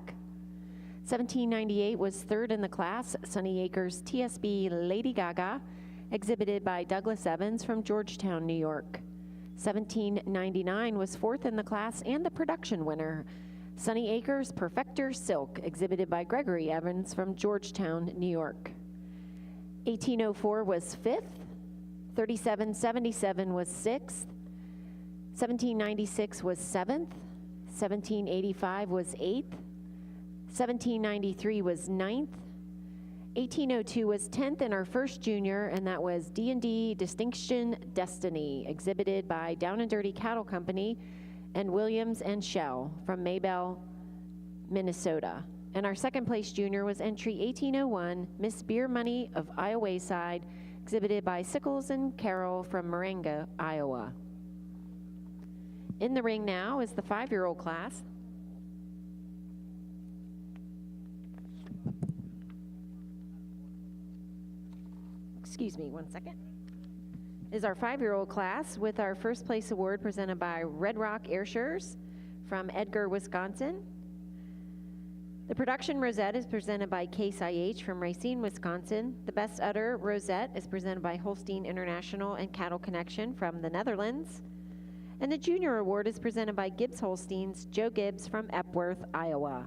Speaker 4: 1798 was third in the class, Sunny Acres TSB Lady Gaga, exhibited by Douglas Evans from Georgetown, New York. 1799 was fourth in the class and the production winner, Sunny Acres Perfector Silk, exhibited by Gregory Evans from Georgetown, New York. 1804 was fifth, 3777 was sixth, 1796 was seventh, 1785 was eighth, 1793 was ninth, 1802 was 10th in our first junior, and that was D&D Distinction Destiny, exhibited by Down and Dirty Cattle Company and Williams and Shell from Maybell, Minnesota. And our second place junior was entry 1801, Miss Beer Money of Iowa Side, exhibited by Sickles and Carroll from Marengo, Iowa. In the ring now is the 5-year-old class. Excuse me, 1 second. Is our 5-year-old class with our first place award presented by Red Rock Ayrshires from Edgar, Wisconsin. The production rosette is presented by Case IH from Racine, Wisconsin. The best udder rosette is presented by Holstein International and Cattle Connection from the Netherlands. And the junior award is presented by Gibbs Holsteins, Joe Gibbs from Epworth, Iowa.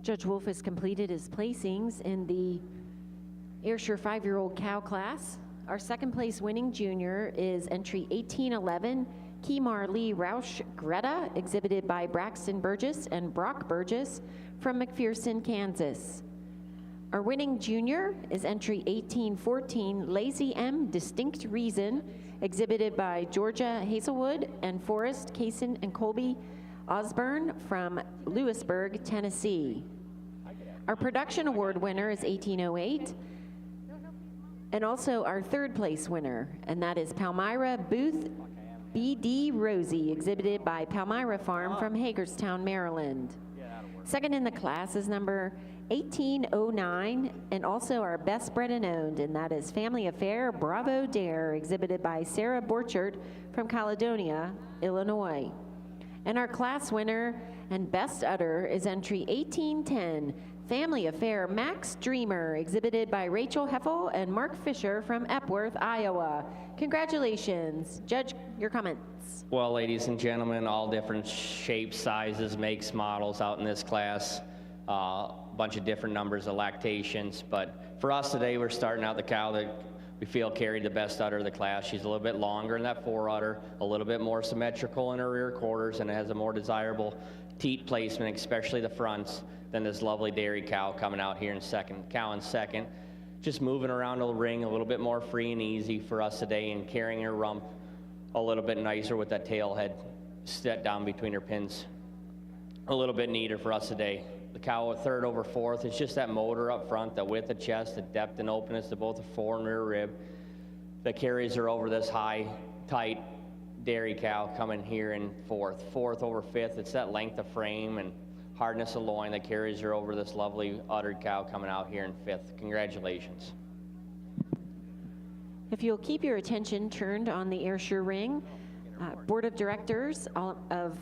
Speaker 4: Judge Wolf has completed his placings in the Ayrshire 5-year-old cow class. Our second place winning junior is entry 1811, Kemar Lee Roush Greta, exhibited by Braxton Burgess and Brock Burgess from McPherson, Kansas. Our winning junior is entry 1814, Lazy M Distinct Reason, exhibited by Georgia Hazelwood and Forrest Kaysen and Colby Osborne from Lewisburg, Tennessee. Our production award winner is 1808, and also our third place winner, and that is Palmyra Booth B.D. Rosie, exhibited by Palmyra Farm from Hagerstown, Maryland. Second in the class is number 1809, and also our best bred and owned, and that is Family Affair Bravo Dare, exhibited by Sarah Borchert from Caledonia, Illinois. And our class winner and best udder is entry 1810, Family Affair Max Dreamer, exhibited by Rachel Heffel and Mark Fisher from Epworth, Iowa. Congratulations. Judge, your comments.
Speaker 5: Well, ladies and gentlemen, all different shapes, sizes, makes, models out in this class. A bunch of different numbers of lactations. But for us today, we're starting out the cow that we feel carried the best udder of the class. She's a little bit longer in that fore udder, a little bit more symmetrical in her rear quarters, and it has a more desirable teat placement, especially the fronts, than this lovely dairy cow coming out here in second. Cow in second, just moving around the ring a little bit more free and easy for us today, and carrying her rump a little bit nicer with that tail head set down between her pins. A little bit neater for us today. The cow at third over fourth, it's just that motor up front, the width of chest, the depth and openness to both the fore and rear rib that carries her over this high, tight dairy cow coming here in fourth. Fourth over fifth, it's that length of frame and hardness of loin that carries her over this lovely uddered cow coming out here in fifth. Congratulations.
Speaker 4: If you'll keep your attention turned on the Ayrshire ring, Board of Directors of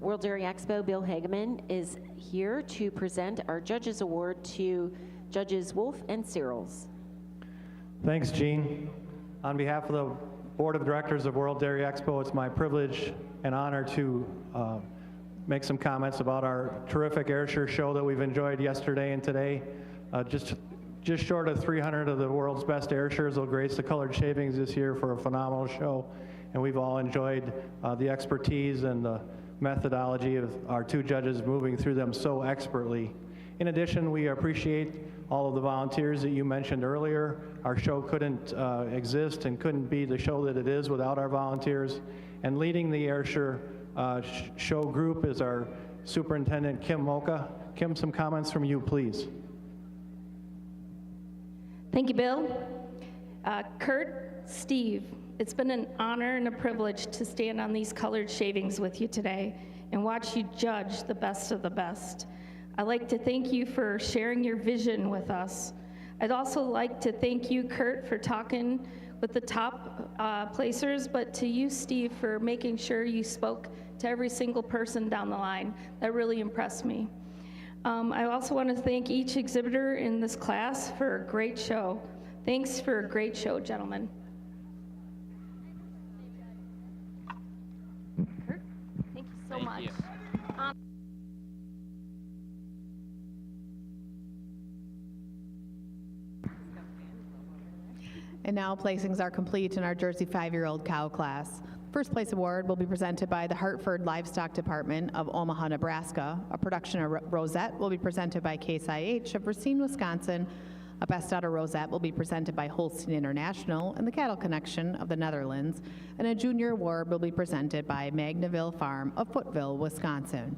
Speaker 4: World Dairy Expo, Bill Hageman, is here to present our Judges Award to Judges Wolf and Searles.
Speaker 7: Thanks, Gene. On behalf of the Board of Directors of World Dairy Expo, it's my privilege and honor to make some comments about our terrific Ayrshire show that we've enjoyed yesterday and today. Just short of 300 of the world's best Ayrshires will grace the colored shavings this year for a phenomenal show, and we've all enjoyed the expertise and the methodology of our two judges moving through them so expertly. In addition, we appreciate all of the volunteers that you mentioned earlier. Our show couldn't exist and couldn't be the show that it is without our volunteers. And leading the Ayrshire show group is our Superintendent Kim Mocha. Kim, some comments from you, please.
Speaker 11: Thank you, Bill. Kurt, Steve, it's been an honor and a privilege to stand on these colored shavings with you today and watch you judge the best of the best. I'd like to thank you for sharing your vision with us. I'd also like to thank you, Kurt, for talking with the top placers, but to you, Steve, for making sure you spoke to every single person down the line. That really impressed me. I also want to thank each exhibitor in this class for a great show. Thanks for a great show, gentlemen. Kurt, thank you so much.
Speaker 8: You.
Speaker 1: And now placings are complete in our Jersey 5-year-old cow class. First place award will be presented by the Hartford Livestock Department of Omaha, Nebraska. A production of Rosette will be presented by Case IH of Racine, Wisconsin. A Best Udder Rosette will be presented by Holstein International and the Cattle Connection of the Netherlands. And a junior award will be presented by Magnaville Farm of Footville, Wisconsin.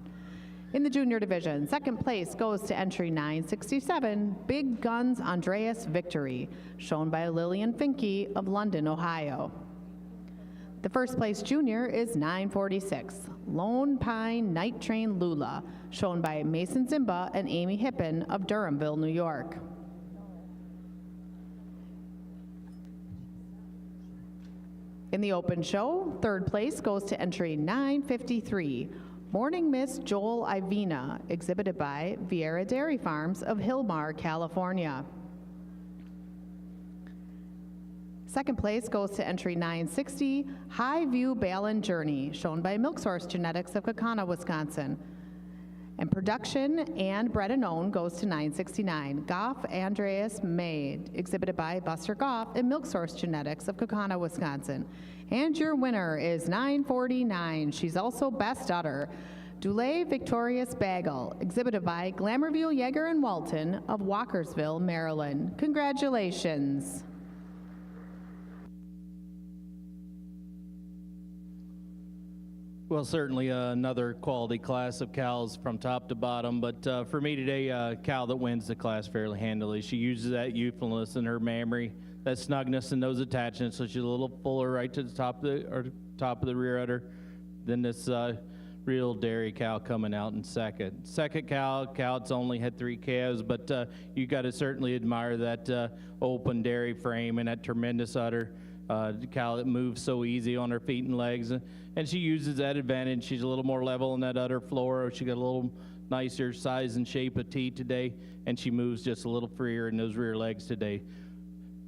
Speaker 1: In the junior division, second place goes to entry 967, Big Guns Andreas Victory, shown by Lillian Finke of London, Ohio. The first place junior is 946, Lone Pine Night Train Lula, shown by Mason Zimba and Amy Hippen of Durhamville, New York. In the open show, third place goes to entry 953, Morning Miss Joel Ivina, exhibited by Vieira Dairy Farms of Hillmar, California. Second place goes to entry 960, High View Balin Journey, shown by Milk Source Genetics of Kaukauna, Wisconsin. And production and bred and owned goes to 969. Goff Andreas Maid, exhibited by Buster Goff and Milk Source Genetics of Kokana, Wisconsin. And your winner is 949. She's also best udder. Dulé Victorious Bagel, exhibited by Glamourville Yeager and Walton of Walkersville, Maryland. Congratulations.
Speaker 6: Well, certainly another quality class of cows from top to bottom, but for me today, a cow that wins the class fairly handily. She uses that youthfulness in her mammary, that snugness in those attachments, so she's a little fuller right to the top of the rear udder than this real dairy cow coming out in second. Second cow, it's only had 3 calves, but you got to certainly admire that open dairy frame and that tremendous udder. The cow that moves so easy on her feet and legs, and she uses that advantage. She's a little more level on that udder floor. She got a little nicer size and shape of teeth today, and she moves just a little freer in those rear legs today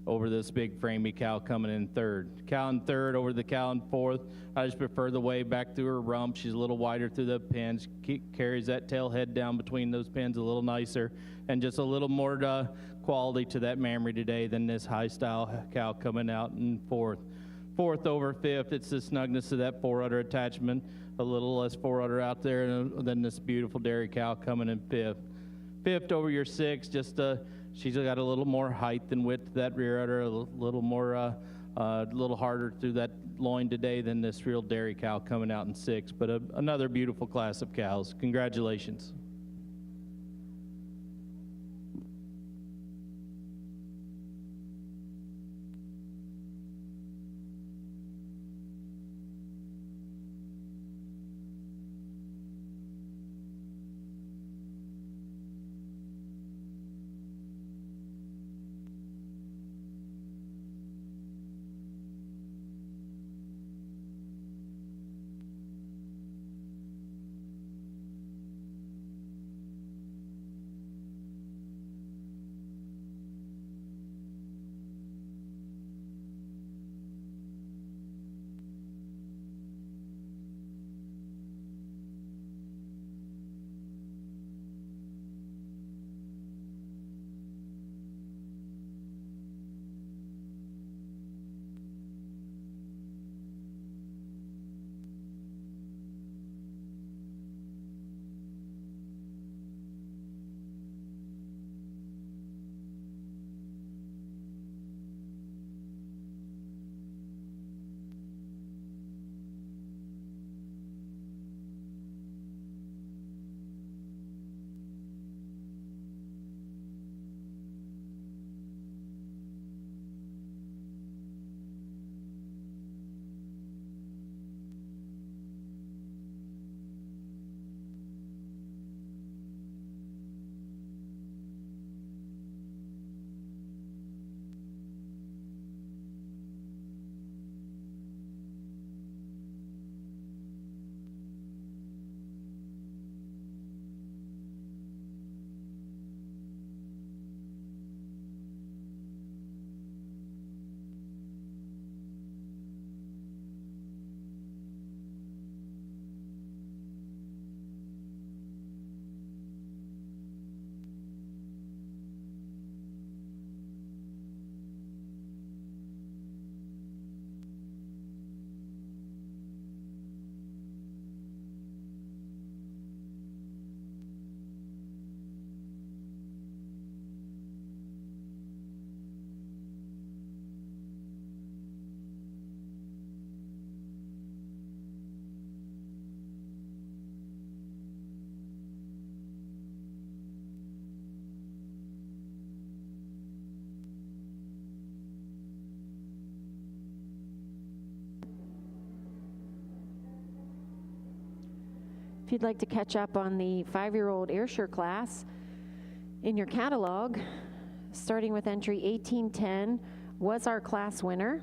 Speaker 6: over this big framey cow coming in third. Cow in third over the cow in fourth. I just prefer the way back through her rump. She's a little wider through the pins, carries that tail head down between those pins a little nicer, and just a little more quality to that mammary today than this high-style cow coming out in fourth. Fourth over fifth, it's the snugness of that 4-udder attachment, a little less 4-udder out there than this beautiful dairy cow coming in fifth. Fifth over your sixth, just she's got a little more height and width to that rear udder, a little more, a little harder through that loin today than this real dairy cow coming out in sixth. But another beautiful class of cows. Congratulations.
Speaker 4: If you'd like to catch up on the 5-year-old Ayrshire class in your catalog, starting with entry 1810 was our class winner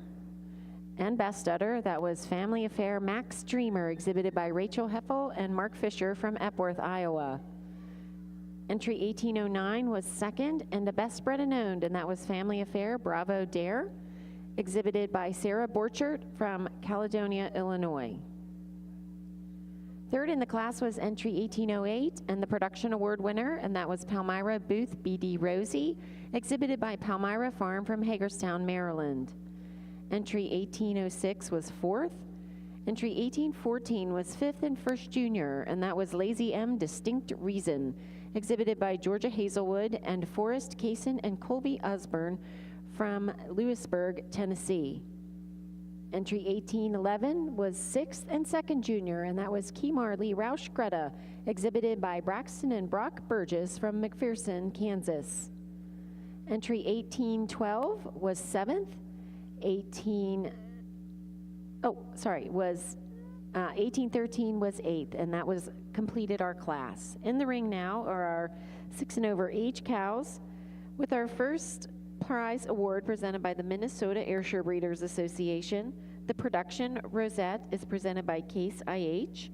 Speaker 4: and best udder. That was Family Affair Max Dreamer, exhibited by Rachel Heffel and Mark Fisher from Epworth, Iowa. Entry 1809 was second and the best bred and owned, and that was Family Affair Bravo Dare, exhibited by Sarah Borchert from Caledonia, Illinois. Third in the class was entry 1808 and the production award winner, and that was Palmyra Booth BD Rosie, exhibited by Palmyra Farm from Hagerstown, Maryland. Entry 1806 was fourth. Entry 1814 was fifth and first junior, and that was Lazy M Distinct Reason, exhibited by Georgia Hazelwood and Forrest Kaysen and Colby Osborne from Lewisburg, Tennessee. Entry 1811 was sixth and second junior, and that was Kemar Lee Roush Greta, exhibited by Braxton and Brock Burgess from McPherson, Kansas. Entry 1812 was seventh. 1813 was eighth, and that was completed our class. In the ring now are our 6 and over age cows, with our first prize award presented by the Minnesota Ayrshire Breeders Association. The production rosette is presented by Case IH.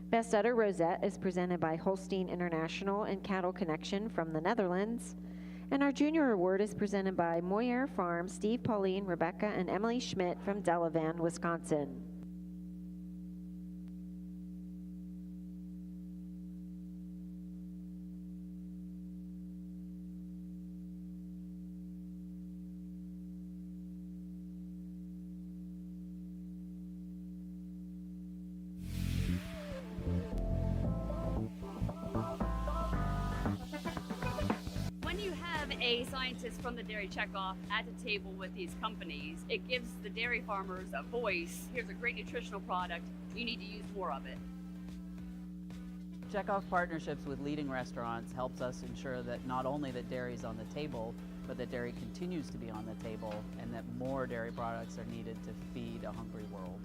Speaker 4: Best udder rosette is presented by Holstein International and Cattle Connection from the Netherlands. And our junior award is presented by Moyer Farm, Steve, Pauline, Rebecca, and Emily Schmidt from Delavan, Wisconsin.
Speaker 12: A scientist from the dairy checkoff at the table with these companies, it gives the dairy farmers a voice. Here's a great nutritional product. You need to use more of it.
Speaker 13: Checkoff partnerships with leading restaurants helps us ensure that not only that dairy is on the table, but that dairy continues to be on the table and that more dairy products are needed to feed a hungry world.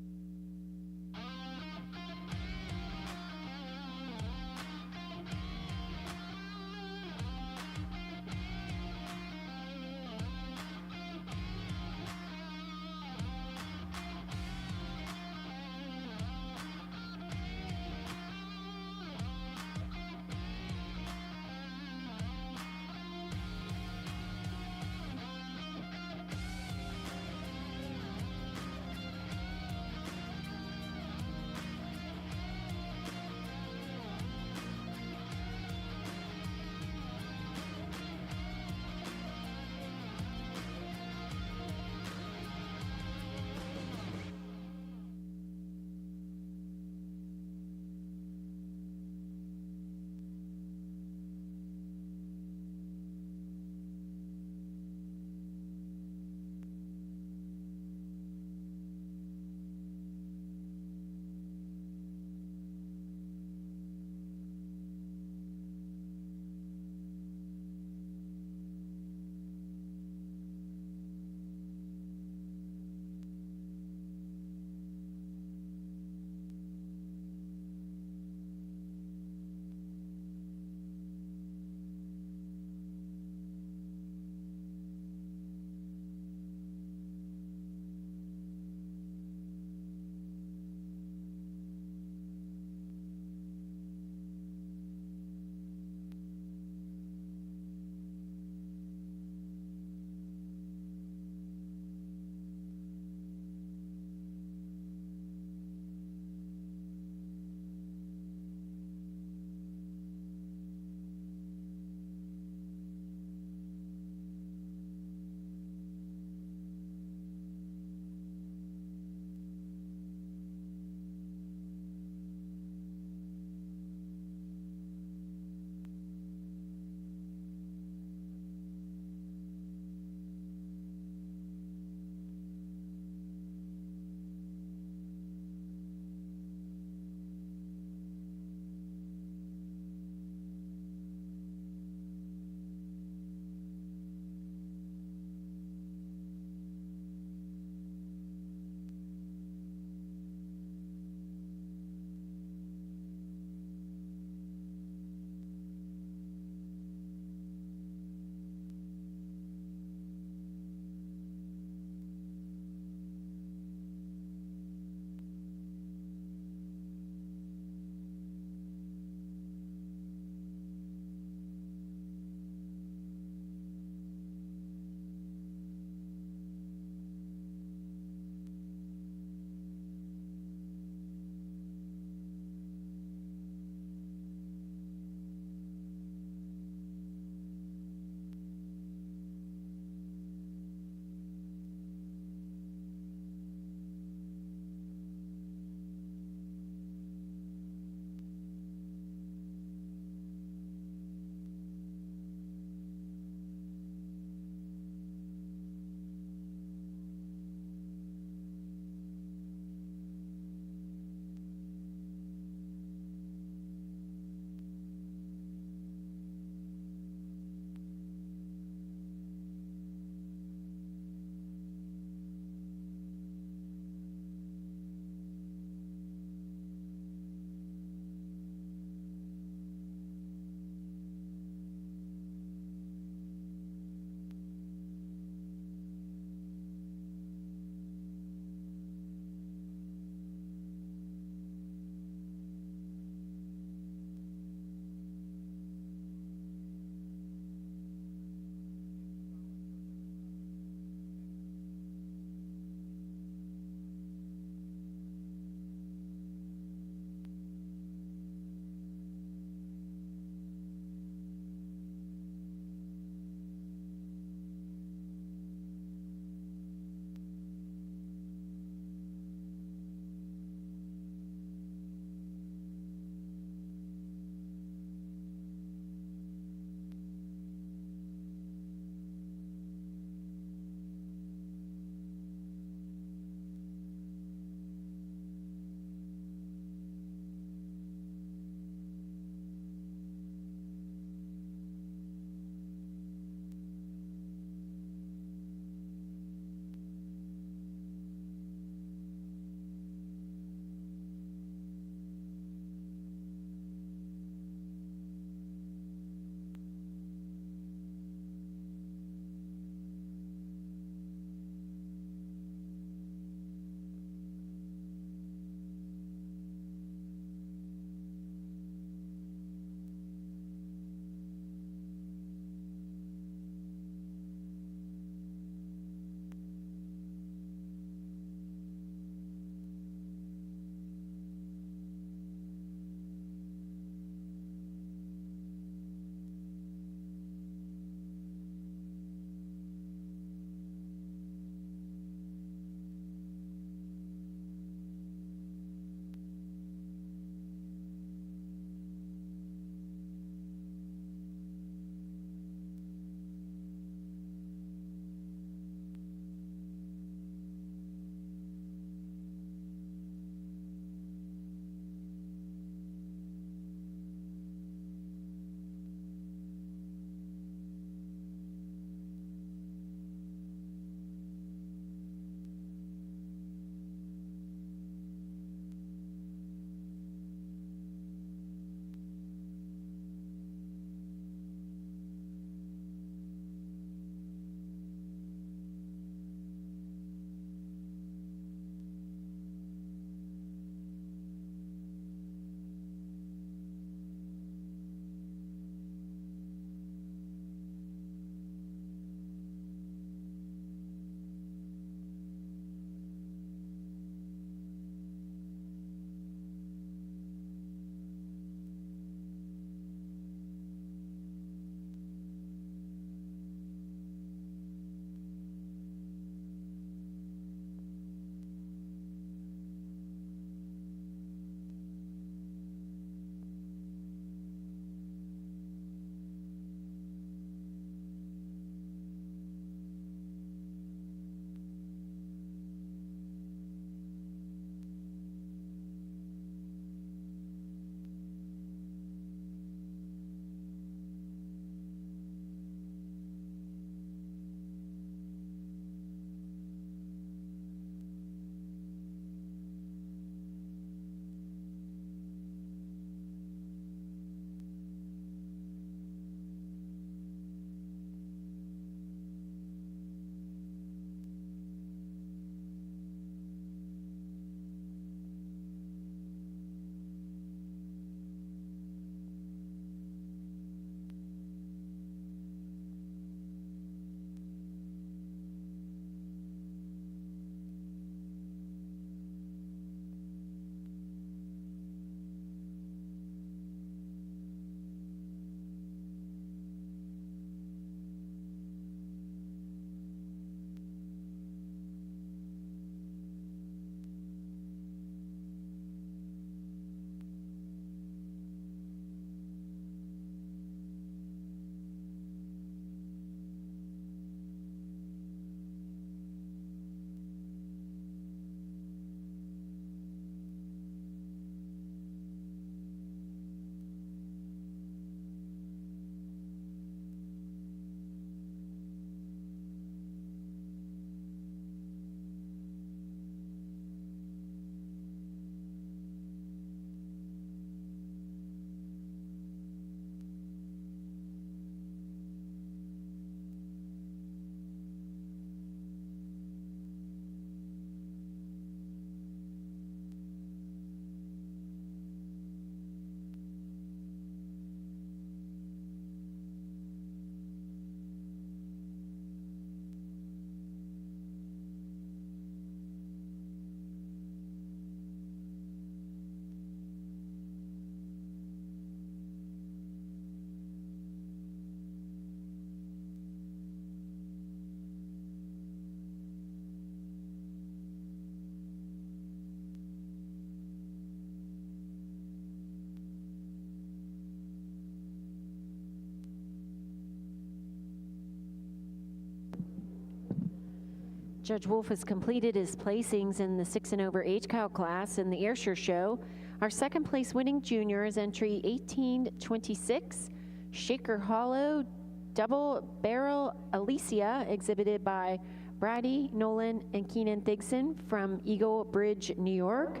Speaker 4: Judge Wolf has completed his placings in the 6 and over age cow class in the Ayrshire show. Our second place winning junior is entry 1826, Shaker Hollow Double Barrel Alicia, exhibited by Brady Nolan and Keenan Thigson from Eagle Bridge, New York.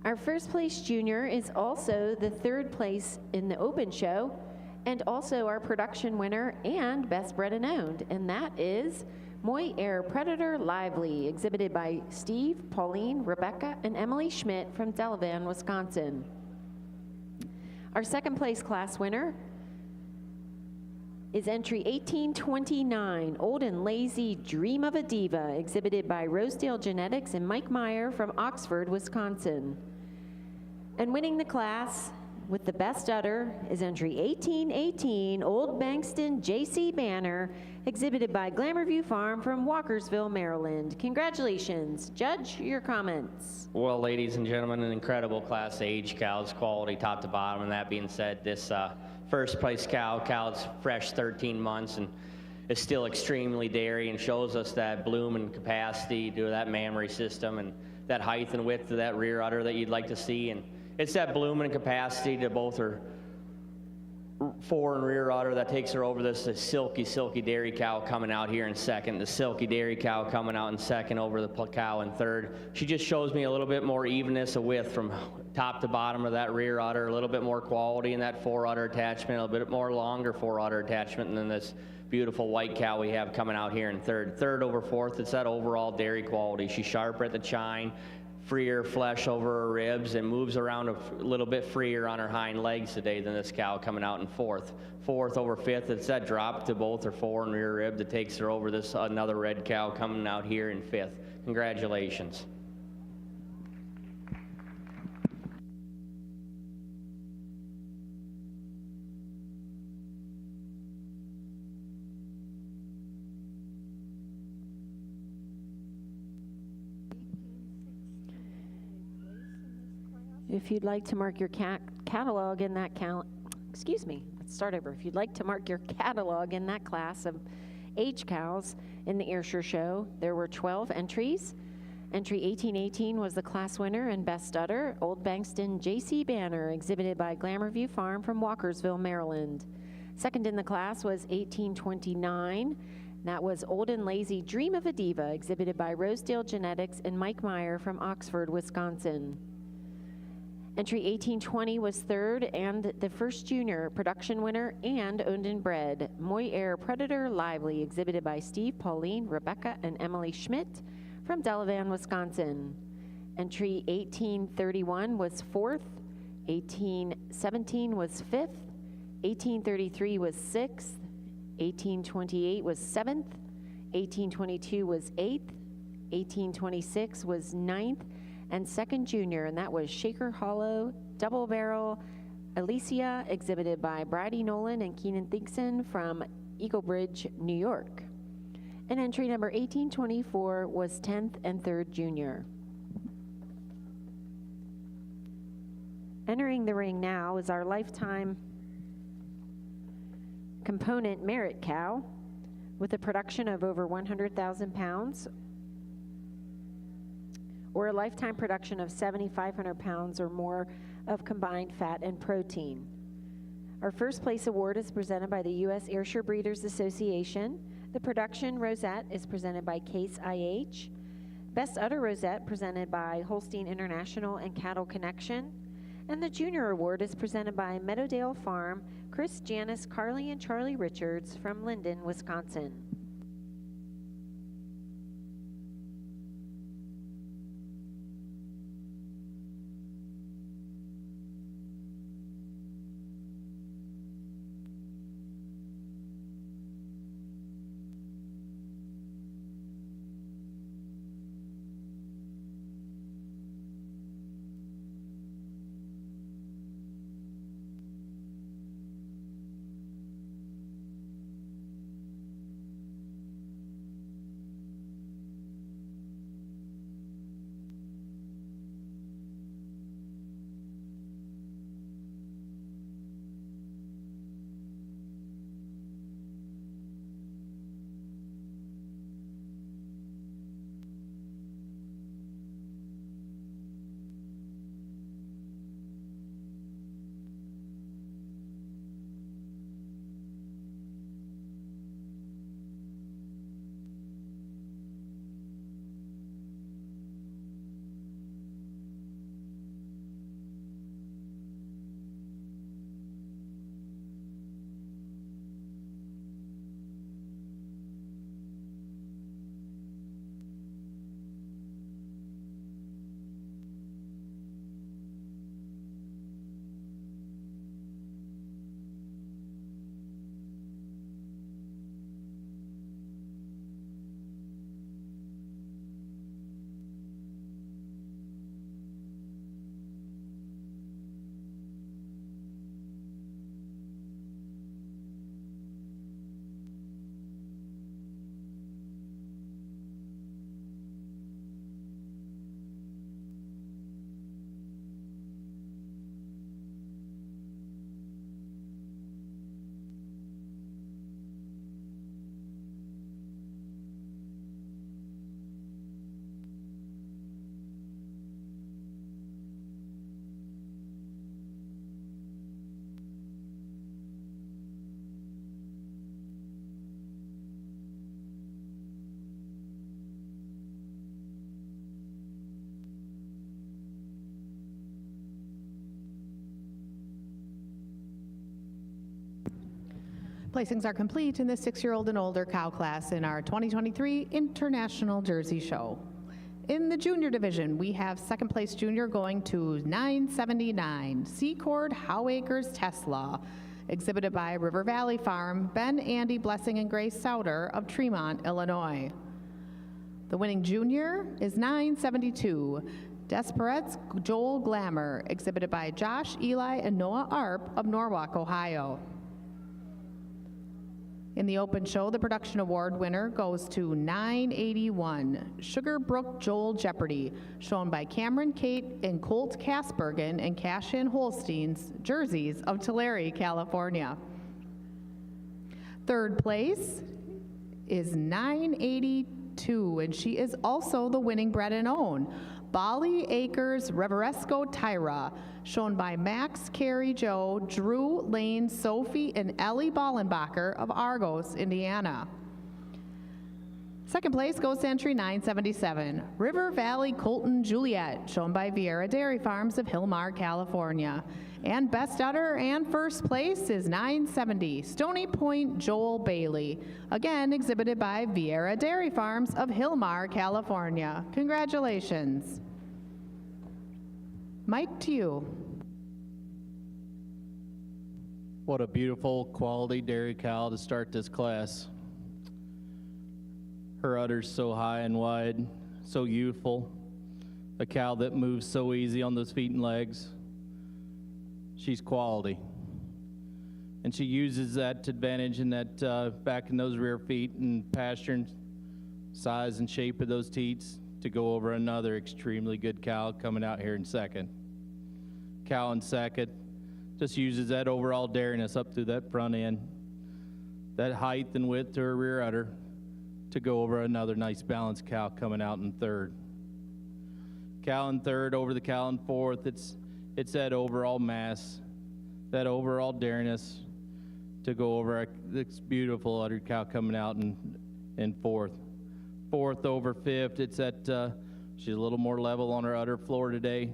Speaker 4: Our first place junior is also the third place in the open show and also our production winner and best bred and owned, and that is Moy Air Predator Lively, exhibited by Steve, Pauline, Rebecca, and Emily Schmidt from Delavan, Wisconsin. Our second place class winner is entry 1829, Old and Lazy Dream of a Diva, exhibited by Rosedale Genetics and Mike Meyer from Oxford, Wisconsin. And winning the class with the best udder is entry 1818, Old Bankston JC Banner, exhibited by Glamour View Farm from Walkersville, Maryland. Congratulations. Judge, your comments.
Speaker 5: Well, ladies and gentlemen, an incredible class age cows, quality top to bottom. And that being said, this first place cow's fresh 13 months and is still extremely dairy and shows us that bloom and capacity to that mammary system and that height and width of that rear udder that you'd like to see. And it's that bloom and capacity to both her fore and rear udder that takes her over this silky, silky dairy cow coming out here in second, the silky dairy cow coming out in second over the cow in third. She just shows me a little bit more evenness of width from top to bottom of that rear udder, a little bit more quality in that fore udder attachment, a bit more longer fore udder attachment than this beautiful white cow we have coming out here in third. Third over fourth, it's that overall dairy quality. She's sharper at the chine, freer flesh over her ribs, and moves around a little bit freer on her hind legs today than this cow coming out in fourth. Fourth over fifth, it's that drop to both her fore and rear rib that takes her over this another red cow coming out here in fifth. Congratulations.
Speaker 4: If you'd like to mark your catalog in that let's start over. If you'd like to mark your catalog in that class of age cows in the Ayrshire show, there were 12 entries. Entry 1818 was the class winner and best udder, Old Bankston JC Banner, exhibited by Glamour View Farm from Walkersville, Maryland. Second in the class was 1829. That was Old and Lazy Dream of a Diva, exhibited by Rosedale Genetics and Mike Meyer from Oxford, Wisconsin. Entry 1820 was third and the first junior production winner and owned and bred, Moy Air Predator Lively, exhibited by Steve, Pauline, Rebecca, and Emily Schmidt from Delavan, Wisconsin. Entry 1831 was fourth, 1817 was fifth, 1833 was sixth, 1828 was seventh, 1822 was eighth, 1826 was ninth, and second junior, and that was Shaker Hollow Double Barrel Alicia, exhibited by Brady Nolan and Keenan Thigson from Eagle Bridge, New York. And entry number 1824 was 10th and third junior. Entering the ring now is our lifetime component merit cow with a production of over 100,000 pounds, or a lifetime production of 7,500 pounds or more of combined fat and protein. Our first place award is presented by the U.S. Ayrshire Breeders Association. The production rosette is presented by Case IH. Best udder rosette presented by Holstein International and Cattle Connection. And the junior award is presented by Meadowdale Farm, Chris, Janice, Carly, and Charlie Richards from Linden, Wisconsin.
Speaker 1: Placings are complete in the 6-year-old and older cow class in our 2023 International Jersey Show. In the junior division, we have second place junior going to 979, Secord Howacres Tesla, exhibited by River Valley Farm, Ben, Andy, Blessing, and Grace Souter of Tremont, Illinois. The winning junior is 972, Desperettes Joel Glamour, exhibited by Josh, Eli, and Noah Arp of Norwalk, Ohio. In the open show, the production award winner goes to 981, Sugarbrook Joel Jeopardy, shown by Cameron Kate and Colt Kasbergen and Cashin Holstein's jerseys of Tulare, California. Third place is 982, and she is also the winning bred and own, Bali Acres Reveresco Tyra, shown by Max, Carrie, Joe, Drew, Lane, Sophie, and Ellie Ballenbacher of Argos, Indiana. Second place goes to entry 977, River Valley Colton Juliet, shown by Vieira Dairy Farms of Hillmar, California. And best udder and first place is 970, Stony Point Joel Bailey, again exhibited by Vieira Dairy Farms of Hillmar, California. Congratulations. Mike, to you.
Speaker 6: What a beautiful quality dairy cow to start this class. Her udder's so high and wide, so youthful. A cow that moves so easy on those feet and legs. She's quality. And she uses that advantage in that back in those rear feet and pasture and size and shape of those teats to go over another extremely good cow coming out here in second. Cow in second just uses that overall dariness up through that front end, that height and width to her rear udder to go over another nice balanced cow coming out in third. Cow in third over the cow in fourth, it's that overall mass, that overall dariness to go over this beautiful uddered cow coming out in fourth. Fourth over fifth, it's that she's a little more level on her udder floor today,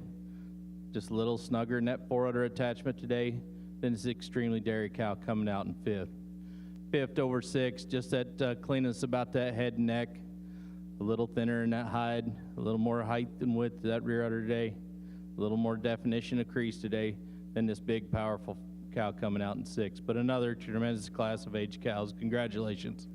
Speaker 6: just a little snugger in that fore udder attachment today than this extremely dairy cow coming out in fifth. Fifth over sixth, just that cleanness about that head and neck, a little thinner in that hide, a little more height and width to that rear udder today, a little more definition of crease today than this big, powerful cow coming out in sixth. But another tremendous class of age cows. Congratulations.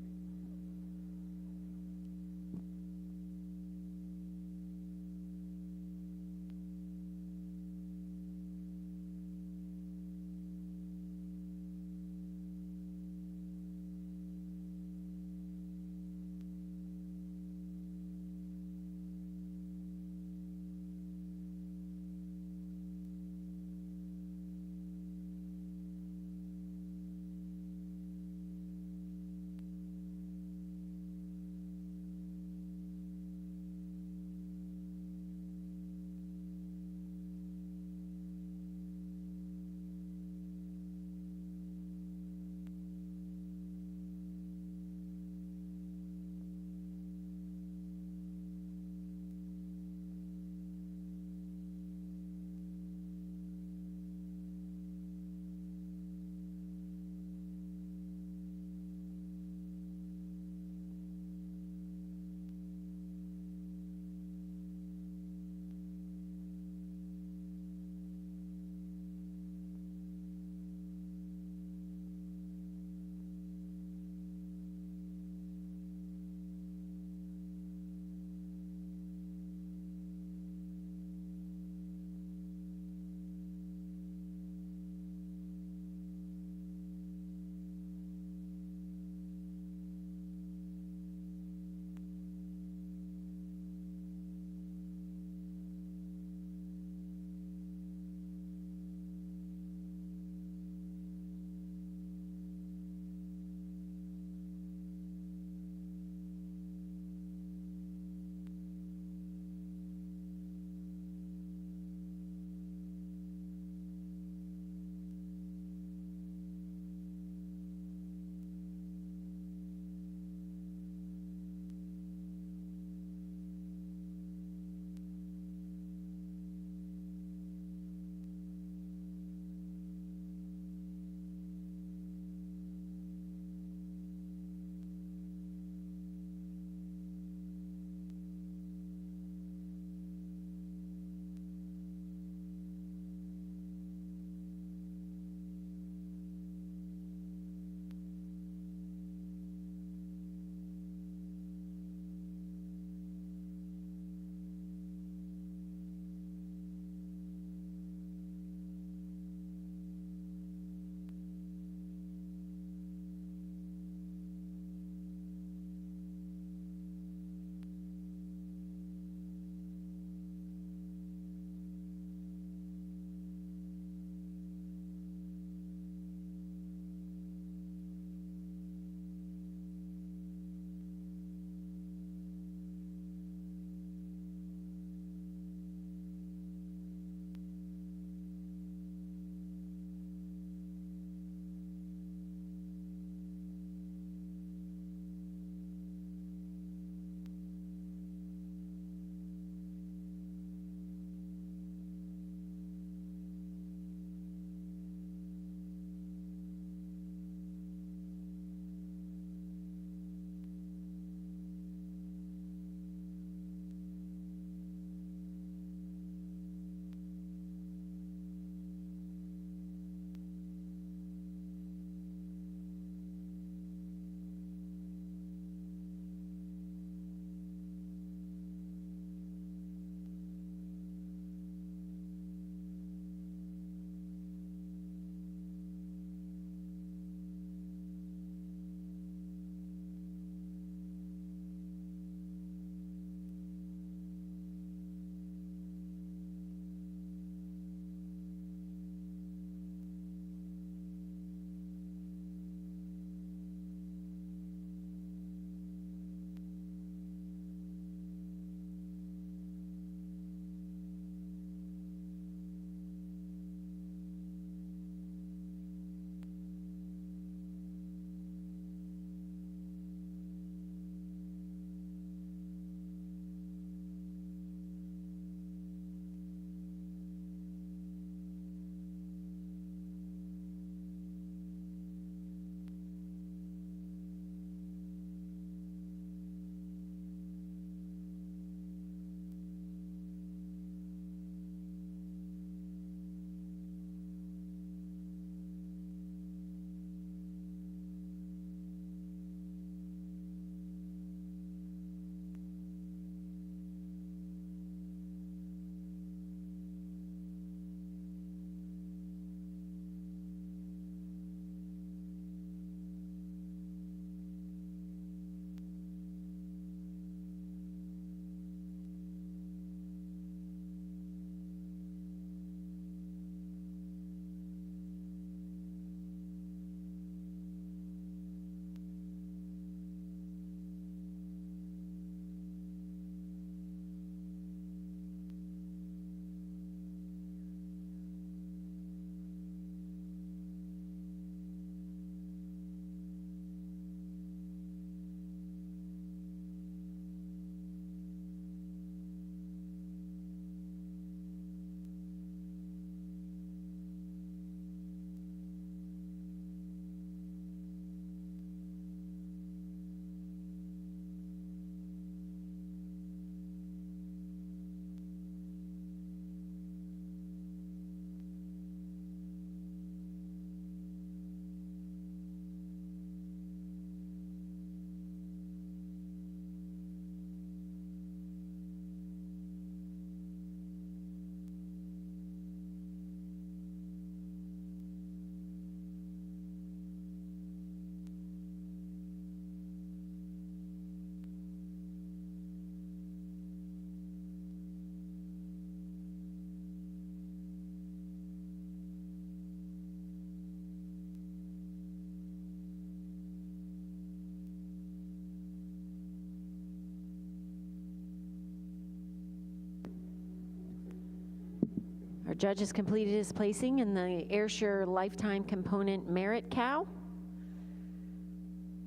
Speaker 4: judge has completed his placing in the Ayrshire Lifetime Component Merit Cow.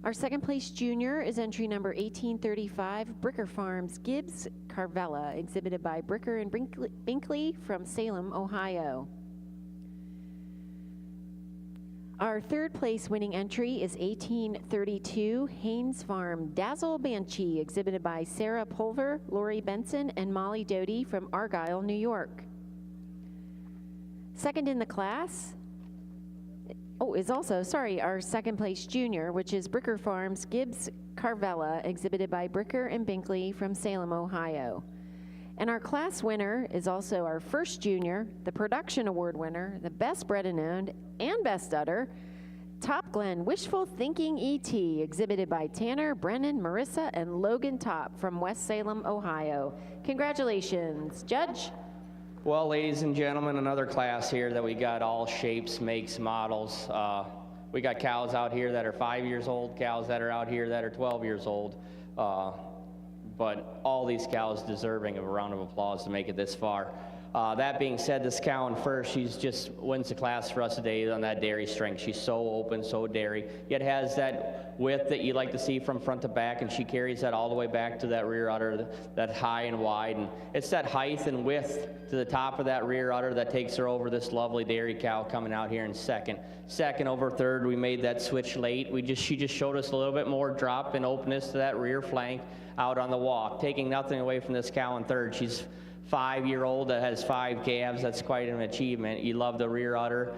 Speaker 4: Our second place junior is entry number 1835, Bricker Farms Gibbs Carvella, exhibited by Bricker and Binkley from Salem, Ohio. Our third place winning entry is 1832, Haynes Farm Dazzle Banshee, exhibited by Sarah Pulver, Lori Benson, and Molly Doty from Argyle, New York. Second in the class is also, our second place junior, which is Bricker Farms Gibbs Carvella, exhibited by Bricker and Binkley from Salem, Ohio. And our class winner is also our first junior, the production award winner, the best bred and owned, and best udder, Top Glen Wishful Thinking ET, exhibited by Tanner, Brennan, Marissa, and Logan Top from West Salem, Ohio. Congratulations, Judge.
Speaker 5: Well, ladies and gentlemen, another class here that we got all shapes, makes, models. We got cows out here that are 5 years old, cows that are out here that are 12 years old. But all these cows deserving of a round of applause to make it this far. That being said, this cow in first, she's just wins the class for us today on that dairy strength. She's so open, so dairy, yet has that width that you like to see from front to back, and she carries that all the way back to that rear udder, that high and wide. And it's that height and width to the top of that rear udder that takes her over this lovely dairy cow coming out here in second. Second over third, we made that switch late. She just showed us a little bit more drop and openness to that rear flank out on the walk, taking nothing away from this cow in third. She's 5-year-old that has 5 calves. That's quite an achievement. You love the rear udder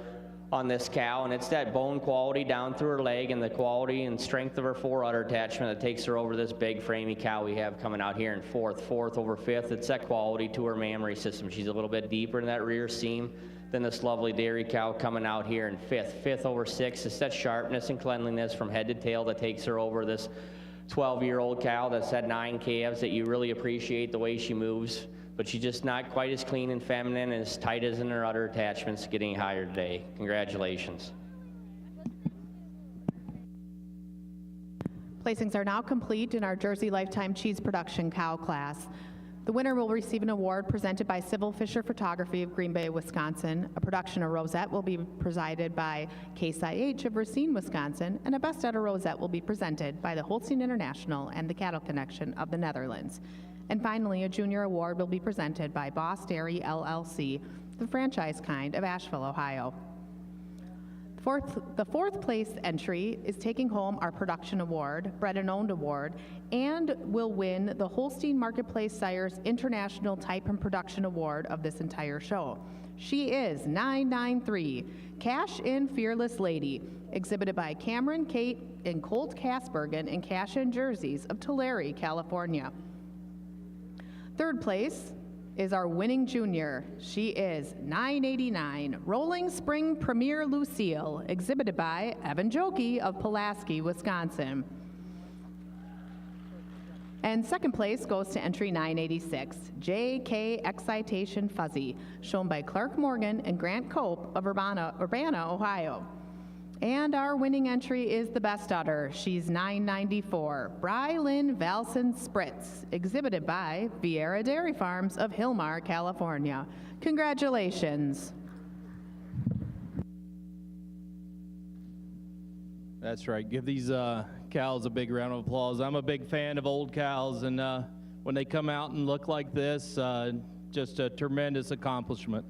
Speaker 5: on this cow, and it's that bone quality down through her leg and the quality and strength of her fore udder attachment that takes her over this big framey cow we have coming out here in fourth over fifth. It's that quality to her mammary system. She's a little bit deeper in that rear seam than this lovely dairy cow coming out here in fifth over sixth. It's that sharpness and cleanliness from head to tail that takes her over this 12-year-old cow that's had 9 calves that you really appreciate the way she moves, but she's just not quite as clean and feminine and as tight as in her udder attachments, getting higher today. Congratulations.
Speaker 1: Placings are now complete in our Jersey Lifetime Cheese Production Cow class. The winner will receive an award presented by Civil Fisher Photography of Green Bay, Wisconsin. A production of rosette will be presided by Case IH of Racine, Wisconsin, and a best udder rosette will be presented by the Holstein International and the Cattle Connection of the Netherlands. And finally, a junior award will be presented by Boss Dairy LLC, the franchise kind of Asheville, Ohio. The fourth place entry is taking home our production award, Bred and Owned Award, and will win the Holstein Marketplace Sires International Type and Production Award of this entire show. She is 993, Cash In Fearless Lady, exhibited by Cameron, Kate, and Colt Kasbergen and Cash In Jerseys of Tulare, California. Third place is our winning junior. She is 989, Rolling Spring Premier Lucille, exhibited by Evan Jokey of Pulaski, Wisconsin. And second place goes to entry 986, JK Excitation Fuzzy, shown by Clark Morgan and Grant Cope of Urbana, Ohio. And our winning entry is the best udder. She's 994, Brylin Valson Spritz, exhibited by Vieira Dairy Farms of Hilmar, California. Congratulations.
Speaker 6: That's right. Give these cows a big round of applause. I'm a big fan of old cows, and when they come out and look like this, just a tremendous accomplishment.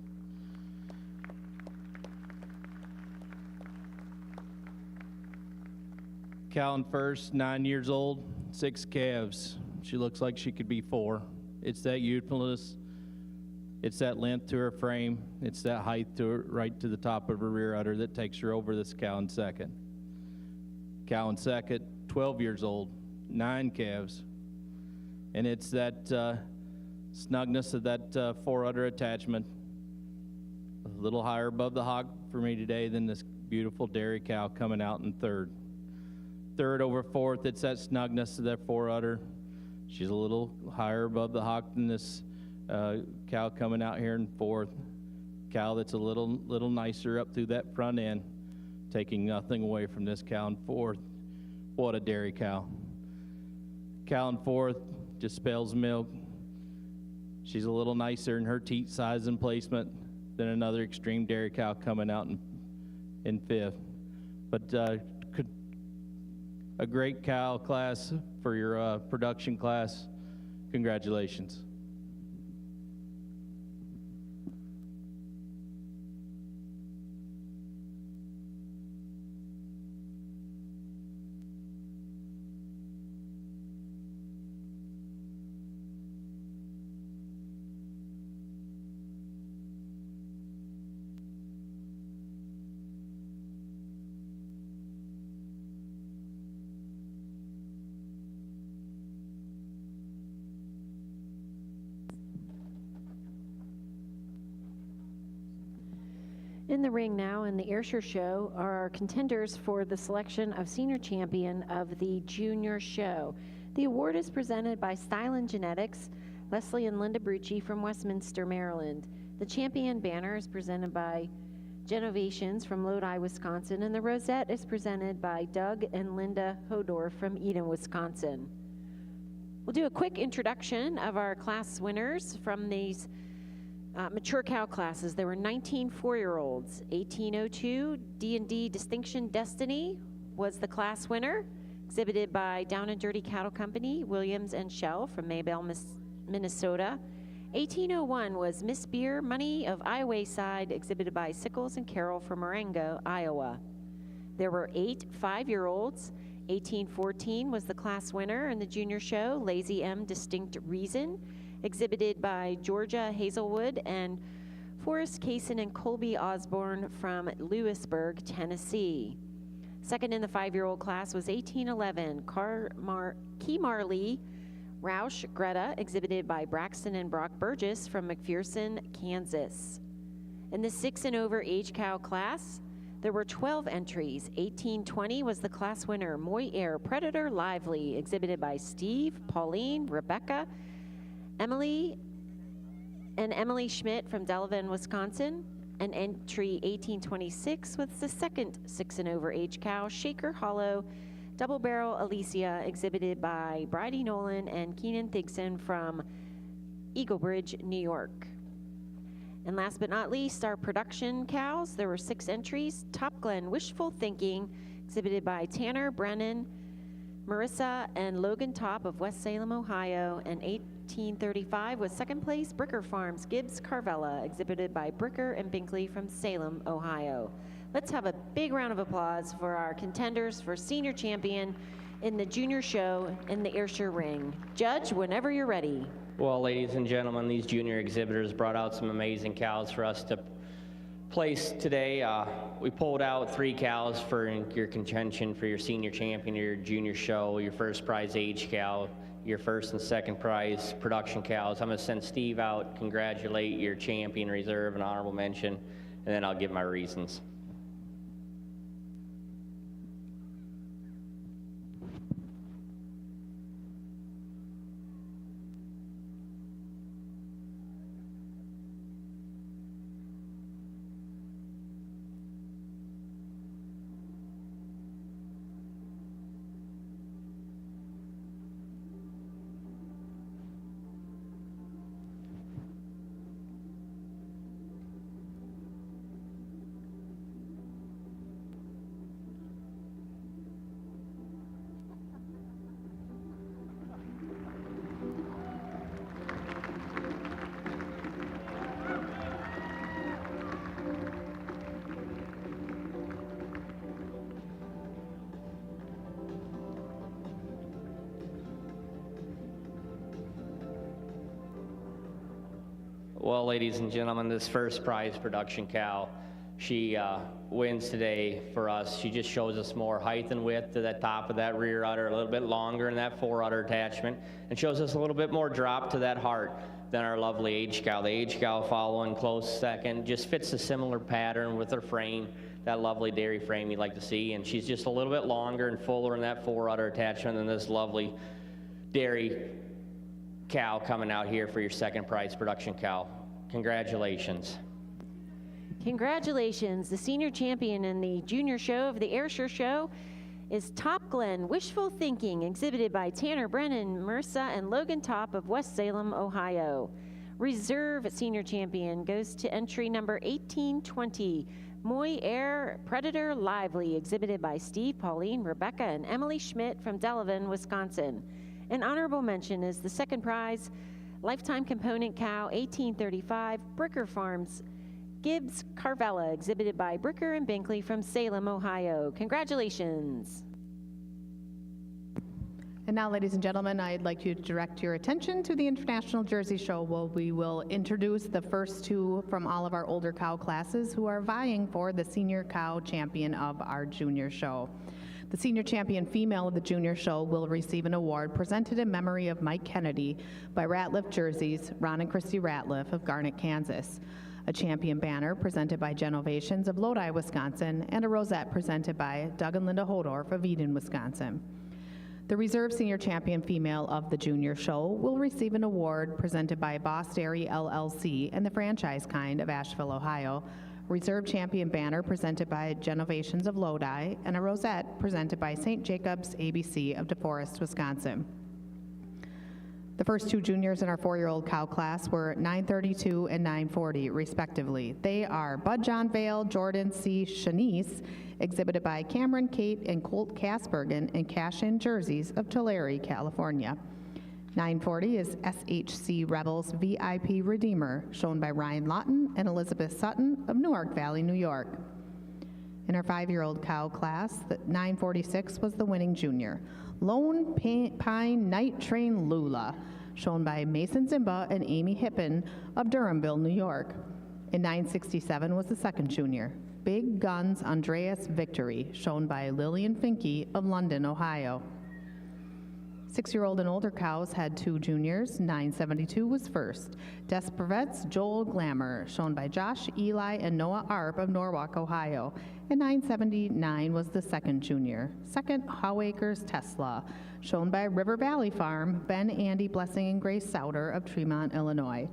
Speaker 6: Cow in first, 9 years old, 6 calves. She looks like she could be 4. It's that youthfulness. It's that length to her frame. It's that height to her, right to the top of her rear udder that takes her over this cow in second. Cow in second, 12 years old, 9 calves. And it's that snugness of that fore udder attachment, a little higher above the hock for me today than this beautiful dairy cow coming out in third. Third over fourth, it's that snugness of that fore udder. She's a little higher above the hock than this cow coming out here in fourth. Cow that's a little nicer up through that front end, taking nothing away from this cow in fourth. What a dairy cow. Cow in fourth just spells milk. She's a little nicer in her teat size and placement. then another extreme dairy cow coming out in fifth. But a great cow class for your production class. Congratulations.
Speaker 4: In the ring now in the Ayrshire show are our contenders for the selection of senior champion of the junior show. The award is presented by Stylen Genetics, Leslie and Linda Brucci from Westminster, Maryland. The champion banner is presented by Genovations from Lodi, Wisconsin, and the rosette is presented by Doug and Linda Hodor from Eden, Wisconsin. We'll do a quick introduction of our class winners from these mature cow classes. There were 19 4-year-olds. 1802 D&D Distinction Destiny was the class winner, exhibited by Down and Dirty Cattle Company, Williams and Shell from Maybell, Minnesota. 1801 was Miss Beer Money of Iowa Side, exhibited by Sickles and Carroll from Marengo, Iowa. There were 8 5-year-olds. 1814 was the class winner in the junior show, Lazy M Distinct Reason, exhibited by Georgia Hazelwood and Forrest Kaysen and Colby Osborne from Lewisburg, Tennessee. Second in the 5-year-old class was 1811, Key Marley Roush Greta, exhibited by Braxton and Brock Burgess from McPherson, Kansas. In the 6 and over age cow class, there were 12 entries. 1820 was the class winner, Moy Air Predator Lively, exhibited by Steve, Pauline, Rebecca, Emily Schmidt from Delavan, Wisconsin. And entry 1826 was the second 6 and over age cow, Shaker Hollow Double Barrel Alicia, exhibited by Bridie Nolan and Keenan Thigson from Eagle Bridge, New York. And last but not least, our production cows. There were 6 entries. Top Glen Wishful Thinking, exhibited by Tanner Brennan, Marissa and Logan Top of West Salem, Ohio. And 1835 was second place, Bricker Farms Gibbs Carvella, exhibited by Bricker and Binkley from Salem, Ohio. Let's have a big round of applause for our contenders for senior champion in the junior show in the Ayrshire ring. Judge, whenever you're ready.
Speaker 5: Well, ladies and gentlemen, these junior exhibitors brought out some amazing cows for us to place today. We pulled out 3 cows for your contention for your senior champion, your junior show, your first prize age cow, your first and second prize production cows. I'm going to send Steve out, congratulate your champion, reserve, and honorable mention, and then I'll give my reasons. Well, ladies and gentlemen, this first prize production cow, she wins today for us. She just shows us more height and width to that top of that rear udder, a little bit longer in that fore udder attachment, and shows us a little bit more drop to that heart than our lovely age cow. The age cow following close second, just fits a similar pattern with her frame, that lovely dairy frame you'd like to see, and she's just a little bit longer and fuller in that fore udder attachment than this lovely dairy cow coming out here for your second prize production cow. Congratulations.
Speaker 4: Congratulations. The senior champion in the junior show of the Ayrshire show is Top Glen Wishful Thinking, exhibited by Tanner Brennan, Marissa, and Logan Top of West Salem, Ohio. Reserve Senior Champion goes to entry number 1820, Moy Air Predator Lively, exhibited by Steve, Pauline, Rebecca, and Emily Schmidt from Delavan, Wisconsin. An honorable mention is the second prize, Lifetime Component Cow 1835, Bricker Farms Gibbs Carvella, exhibited by Bricker and Binkley from Salem, Ohio. Congratulations.
Speaker 1: And now, ladies and gentlemen, I'd like to direct your attention to the International Jersey Show, where we will introduce the first two from all of our older cow classes who are vying for the Senior Cow Champion of our Junior Show. The Senior Champion female of the Junior Show will receive an award presented in memory of Mike Kennedy by Ratliff Jerseys, Ron and Christy Ratliff of Garnett, Kansas. A champion banner presented by Genovations of Lodi, Wisconsin, and a rosette presented by Doug and Linda Hodorf of Eden, Wisconsin. The Reserve Senior Champion female of the Junior Show will receive an award presented by Boss Dairy LLC and the Franchise Kind of Asheville, Ohio. Reserve Champion banner presented by Genovations of Lodi, and a rosette presented by St. Jacobs ABC of DeForest, Wisconsin. The first two juniors in our 4-year-old cow class were 932 and 940, respectively. They are Bud John Vale, Jordan C. Shanice, exhibited by Cameron, Kate, and Colt Kasbergen in Cash-In Jerseys of Tulare, California. 940 is SHC Rebels VIP Redeemer, shown by Ryan Lawton and Elizabeth Sutton of Newark Valley, New York. In our 5-year-old cow class, the 946 was the winning junior. Lone Pine Night Train Lula, shown by Mason Zimba and Amy Hippen of Durhamville, New York. In 967 was the second junior. Big Guns Andreas Victory, shown by Lillian Finke of London, Ohio. 6-year-old and older cows had two juniors. 972 was first. Despervet's Joel Glamour, shown by Josh, Eli, and Noah Arp of Norwalk, Ohio. And 979 was the second junior. Second, Howacres Tesla, shown by River Valley Farm, Ben, Andy, Blessing, and Grace Souter of Tremont, Illinois.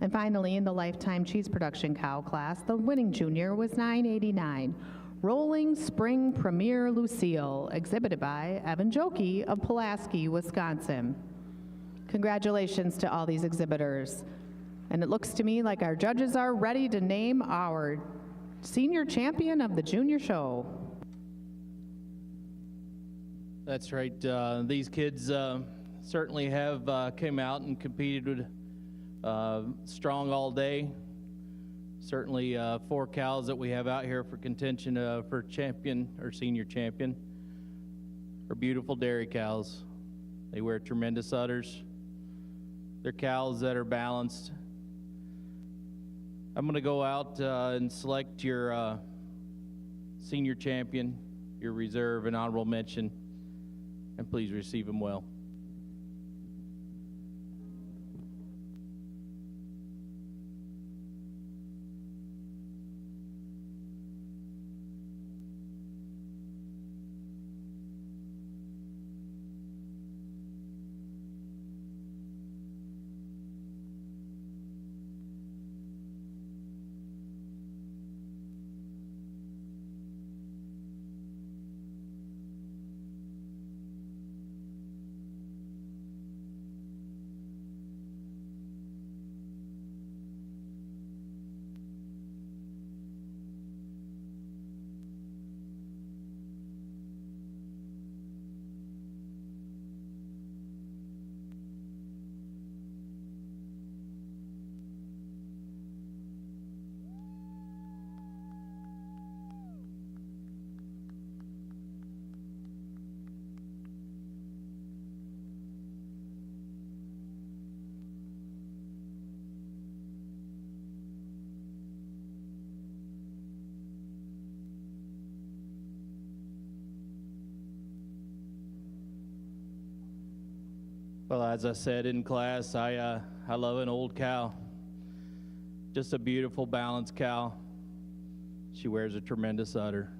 Speaker 1: And finally, in the Lifetime Cheese Production cow class, the winning junior was 989. Rolling Spring Premier Lucille, exhibited by Evan Jokey of Pulaski, Wisconsin. Congratulations to all these exhibitors. And it looks to me like our judges are ready to name our Senior Champion of the Junior Show.
Speaker 6: That's right. These kids certainly have came out and competed strong all day. Certainly 4 cows that we have out here for contention for champion or senior champion are beautiful dairy cows. They wear tremendous udders. They're cows that are balanced. I'm going to go out and select your senior champion, your reserve, and honorable mention, and please receive them well. Well, as I said in class, I love an old cow. Just a beautiful, balanced cow. She wears a tremendous udder.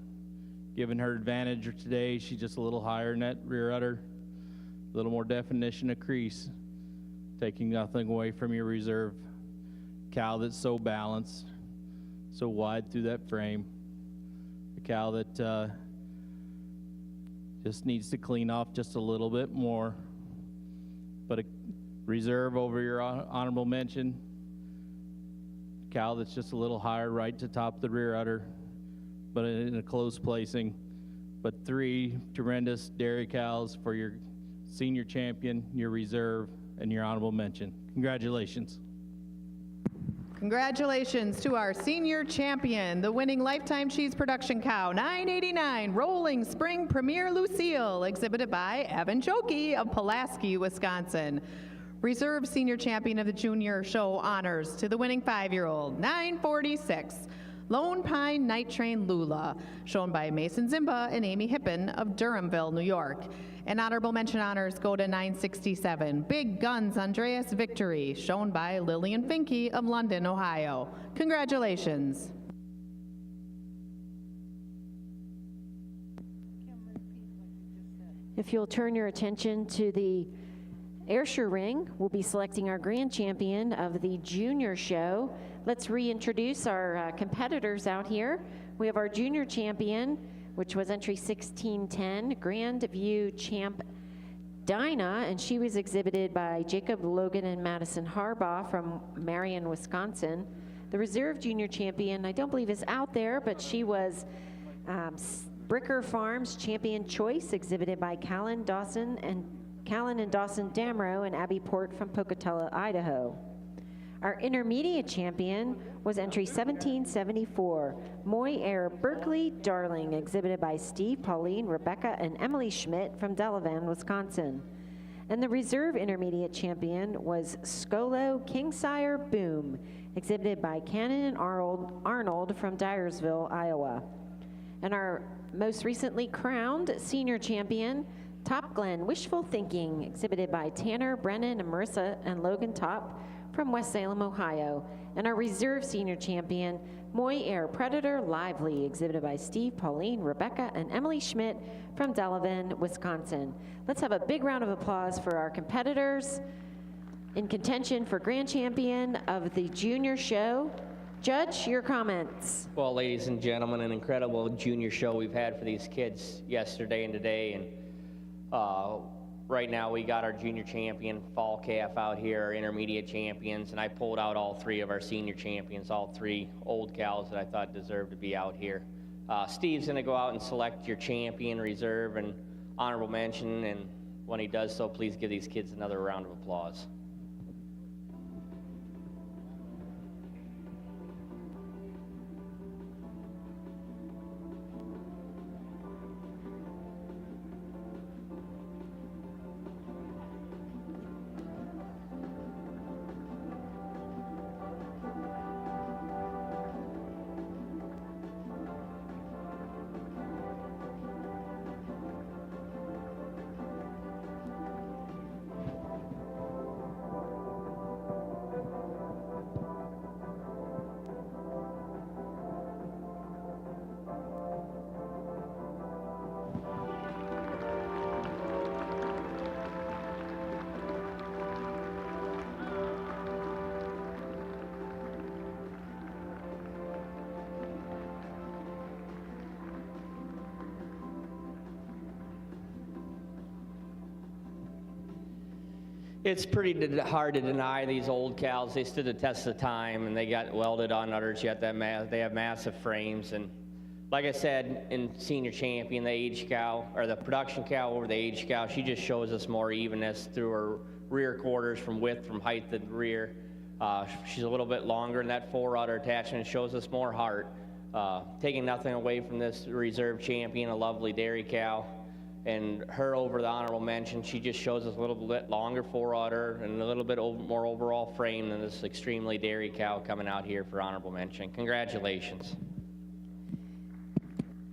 Speaker 6: Given her advantage today, she's just a little higher in that rear udder, a little more definition of crease, taking nothing away from your reserve. Cow that's so balanced, so wide through that frame. A cow that just needs to clean off just a little bit more. But a reserve over your honorable mention, cow that's just a little higher right to top the rear udder, but in a close placing. But 3 tremendous dairy cows for your senior champion, your reserve, and your honorable mention. Congratulations.
Speaker 1: Congratulations to our senior champion, the winning Lifetime Cheese Production cow, 989 Rolling Spring Premier Lucille, exhibited by Evan Chokey of Pulaski, Wisconsin. Reserve senior champion of the junior show honors to the winning 5-year-old, 946 Lone Pine Night Train Lula, shown by Mason Zimba and Amy Hippen of Durhamville, New York. And honorable mention honors go to 967 Big Guns Andreas Victory, shown by Lillian Finke of London, Ohio. Congratulations.
Speaker 4: If you'll turn your attention to the Ayrshire ring, we'll be selecting our grand champion of the junior show. Let's reintroduce our competitors out here. We have our junior champion, which was entry 1610, Grand View Champ Dinah, and she was exhibited by Jacob Logan and Madison Harbaugh from Marion, Wisconsin. The reserve junior champion, I don't believe is out there, but she was Bricker Farms Champion Choice, exhibited by Callan and Dawson Damrow and Abby Port from Pocatello, Idaho. Our intermediate champion was entry 1774, Moy Air Berkeley Darling, exhibited by Steve, Pauline, Rebecca, and Emily Schmidt from Delavan, Wisconsin. And the reserve intermediate champion was Skolo Kingsire Boom, exhibited by Cannon and Arnold from Dyersville, Iowa. And our most recently crowned senior champion, Top Glen Wishful Thinking, exhibited by Tanner, Brennan, and Marissa and Logan Top from West Salem, Ohio. And our reserve senior champion, Moy Air Predator Lively, exhibited by Steve, Pauline, Rebecca, and Emily Schmidt from Delavan, Wisconsin. Let's have a big round of applause for our competitors in contention for grand champion of the junior show. Judge, your comments.
Speaker 5: Well, ladies and gentlemen, an incredible junior show we've had for these kids yesterday and today. And right now we got our junior champion fall calf out here, our intermediate champions, and I pulled out all 3 of our senior champions, all 3 old cows that I thought deserved to be out here. Steve's gonna go out and select your champion, reserve, and honorable mention, and when he does so, please give these kids another round of applause. It's pretty hard to deny these old cows. They stood the test of time, and they got welded on udders, yet they have massive frames. And like I said, in senior champion, the age cow, or the production cow over the age cow, she just shows us more evenness through her rear quarters from width, from height to rear. She's a little bit longer, and that 4 udder attachment shows us more heart. Taking nothing away from this reserve champion, a lovely dairy cow. And her over the honorable mention, she just shows us a little bit longer 4 udder and a little bit more overall frame than this extremely dairy cow coming out here for honorable mention. Congratulations.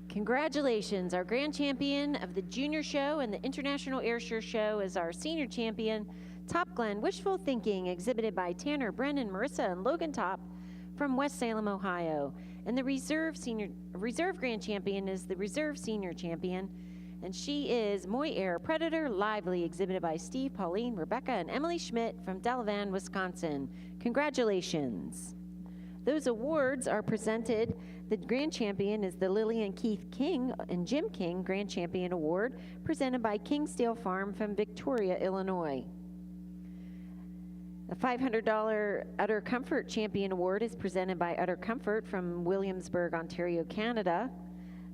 Speaker 4: Congratulations. Our grand champion of the junior show and the International Ayrshire show is our senior champion, Top Glen Wishful Thinking, exhibited by Tanner, Brennan, Marissa, and Logan Top from West Salem, Ohio. And the reserve grand champion is the reserve senior champion, and she is Moy Air Predator Lively, exhibited by Steve, Pauline, Rebecca, and Emily Schmidt from Delavan, Wisconsin. Congratulations. Those awards are presented. The grand champion is the Lillian Keith King and Jim King Grand Champion Award, presented by Kingsdale Farm from Victoria, Illinois. The $500 Udder Comfort Champion Award is presented by Udder Comfort from Williamsburg, Ontario, Canada.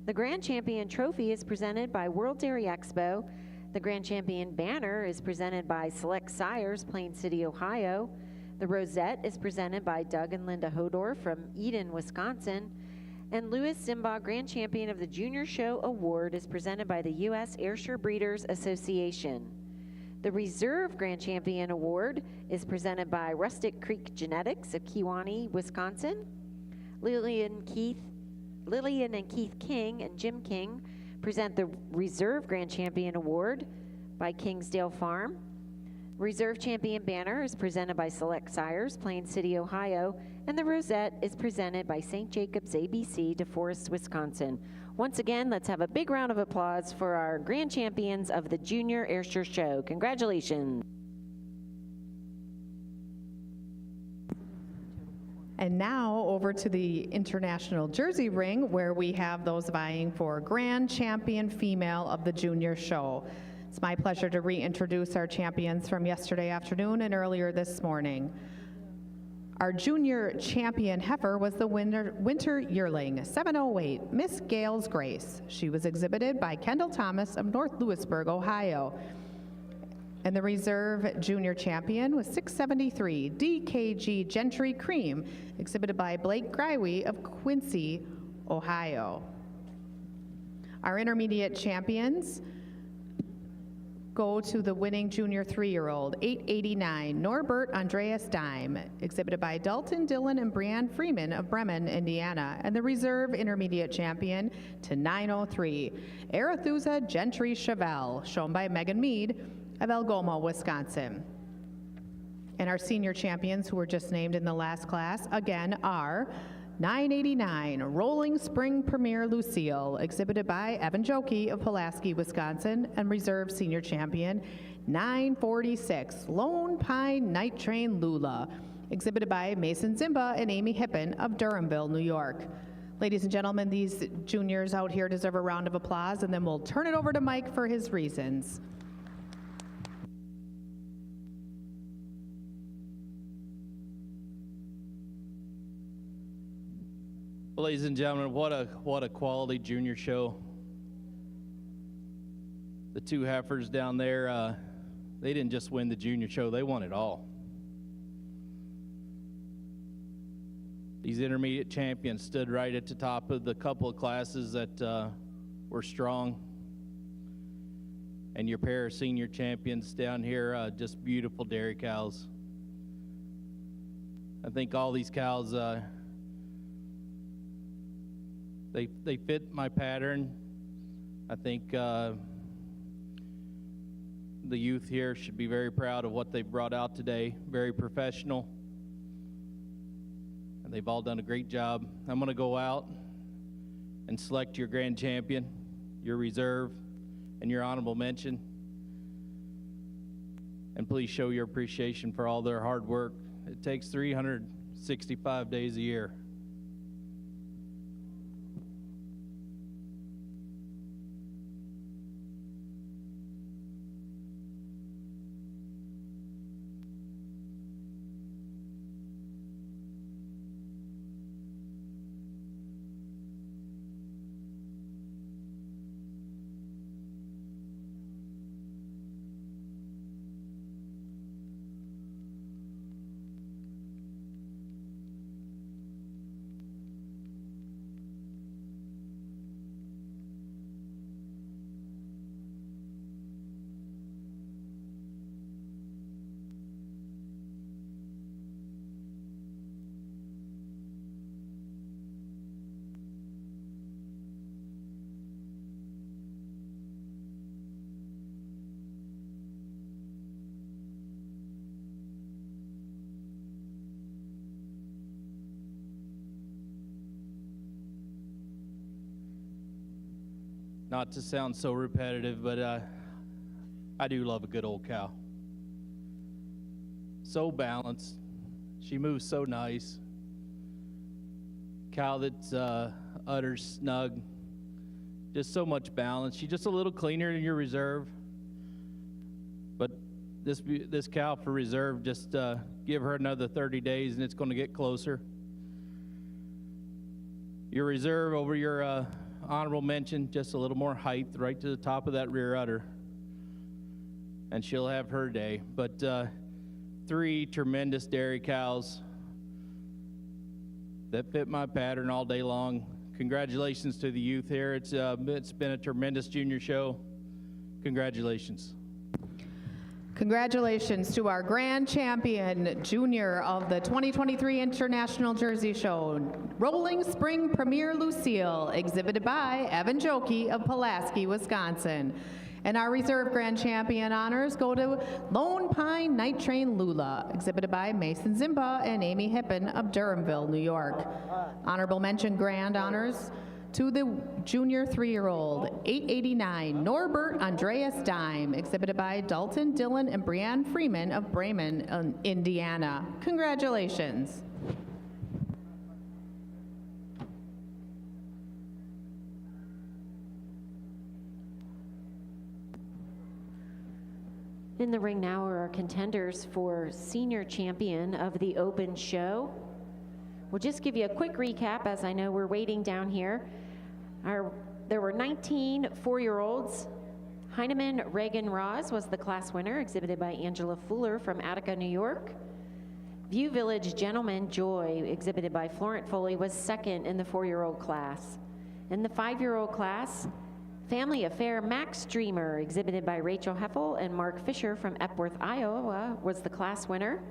Speaker 4: The Grand Champion Trophy is presented by World Dairy Expo. The Grand Champion Banner is presented by Select Sires, Plain City, Ohio. The Rosette is presented by Doug and Linda Hodor from Eden, Wisconsin. And Louis Zimbaugh Grand Champion of the Junior Show Award is presented by the U.S. Ayrshire Breeders Association. The Reserve Grand Champion Award is presented by Rustic Creek Genetics of Kewaunee, Wisconsin. Lillian and Keith King and Jim King present the Reserve Grand Champion Award by Kingsdale Farm. Reserve Champion Banner is presented by Select Sires, Plain City, Ohio, and the Rosette is presented by St. Jacobs ABC, DeForest, Wisconsin. Once again, let's have a big round of applause for our Grand Champions of the Junior Ayrshire Show. Congratulations.
Speaker 1: And now over to the International Jersey Ring, where we have those vying for Grand Champion Female of the Junior Show. It's my pleasure to reintroduce our champions from yesterday afternoon and earlier this morning. Our junior champion heifer was the winter yearling, 708, Miss Gales Grace. She was exhibited by Kendall Thomas of North Lewisburg, Ohio. And the reserve junior champion was 673, DKG Gentry Cream, exhibited by Blake Greiwe of Quincy, Ohio. Our intermediate champions go to the winning junior 3-year-old, 889, Norbert Andreas Dime, exhibited by Dalton Dillon and Brianne Freeman of Bremen, Indiana, and the reserve intermediate champion to 903, Arethusa Gentry Chevelle, shown by Megan Mead of Algoma, Wisconsin. And our senior champions, who were just named in the last class, again are 989, Rolling Spring Premier Lucille, exhibited by Evan Jokey of Pulaski, Wisconsin, and reserve senior champion 946, Lone Pine Night Train Lula, exhibited by Mason Zimba and Amy Hippen of Durhamville, New York. Ladies and gentlemen, these juniors out here deserve a round of applause, and then we'll turn it over to Mike for his reasons.
Speaker 6: Ladies and gentlemen, what a quality junior show. The two heifers down there, they didn't just win the junior show, they won it all. These intermediate champions stood right at the top of the couple of classes that were strong. And your pair of senior champions down here, just beautiful dairy cows. I think all these cows, They fit my pattern. I think the youth here should be very proud of what they've brought out today. Very professional. And they've all done a great job. I'm going to go out and select your grand champion, your reserve, and your honorable mention. And please show your appreciation for all their hard work. It takes 365 days a year. Not to sound so repetitive, but I do love a good old cow. So balanced. She moves so nice. Cow that's udder snug. Just so much balance. She's just a little cleaner than your reserve. But this cow for reserve, just give her another 30 days and it's going to get closer. Your reserve over your honorable mention, just a little more height right to the top of that rear udder. And she'll have her day. But 3 tremendous dairy cows that fit my pattern all day long. Congratulations to the youth here. It's been a tremendous junior show. Congratulations.
Speaker 1: Congratulations to our grand champion junior of the 2023 International Jersey Show, Rolling Spring Premier Lucille, exhibited by Evan Jokey of Pulaski, Wisconsin. And our reserve grand champion honors go to Lone Pine Night Train Lula, exhibited by Mason Zimba and Amy Hippen of Durhamville, New York. Honorable mention grand honors to the junior 3-year-old, 889, Norbert Andreas Dime, exhibited by Dalton Dillon and Brianne Freeman of Bremen, Indiana. Congratulations.
Speaker 4: In the ring now are our contenders for senior champion of the Open Show. We'll just give you a quick recap, as I know we're waiting down here. There were 19 4-year-olds. Heinemann Reagan Roz was the class winner, exhibited by Angela Fuller from Attica, New York. View Village Gentleman Joy, exhibited by Florent Foley, was second in the 4-year-old class. In the 5-year-old class, Family Affair Max Dreamer, exhibited by Rachel Heffel and Mark Fisher from Epworth, Iowa, was the class winner.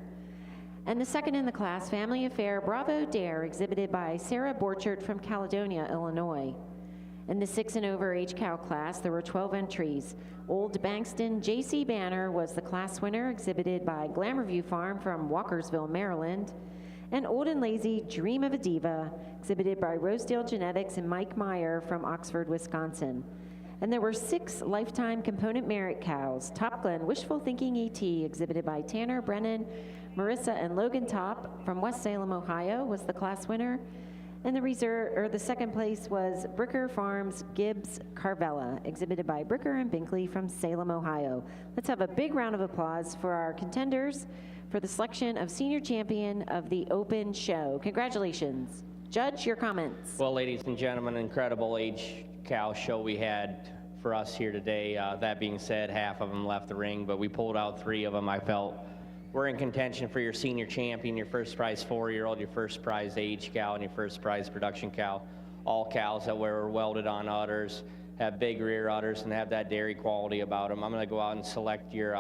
Speaker 4: And the second in the class, Family Affair Bravo Dare, exhibited by Sarah Borchert from Caledonia, Illinois. In the 6 and over age cow class, there were 12 entries. Old Bankston J.C. Banner was the class winner, exhibited by Glamourview Farm from Walkersville, Maryland. And Old and Lazy Dream of a Diva, exhibited by Rosedale Genetics and Mike Meyer from Oxford, Wisconsin. And there were 6 lifetime component merit cows. Top Glen Wishful Thinking E.T., exhibited by Tanner Brennan, Marissa and Logan Top from West Salem, Ohio, was the class winner. And the second place was Bricker Farms Gibbs Carvella, exhibited by Bricker and Binkley from Salem, Ohio. Let's have a big round of applause for our contenders for the selection of senior champion of the Open Show. Congratulations. Judge, your comments.
Speaker 5: Well, ladies and gentlemen, incredible age cow show we had for us here today. That being said, half of them left the ring, but we pulled out 3 of them. I felt we're in contention for your senior champion, your first prize 4-year-old, your first prize age cow, and your first prize production cow. All cows that were welded on udders, have big rear udders, and have that dairy quality about them. I'm going to go out and select your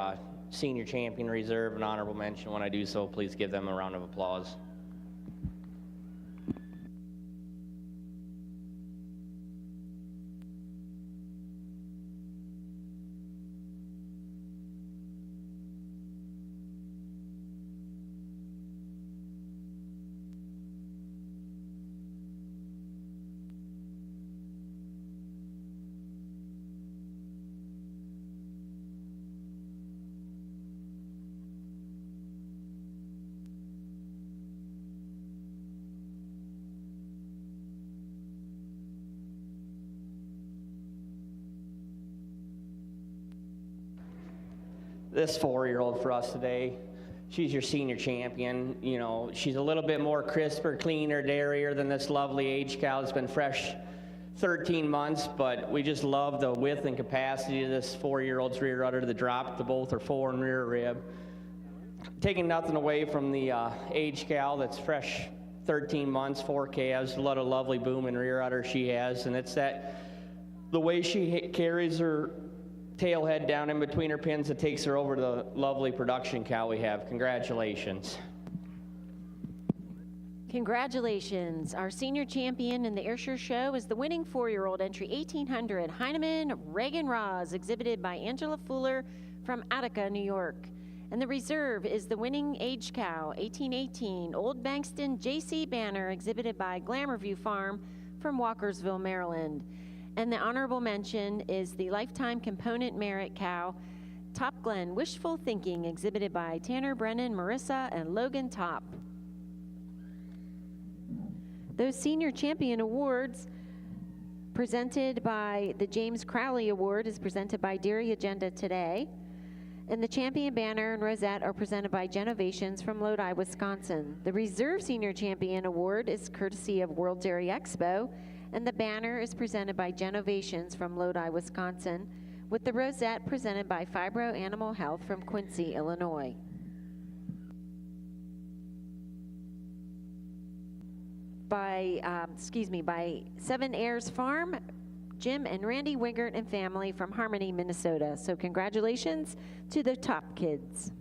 Speaker 5: senior champion reserve and honorable mention. When I do so, please give them a round of applause. This 4-year-old for us today, she's your senior champion. You know, she's a little bit more crisper, cleaner, dairier than this lovely age cow that's been fresh 13 months, but we just love the width and capacity of this 4-year-old's rear udder, the drop to both her fore and rear rib. Taking nothing away from the age cow that's fresh 13 months, 4 calves, a lot of lovely boom and rear udder she has, and it's the way she carries her tail head down in between her pins that takes her over to the lovely production cow we have. Congratulations.
Speaker 4: Congratulations. Our senior champion in the Ayrshire Show is the winning 4-year-old entry 1800 Heinemann Reagan Roz, exhibited by Angela Fuller from Attica, New York. And the reserve is the winning age cow 1818 Old Bankston J.C. Banner, exhibited by Glamourview Farm from Walkersville, Maryland. And the honorable mention is the lifetime component merit cow Top Glen Wishful Thinking, exhibited by Tanner Brennan, Marissa, and Logan Top. Those senior champion awards presented by the James Crowley Award is presented by Dairy Agenda today. And the champion banner and rosette are presented by Genovations from Lodi, Wisconsin. The Reserve Senior Champion Award is courtesy of World Dairy Expo, and the banner is presented by Genovations from Lodi, Wisconsin, with the rosette presented by Fibro Animal Health from Quincy, Illinois. By Seven Heirs Farm, Jim and Randy Wingert and family from Harmony, Minnesota. So congratulations to the top kids.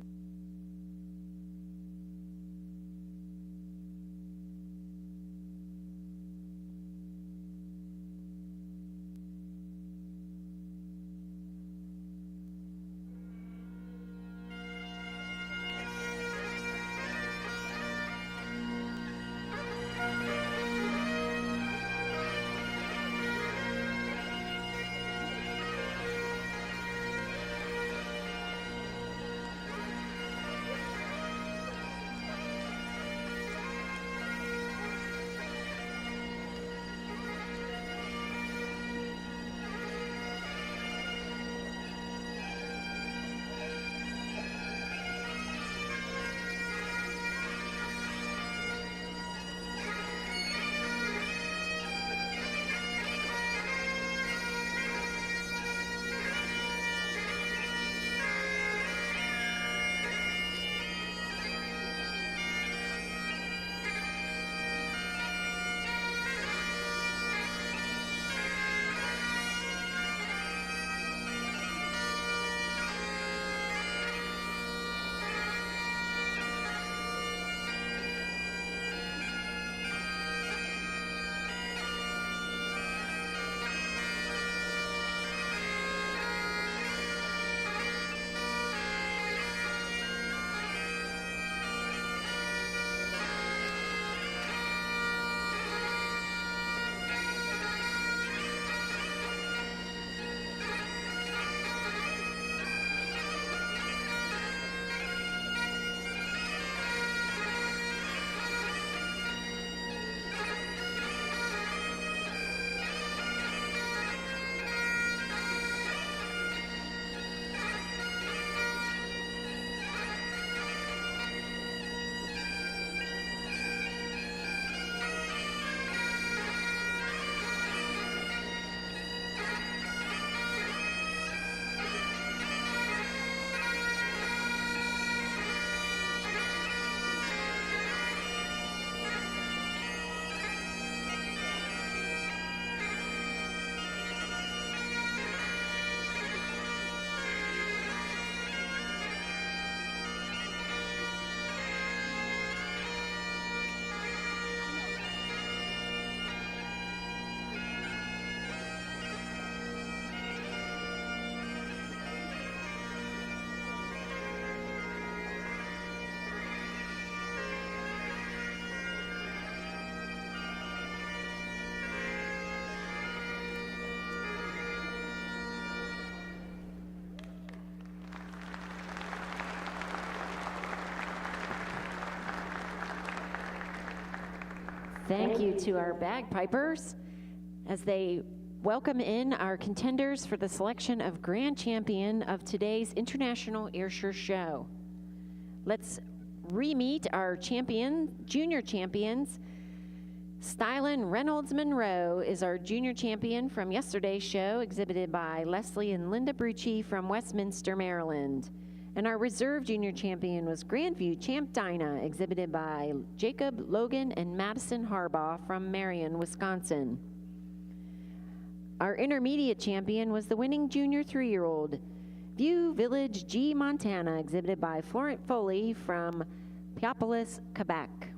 Speaker 4: Thank you to our bagpipers as they welcome in our contenders for the selection of Grand Champion of today's International Ayrshire Show. Let's re-meet our junior champions. Stylen Reynolds Monroe is our junior champion from yesterday's show, exhibited by Leslie and Linda Brucci from Westminster, Maryland. And our reserve junior champion was Grandview Champ Dinah, exhibited by Jacob Logan and Madison Harbaugh from Marion, Wisconsin. Our intermediate champion was the winning junior 3-year-old, View Village G Montana, exhibited by Florent Foley from Piopolis, Quebec.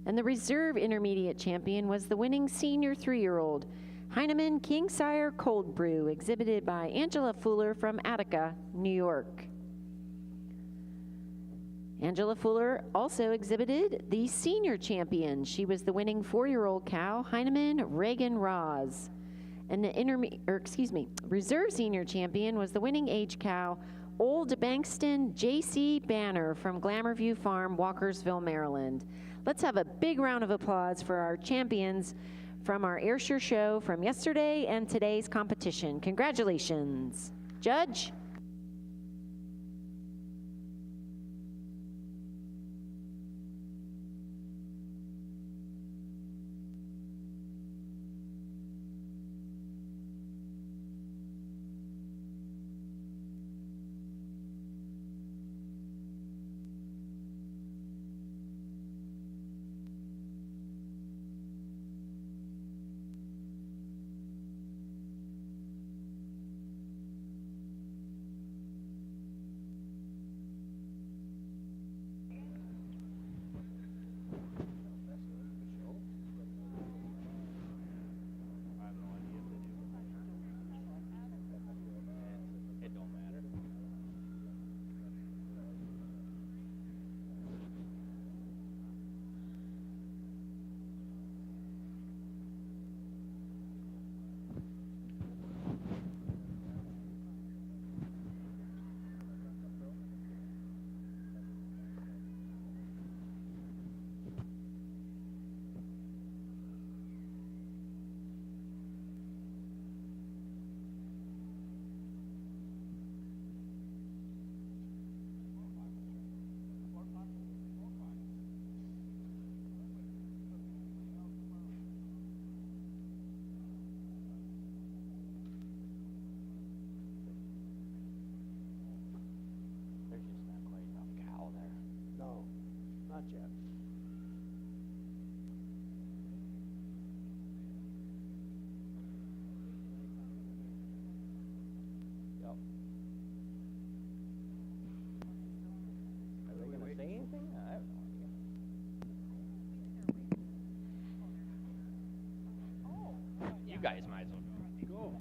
Speaker 4: And the reserve intermediate champion was the winning senior 3-year-old, Heinemann Kingsire Cold Brew, exhibited by Angela Fuller from Attica, New York. Angela Fuller also exhibited the senior champion. She was the winning 4-year-old cow, Heinemann Reagan Roz. And the reserve senior champion was the winning age cow, Old Bankston J.C. Banner from Glamourview Farm, Walkersville, Maryland. Let's have a big round of applause for our champions from our Ayrshire show from yesterday and today's competition. Congratulations. Judge?
Speaker 8: yet. Yep. Are they going to say anything? I have no idea. You guys might as well go.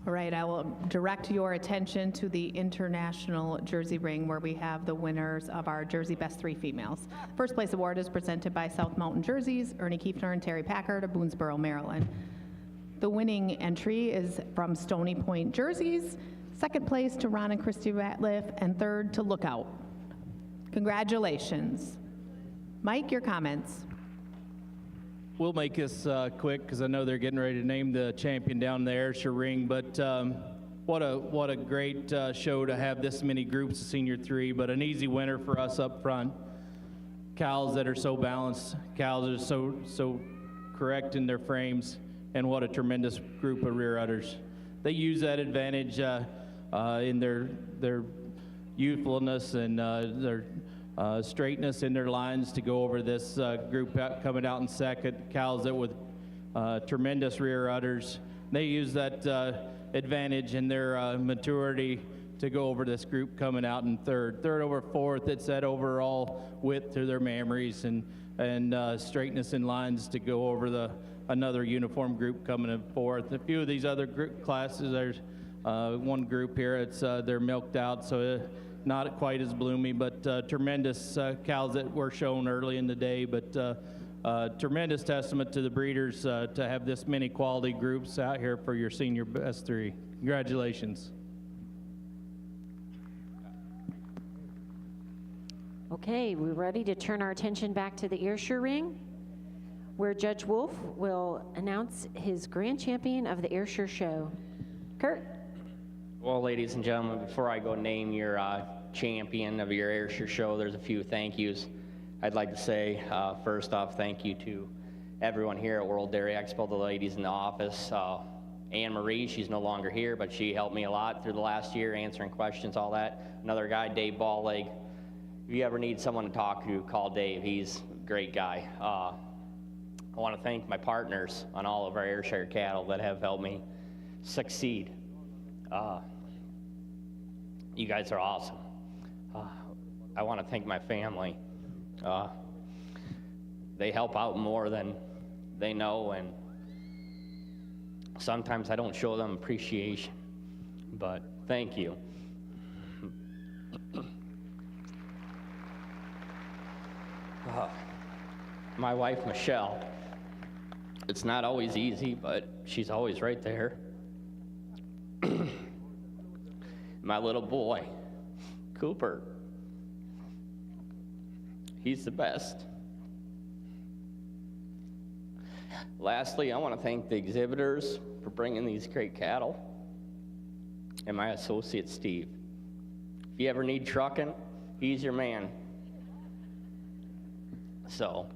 Speaker 1: All right, I will direct your attention to the International Jersey Ring, where we have the winners of our Jersey Best 3 Females. First place award is presented by South Mountain Jerseys, Ernie Kiefner and Terry Packard of Boonesboro, Maryland. The winning entry is from Stony Point Jerseys, second place to Ron and Christy Ratliff, and third to Lookout. Congratulations. Mike, your comments.
Speaker 6: We'll make this quick because I know they're getting ready to name the champion down the Ayrshire ring, but what a great show to have this many groups of senior 3, but an easy winner for us up front. Cows that are so balanced, cows that are so correct in their frames, and what a tremendous group of rear udders. They use that advantage in their youthfulness and their straightness in their lines to go over this group coming out in second. Cows that with tremendous rear udders. They use that advantage in their maturity to go over this group coming out in third. Third over fourth, it's that overall width to their memories and straightness in lines to go over another uniform group coming in fourth. A few of these other group classes, there's one group here, it's they're milked out, so not quite as bloomy, but tremendous cows that were shown early in the day, but tremendous testament to the breeders to have this many quality groups out here for your senior best 3. Congratulations.
Speaker 4: Okay, we're ready to turn our attention back to the Ayrshire ring, where Judge Wolf will announce his grand champion of the Ayrshire show. Kurt.
Speaker 5: Well, ladies and gentlemen, before I go name your champion of your Ayrshire show, there's a few thank yous. I'd like to say, first off, thank you to everyone here at World Dairy Expo, the ladies in the office. Anne Marie, she's no longer here, but she helped me a lot through the last year, answering questions, all that. Another guy, Dave Ballleg. If you ever need someone to talk to, call Dave. He's a great guy. I want to thank my partners on all of our Ayrshire cattle that have helped me succeed. You guys are awesome. I want to thank my family. They help out more than they know, and sometimes I don't show them appreciation, but thank you. My wife, Michelle, it's not always easy, but she's always right there. My little boy, Cooper, he's the best. Lastly, I want to thank the exhibitors for bringing these great cattle, and my associate, Steve. If you ever need trucking, he's your man. So,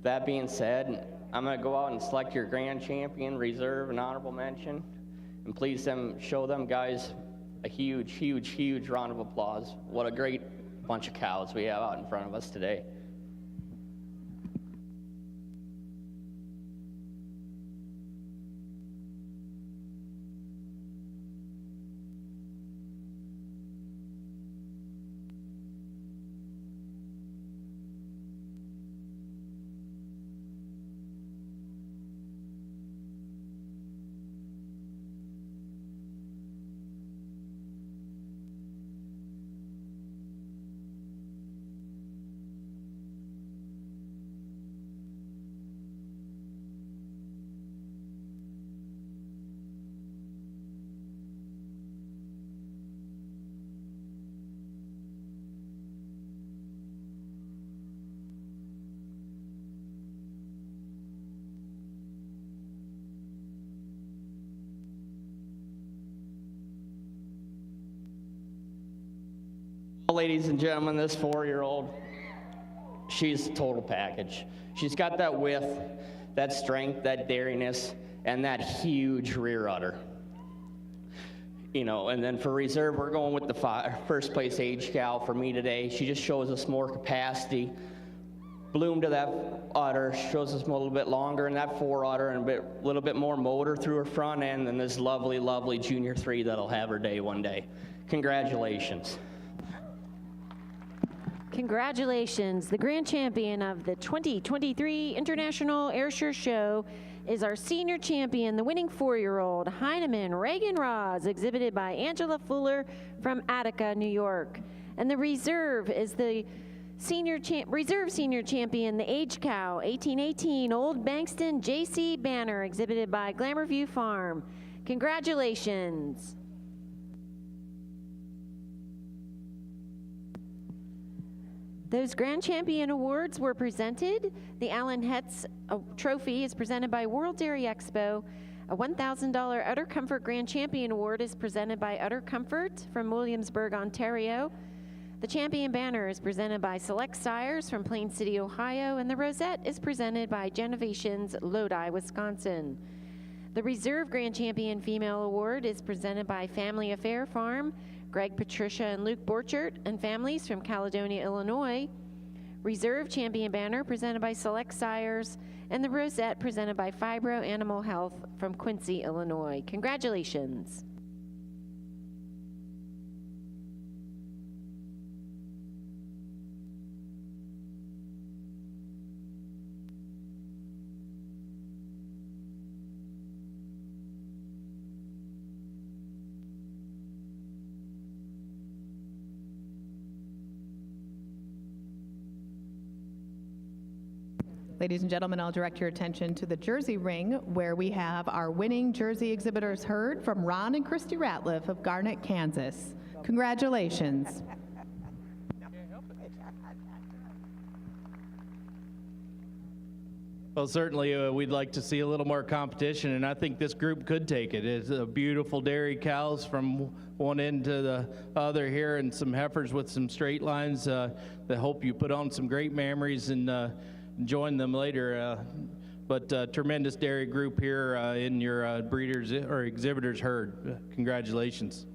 Speaker 5: that being said, I'm going to go out and select your grand champion, reserve, and honorable mention. And please show them guys a huge, huge, huge round of applause. What a great bunch of cows we have out in front of us today. Ladies and gentlemen, this 4-year-old, she's a total package. She's got that width, that strength, that dariness, and that huge rear udder. you know, and then for reserve, we're going with the first place age cow for me today. She just shows us more capacity. Bloom to that udder shows us a little bit longer in that fore udder and a little bit more motor through her front end than this lovely, lovely junior 3 that'll have her day one day. Congratulations.
Speaker 4: Congratulations. The grand champion of the 2023 International Ayrshire Show is our senior champion, the winning 4-year-old Heinemann Reagan Roz, exhibited by Angela Fuller from Attica, New York. And the reserve is the reserve senior champion, the age cow, 1818 Old Bankston J.C. Banner, exhibited by Glamour View Farm. Congratulations. Those Grand Champion Awards were presented. The Allen Hetz Trophy is presented by World Dairy Expo. A $1,000 Udder Comfort Grand Champion Award is presented by Udder Comfort from Williamsburg, Ontario. The Champion Banner is presented by Select Sires from Plain City, Ohio, and the Rosette is presented by Genovations, Lodi, Wisconsin. The Reserve Grand Champion Female Award is presented by Family Affair Farm, Greg, Patricia, and Luke Borchert and families from Caledonia, Illinois. Reserve Champion Banner presented by Select Sires, and the Rosette presented by Fibro Animal Health from Quincy, Illinois. Congratulations.
Speaker 1: Ladies and gentlemen, I'll direct your attention to the Jersey Ring, where we have our winning Jersey exhibitors herd from Ron and Christy Ratliff of Garnett, Kansas. Congratulations.
Speaker 6: Well, certainly we'd like to see a little more competition, and I think this group could take it. It's beautiful dairy cows from one end to the other here, and some heifers with some straight lines that hope you put on some great memories and join them later. But tremendous dairy group here in your breeders or exhibitors herd. Congratulations.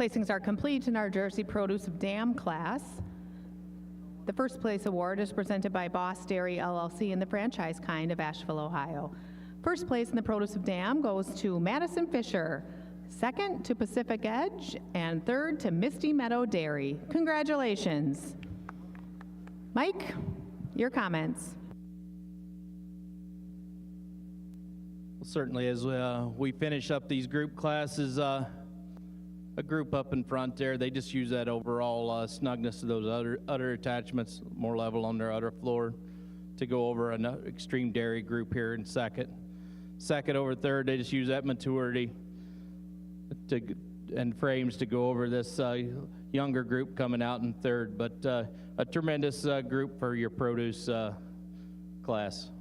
Speaker 1: Placings are complete in our Jersey Produce Dam class. The first place award is presented by Boss Dairy LLC in the franchise kind of Asheville, Ohio. First place in the Produce of Dam goes to Madison Fisher, second to Pacific Edge, and third to Misty Meadow Dairy. Congratulations. Mike, your comments.
Speaker 6: Well, certainly, as we finish up these group classes, a group up in front there, they just use that overall snugness of those udder attachments, more level on their udder floor, to go over an extreme dairy group here in second. Second over third, they just use that maturity and frames to go over this younger group coming out in third. But a tremendous group for your produce class.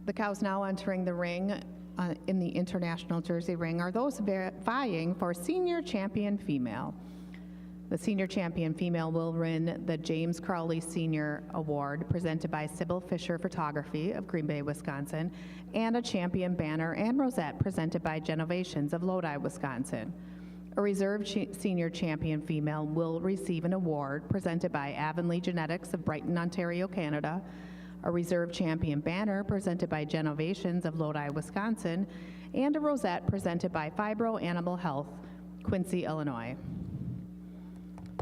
Speaker 1: The cows now entering the ring in the International Jersey Ring are those vying for Senior Champion Female. The Senior Champion Female will win the James Crowley Senior Award presented by Sybil Fisher Photography of Green Bay, Wisconsin, and a Champion Banner and Rosette presented by Genovations of Lodi, Wisconsin. A Reserve Senior Champion Female will receive an award presented by Avonlea Genetics of Brighton, Ontario, Canada, a Reserve Champion Banner presented by Genovations of Lodi, Wisconsin, and a Rosette presented by Fibro Animal Health, Quincy, Illinois.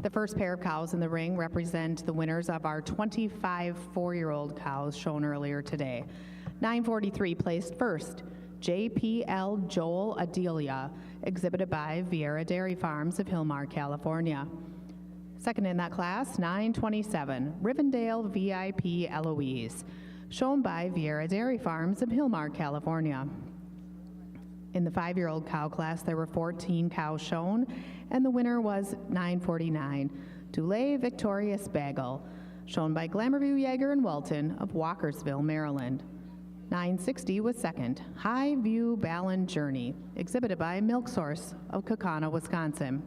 Speaker 1: The first pair of cows in the ring represent the winners of our 25 4-year-old cows shown earlier today. 943 placed first, JPL Joel Adelia, exhibited by Vieira Dairy Farms of Hillmar, California. Second in that class, 927, Rivendell VIP Eloise, shown by Vieira Dairy Farms of Hillmar, California. In the 5-year-old cow class, there were 14 cows shown, and the winner was 949, Dulé Victorious Bagel, shown by Glamourview Yeager and Welton of Walkersville, Maryland. 960 was second, High View Ballon Journey, exhibited by Milk Source of Kaukauna, Wisconsin.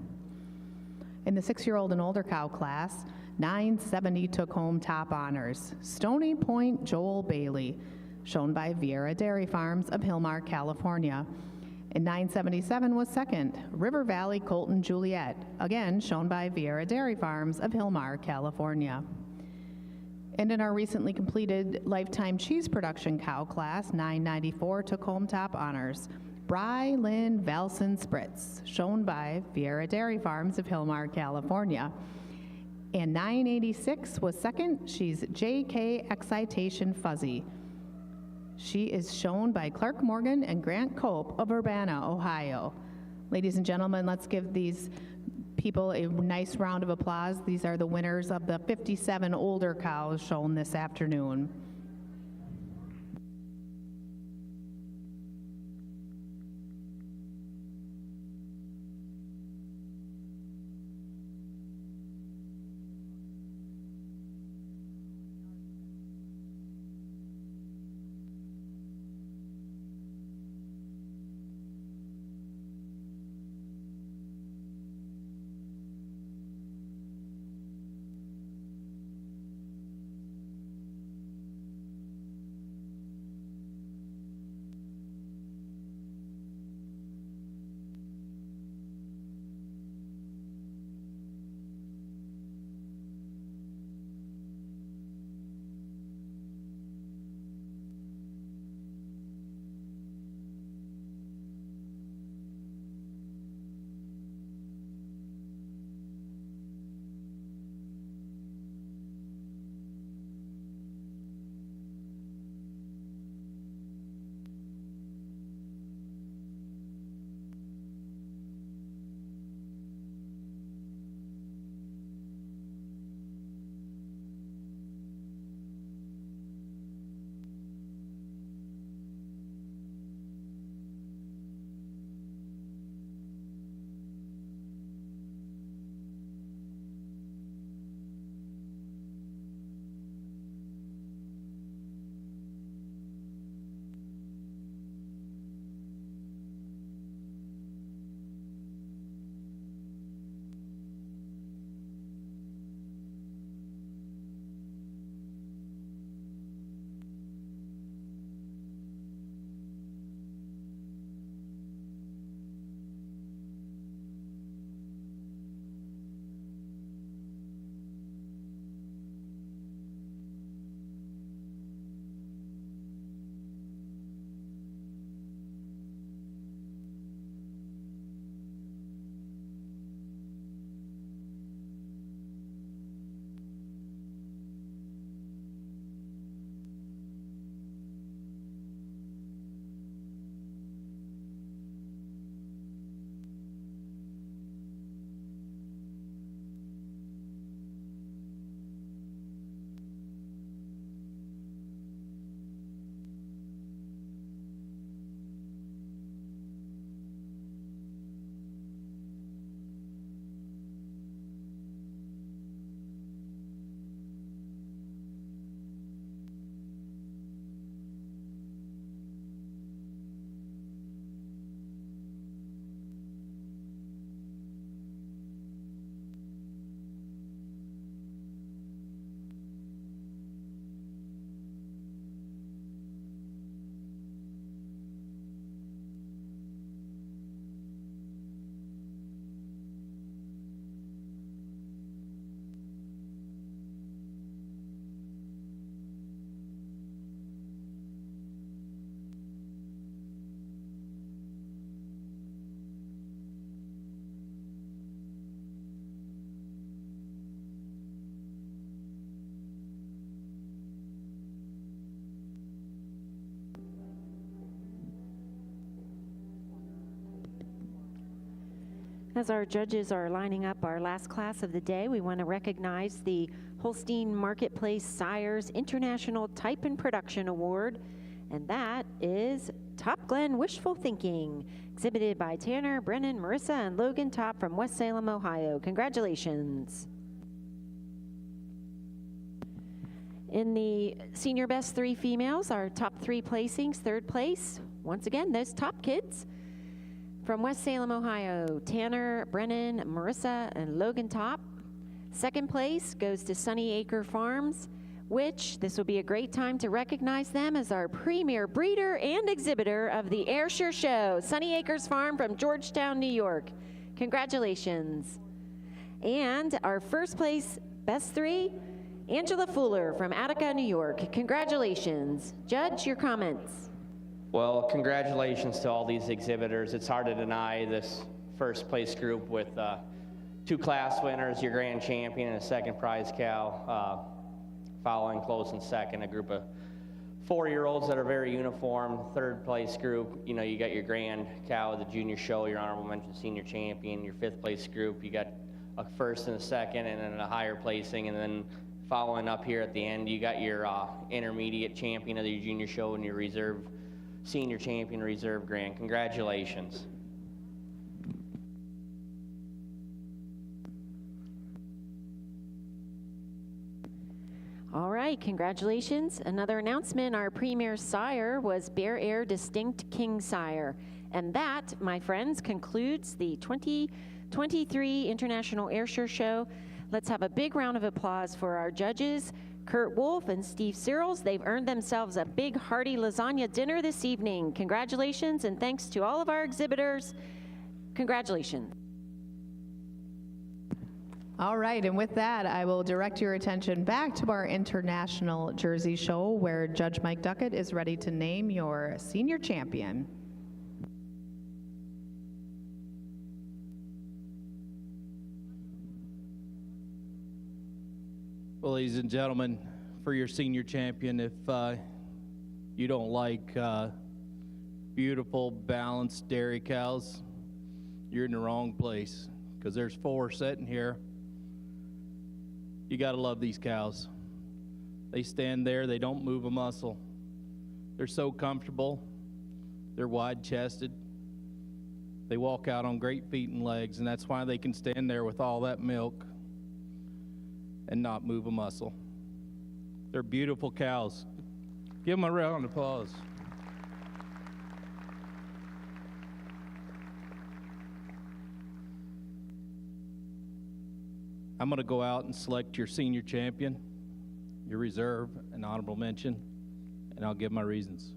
Speaker 1: In the 6-year-old and older cow class, 970 took home top honors. Stony Point Joel Bailey, shown by Vieira Dairy Farms of Hillmar, California. And 977 was second, River Valley Colton Juliet, again shown by Vieira Dairy Farms of Hillmar, California. And in our recently completed lifetime cheese production cow class, 994 took home top honors. Bry Lynn Valson Spritz, shown by Vieira Dairy Farms of Hillmar, California. And 986 was second. She's JK Excitation Fuzzy. She is shown by Clark Morgan and Grant Cope of Urbana, Ohio. Ladies and gentlemen, let's give these people a nice round of applause. These are the winners of the 57 older cows shown this afternoon.
Speaker 4: As our judges are lining up our last class of the day, we want to recognize the Holstein Marketplace Sires International Type and Production Award, and that is Top Glen Wishful Thinking, exhibited by Tanner, Brennan, Marissa, and Logan Top from West Salem, Ohio. Congratulations. In the senior best 3 females, our top 3 placings, 3rd place, once again, those top kids. From West Salem, Ohio, Tanner, Brennan, Marissa, and Logan Top. 2nd place goes to Sunny Acre Farms, which this will be a great time to recognize them as our premier breeder and exhibitor of the Ayrshire Show, Sunny Acres Farm from Georgetown, New York. Congratulations. And our 1st place, best 3, Angela Fuller from Attica, New York. Congratulations. Judge, your comments.
Speaker 5: Well, congratulations to all these exhibitors. It's hard to deny this 1st place group with 2 class winners, your grand champion, and a 2nd prize cow. Following close in 2nd, a group of 4-year-olds that are very uniform. 3rd place group, you know, you got your grand cow of the junior show, your honorable mention senior champion. Your 5th place group, you got a 1st and a 2nd, and then a higher placing, and then following up here at the end, you got your intermediate champion of your junior show and your reserve senior champion reserve grand. Congratulations.
Speaker 4: All right, congratulations. Another announcement, our premier sire was Bear Air Distinct King Sire. And that, my friends, concludes the 2023 International Ayrshire Show. Let's have a big round of applause for our judges, Kurt Wolf and Steve Searles. They've earned themselves a big hearty lasagna dinner this evening. Congratulations, and thanks to all of our exhibitors. Congratulations.
Speaker 1: All right, and with that, I will direct your attention back to our International Jersey Show, where Judge Mike Duckett is ready to name your senior champion.
Speaker 6: Well, ladies and gentlemen, for your senior champion, if you don't like beautiful, balanced dairy cows, you're in the wrong place, because there's 4 sitting here. You got to love these cows. They stand there, they don't move a muscle. They're so comfortable. They're wide-chested. They walk out on great feet and legs, and that's why they can stand there with all that milk and not move a muscle. They're beautiful cows. Give them a round of applause. I'm going to go out and select your senior champion, your reserve, and honorable mention, and I'll give my reasons.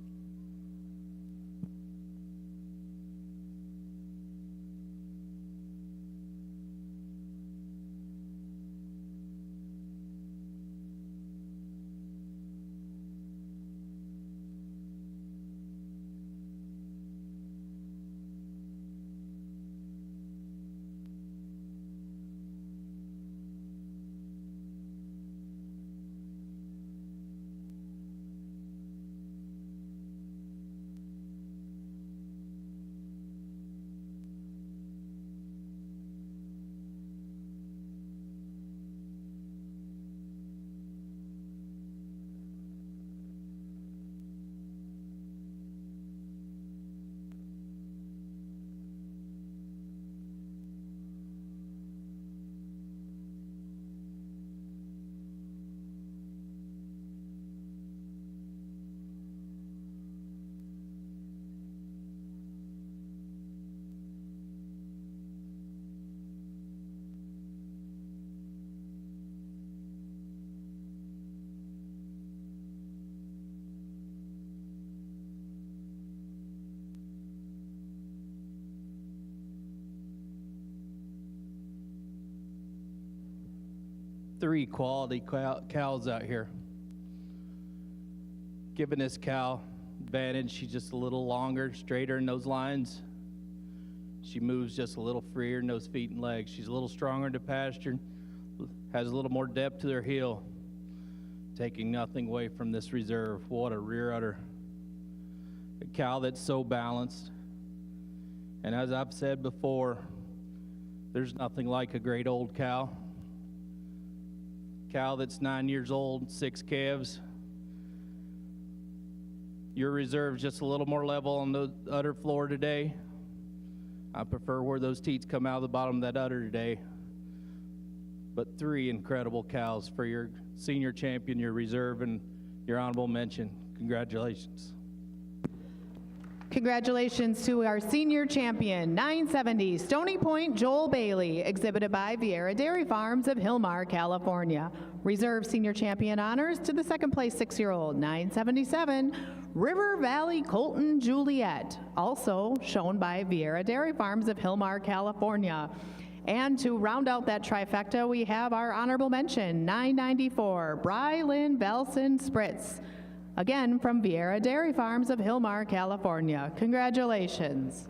Speaker 6: Three quality cows out here. Giving this cow advantage, she's just a little longer, straighter in those lines. She moves just a little freer in those feet and legs. She's a little stronger to pasture, has a little more depth to her heel. Taking nothing away from this reserve. What a rear udder. A cow that's so balanced. And as I've said before, There's nothing like a great old cow. Cow that's 9 years old, 6 calves. Your reserve's just a little more level on the udder floor today. I prefer where those teats come out of the bottom of that udder today. But 3 incredible cows for your senior champion, your reserve, and your honorable mention. Congratulations.
Speaker 1: Congratulations to our senior champion, 970 Stony Point Joel Bailey, exhibited by Vieira Dairy Farms of Hillmar, California. Reserve senior champion honors to the second place 6-year-old, 977 River Valley Colton Juliet, also shown by Vieira Dairy Farms of Hillmar, California. And to round out that trifecta, we have our honorable mention, 994 Brylin Velson Spritz, again from Vieira Dairy Farms of Hillmar, California. Congratulations.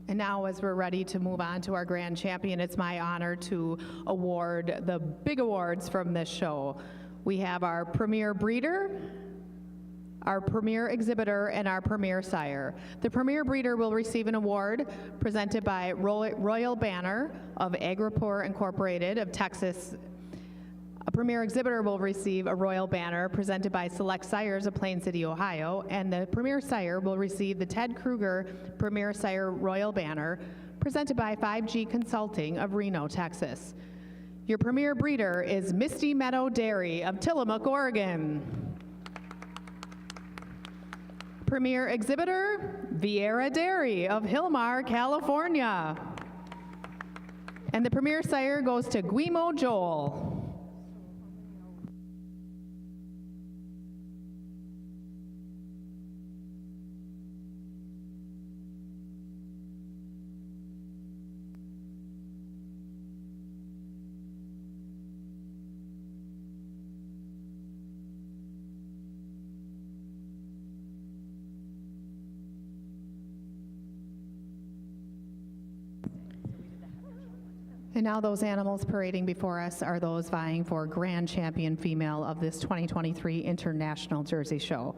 Speaker 1: And now, as we're ready to move on to our grand champion, it's my honor to award the big awards from this show. We have our premier breeder, our premier exhibitor, and our premier sire. The premier breeder will receive an award presented by Royal Banner of Agripur Incorporated of Texas. A premier exhibitor will receive a Royal Banner presented by Select Sires of Plain City, Ohio, and the premier sire will receive the Ted Kruger Premier Sire Royal Banner presented by 5G Consulting of Reno, Texas. Your premier breeder is Misty Meadow Dairy of Tillamook, Oregon. Premier exhibitor, Vieira Dairy of Hillmar, California. And the premier sire goes to Guimo Joel. And now those animals parading before us are those vying for Grand Champion Female of this 2023 International Jersey Show.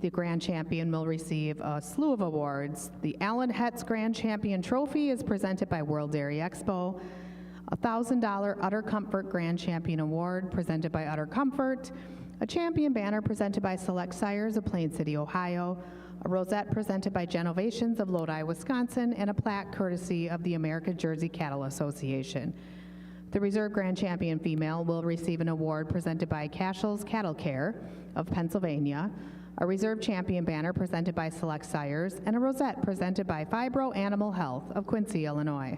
Speaker 1: The Grand Champion will receive a slew of awards. The Allen Hetz Grand Champion Trophy is presented by World Dairy Expo. A $1,000 Udder Comfort Grand Champion Award presented by Udder Comfort. A Champion Banner presented by Select Sires of Plain City, Ohio. A rosette presented by Genovations of Lodi, Wisconsin, and a plaque courtesy of the American Jersey Cattle Association. The Reserve Grand Champion Female will receive an award presented by Cashels Cattle Care of Pennsylvania, a Reserve Champion Banner presented by Select Sires, and a rosette presented by Fibro Animal Health of Quincy, Illinois.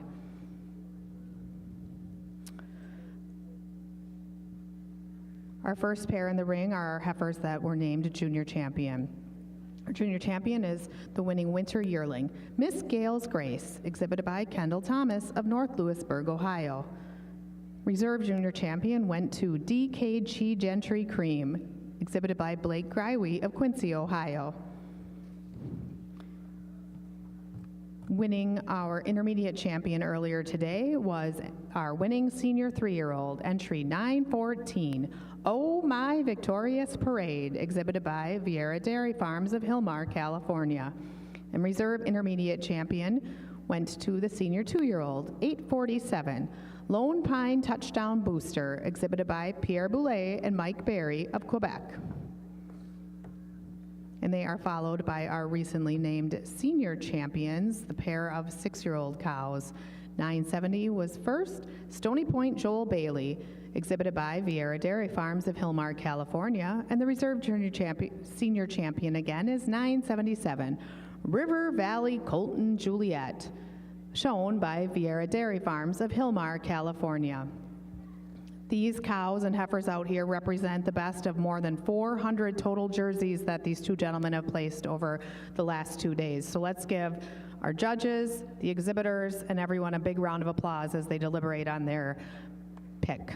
Speaker 1: Our first pair in the ring are our heifers that were named Junior Champion. Our junior champion is the winning winter yearling, Miss Gale's Grace, exhibited by Kendall Thomas of North Lewisburg, Ohio. Reserve junior champion went to DKG Gentry Cream, exhibited by Blake Grywe of Quincy, Ohio. Winning our intermediate champion earlier today was our winning senior 3-year-old, entry 914, Oh My Victorious Parade, exhibited by Vieira Dairy Farms of Hillmar, California. And reserve intermediate champion went to the senior 2-year-old, 847, Lone Pine Touchdown Booster, exhibited by Pierre Boulay and Mike Berry of Quebec. And they are followed by our recently named senior champions, the pair of 6-year-old cows. 970 was first, Stony Point Joel Bailey, exhibited by Vieira Dairy Farms of Hillmar, California, and the reserve junior senior champion again is 977, River Valley Colton Juliet, shown by Vieira Dairy Farms of Hillmar, California. These cows and heifers out here represent the best of more than 400 total jerseys that these two gentlemen have placed over the last 2 days. So let's give our judges, the exhibitors, and everyone a big round of applause as they deliberate on their pick.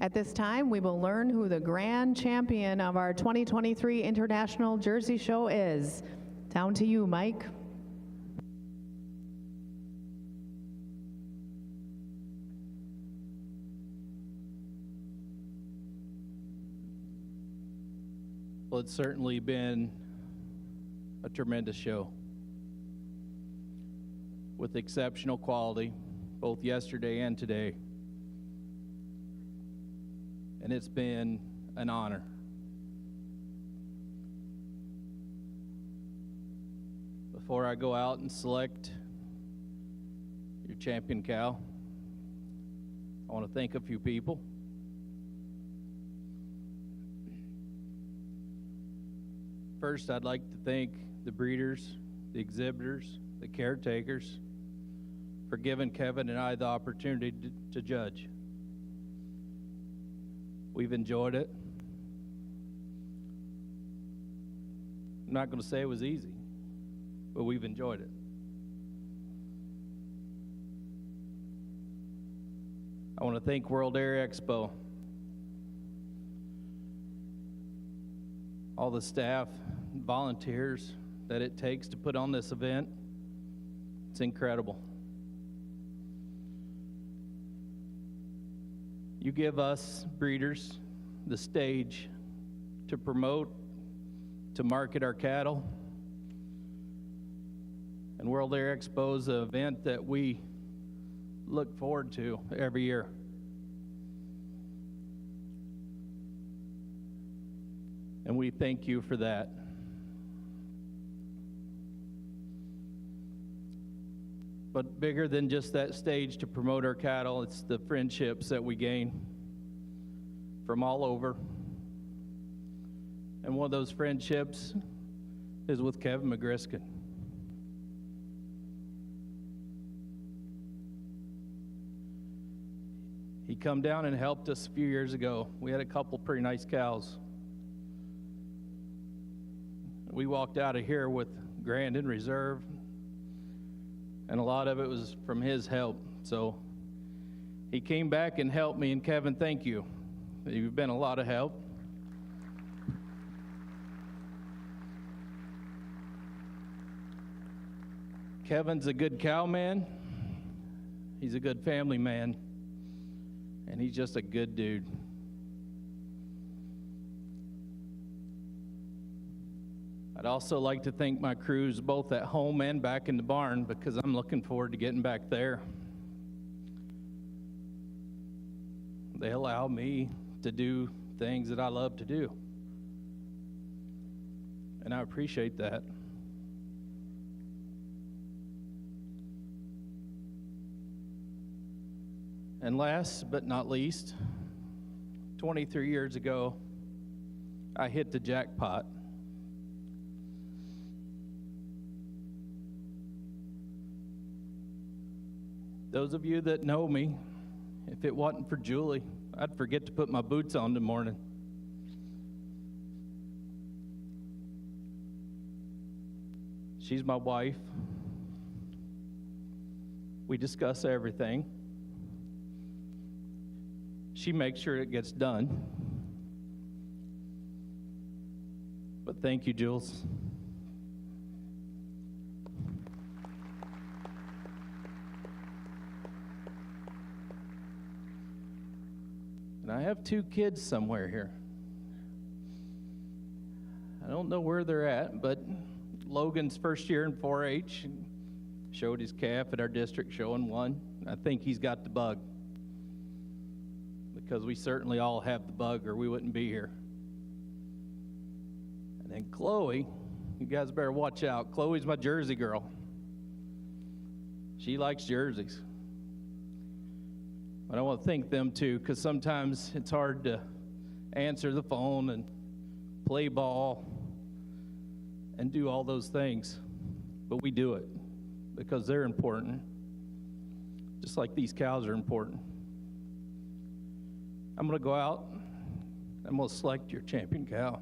Speaker 1: At this time, we will learn who the grand champion of our 2023 International Jersey Show is. Down to you, Mike.
Speaker 6: Well, it's certainly been a tremendous show with exceptional quality, both yesterday and today. And it's been an honor. Before I go out and select your champion cow, I want to thank a few people. First, I'd like to thank the breeders, the exhibitors, the caretakers for giving Kevin and I the opportunity to judge. We've enjoyed it. I'm not going to say it was easy, but we've enjoyed it. I want to thank World Dairy Expo, all the staff, volunteers that it takes to put on this event. It's incredible. You give us breeders the stage to promote, to market our cattle. And World Dairy Expo is an event that we look forward to every year. And we thank you for that. But bigger than just that stage to promote our cattle, it's the friendships that we gain from all over. And one of those friendships is with Kevin McGriskin. He come down and helped us a few years ago. We had a couple pretty nice cows. We walked out of here with Grand in reserve, and a lot of it was from his help. So he came back and helped me, and Kevin, thank you. You've been a lot of help. Kevin's a good cow man. He's a good family man, and he's just a good dude. I'd also like to thank my crews both at home and back in the barn, because I'm looking forward to getting back there. They allow me to do things that I love to do, and I appreciate that. And last but not least, 23 years ago, I hit the jackpot. Those of you that know me, if it wasn't for Julie, I'd forget to put my boots on in the morning. She's my wife. We discuss everything. She makes sure it gets done. But thank you, Jules. And I have 2 kids somewhere here. I don't know where they're at, but Logan's first year in 4-H, showed his calf at our district show and won. I think he's got the bug, because we certainly all have the bug or we wouldn't be here. And then Chloe, you guys better watch out. Chloe's my Jersey girl. She likes jerseys. But I want to thank them too, because sometimes it's hard to answer the phone and play ball and do all those things. But we do it because they're important, just like these cows are important. I'm going to go out. I'm going to select your champion cow.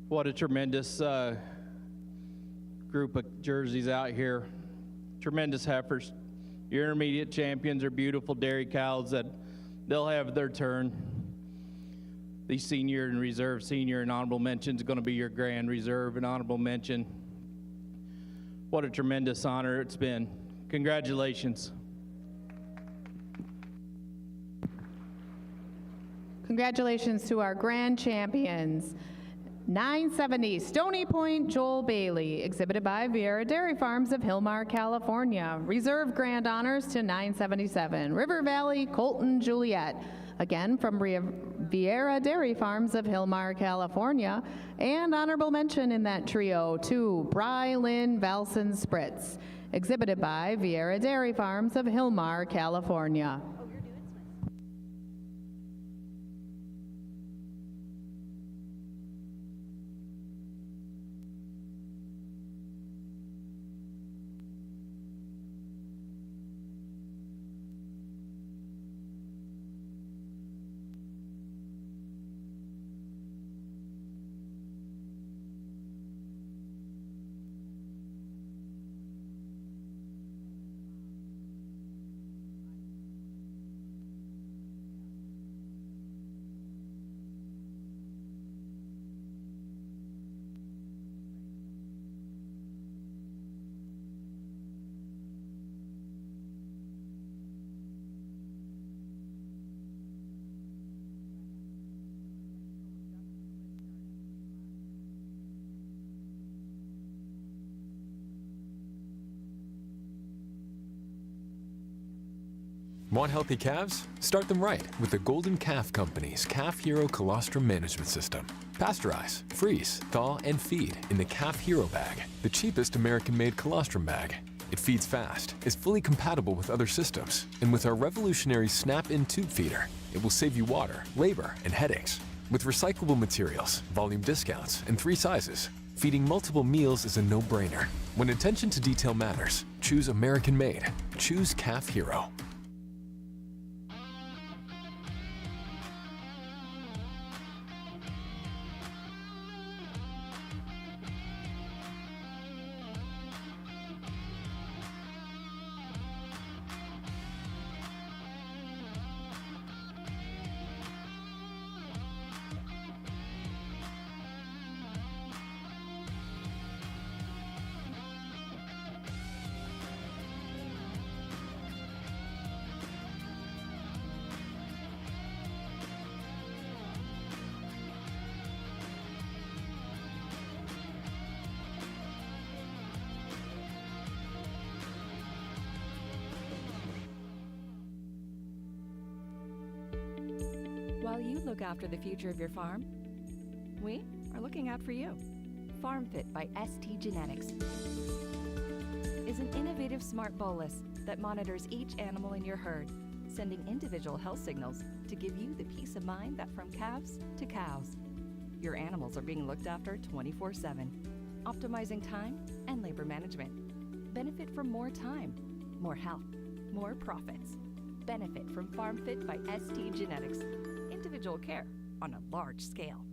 Speaker 6: What a tremendous group of jerseys out here. Tremendous heifers. Your intermediate champions are beautiful dairy cows that they'll have their turn. The senior and reserve senior and honorable mention is going to be your grand reserve and honorable mention. What a tremendous honor it's been. Congratulations.
Speaker 1: Congratulations to our grand champions. 970 Stony Point Joel Bailey, exhibited by Vieira Dairy Farms of Hillmar, California. Reserve grand honors to 977 River Valley Colton Juliet, again from Vieira Dairy Farms of Hillmar, California. And honorable mention in that trio to Bry Lynn Valson Spritz, exhibited by Vieira Dairy Farms of Hillmar, California.
Speaker 9: Want healthy calves? Start them right with the Golden Calf Company's Calf Hero Colostrum Management System. Pasteurize, freeze, thaw, and feed in the Calf Hero bag, the cheapest American-made colostrum bag. It feeds fast, is fully compatible with other systems, and with our revolutionary snap-in tube feeder, it will save you water, labor, and headaches. With recyclable materials, volume discounts, and 3 sizes, feeding multiple meals is a no-brainer. When attention to detail matters, choose American-made. Choose Calf Hero.
Speaker 3: While you look after the future of your farm, we are looking out for you. Farm Fit by ST Genetics is an innovative smart bolus that monitors each animal in your herd, sending individual health signals to give you the peace of mind that from calves to cows, your animals are being looked after 24/7, optimizing time and labor management. Benefit from more time, more health, more profits. Benefit from Farm Fit by ST Genetics. Individual care on a large scale.